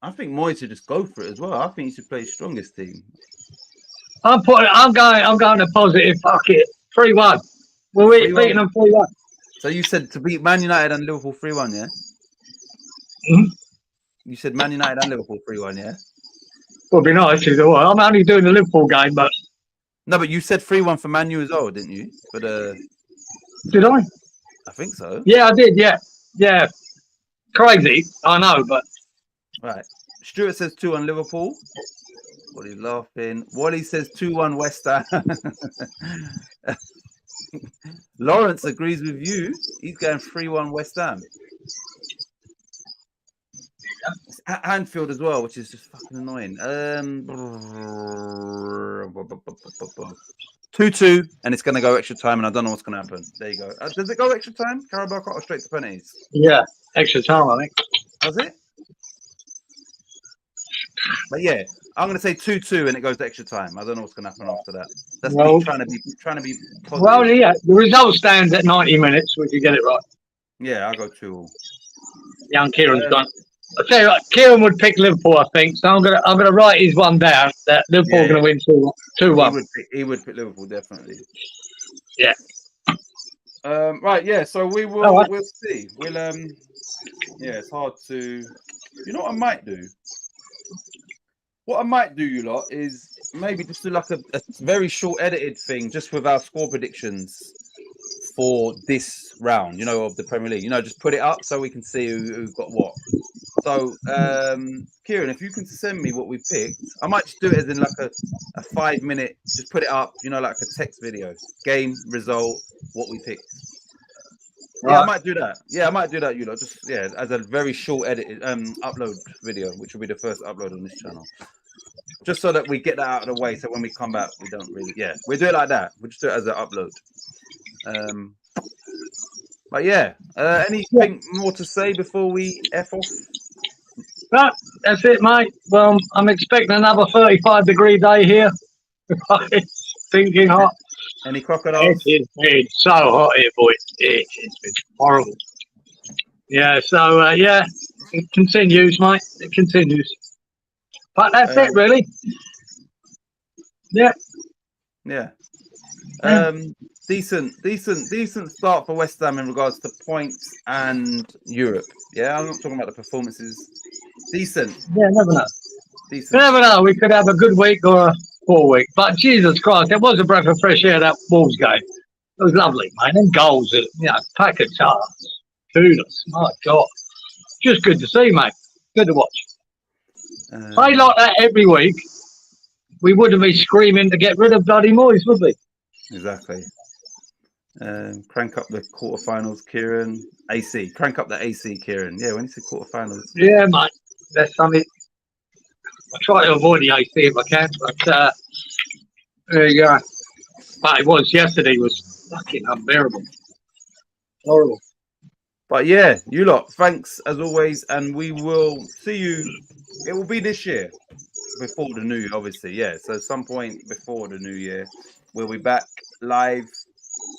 I think Moyes should just go for it as well. I think he should play his strongest team. I'm going to positive. Fuck it. 3-1. We're beating them 3-1. So you said to beat Man United and Liverpool 3-1, yeah? Mm-hmm. You said Man United and Liverpool 3-1, yeah? Would be nice. I'm only doing the Liverpool game, but no, but you said 3-1 for Man U as well, didn't you? For the did I? I think so. Yeah, I did. Yeah. Crazy. I know, but right. Stuart says 2-1 Liverpool. Wally's laughing. Wally says 2-1 West Ham. Lawrence agrees with you. He's going 3-1 West Ham. It's at Anfield as well, which is just fucking annoying. 2-2, and it's going to go extra time, and I don't know what's going to happen. There you go. Does it go extra time? Carabao Cup or straight to penalties? Yeah, extra time, I think. Does it? But yeah, I'm going to say 2-2, and it goes to extra time. I don't know what's going to happen after that. That's me trying to be positive. Well, yeah, the result stands at 90 minutes. Would you get it right? Yeah, I'll go 2-2. Young Kieran's gone. I tell you what, Kieran would pick Liverpool, I think. So I'm gonna write his one down. That Liverpool are going to win 2-1. He would pick Liverpool definitely. Yeah. Right. Yeah. So we will. Right. We'll see. We'll. Yeah. It's hard to. You know what I might do? What I might do, you lot, is maybe just do like a very short edited thing, just with our score predictions for this round. You know, of the Premier League. You know, just put it up so we can see who got what. So, Kieran, if you can send me what we picked, I might just do it as in like a 5-minute, just put it up, you know, like a text video. Game, result, what we picked. Right. Yeah, I might do that. Yeah, I might do that, you know, just, yeah, as a very short edited upload video, which will be the first upload on this channel. Just so that we get that out of the way, so when we come back, we don't really, we'll do it like that. We'll just do it as an upload. But yeah, anything more to say before we F off? No, that's it, mate. Well, I'm expecting another 35-degree day here. It's stinking hot. Any crocodiles? It's so hot here, boys. It's been horrible. Yeah, so, it continues, mate. It continues. But that's it, really. Yeah. Yeah. Decent start for West Ham in regards to points and Europe. Yeah, I'm not talking about the performances. Decent. Yeah, never know. Decent. You never know. We could have a good week or a poor week. But Jesus Christ, it was a breath of fresh air, that Wolves game. It was lovely, mate. And goals, pack of tarts. Kudos. My God. Just good to see, mate. Good to watch. Play like that every week. We wouldn't be screaming to get rid of bloody Moyes, would we? Exactly. Crank up the quarterfinals, Kieran. AC. Crank up the AC, Kieran. Yeah, when you say quarterfinals. Yeah, mate. That's something. I try to avoid the AC if I can, but there you go. But it was yesterday was fucking unbearable. Horrible. But yeah, you lot, thanks as always, and we will see you. It will be this year, before the new year, obviously. Yeah, so some point before the new year, we'll be back live.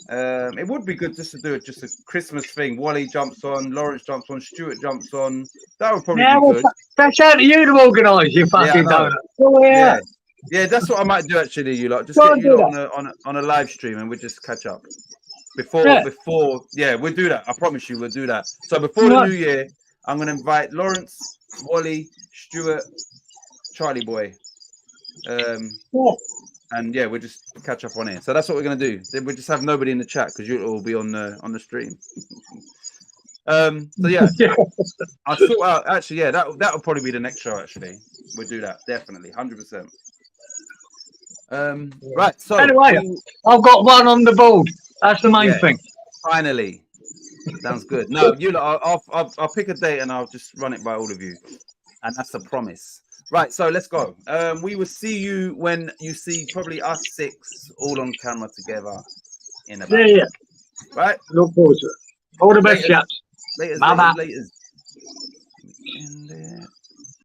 It would be good just to do it, just a Christmas thing. Wally jumps on, Lawrence jumps on, Stuart jumps on. That would probably be good. That's out to you to organise, you fucking donut. Oh, yeah. Yeah, that's what I might do actually. You lot just get you lot on a live stream and we just catch up. Before, we'll do that. I promise you, we'll do that. So before the new year, I'm going to invite Lawrence, Wally, Stuart, Charlie Boy. And yeah, we'll just catch up on it. So that's what we're going to do. Then we'll just have nobody in the chat because you'll all be on the stream. So yeah, I'll sort out. Actually, yeah, that'll probably be the next show. Actually, we'll do that definitely, 100%. Right. So anyway, I've got one on the board. That's the main thing. Finally, sounds good. No, you lot, I'll pick a date and I'll just run it by all of you, and that's a promise. Right. So let's go. We will see you when you see probably us 6 all on camera together in about. Yeah. Right. Look forward to it. All the best, chaps. Laters. Bye-bye. Laters.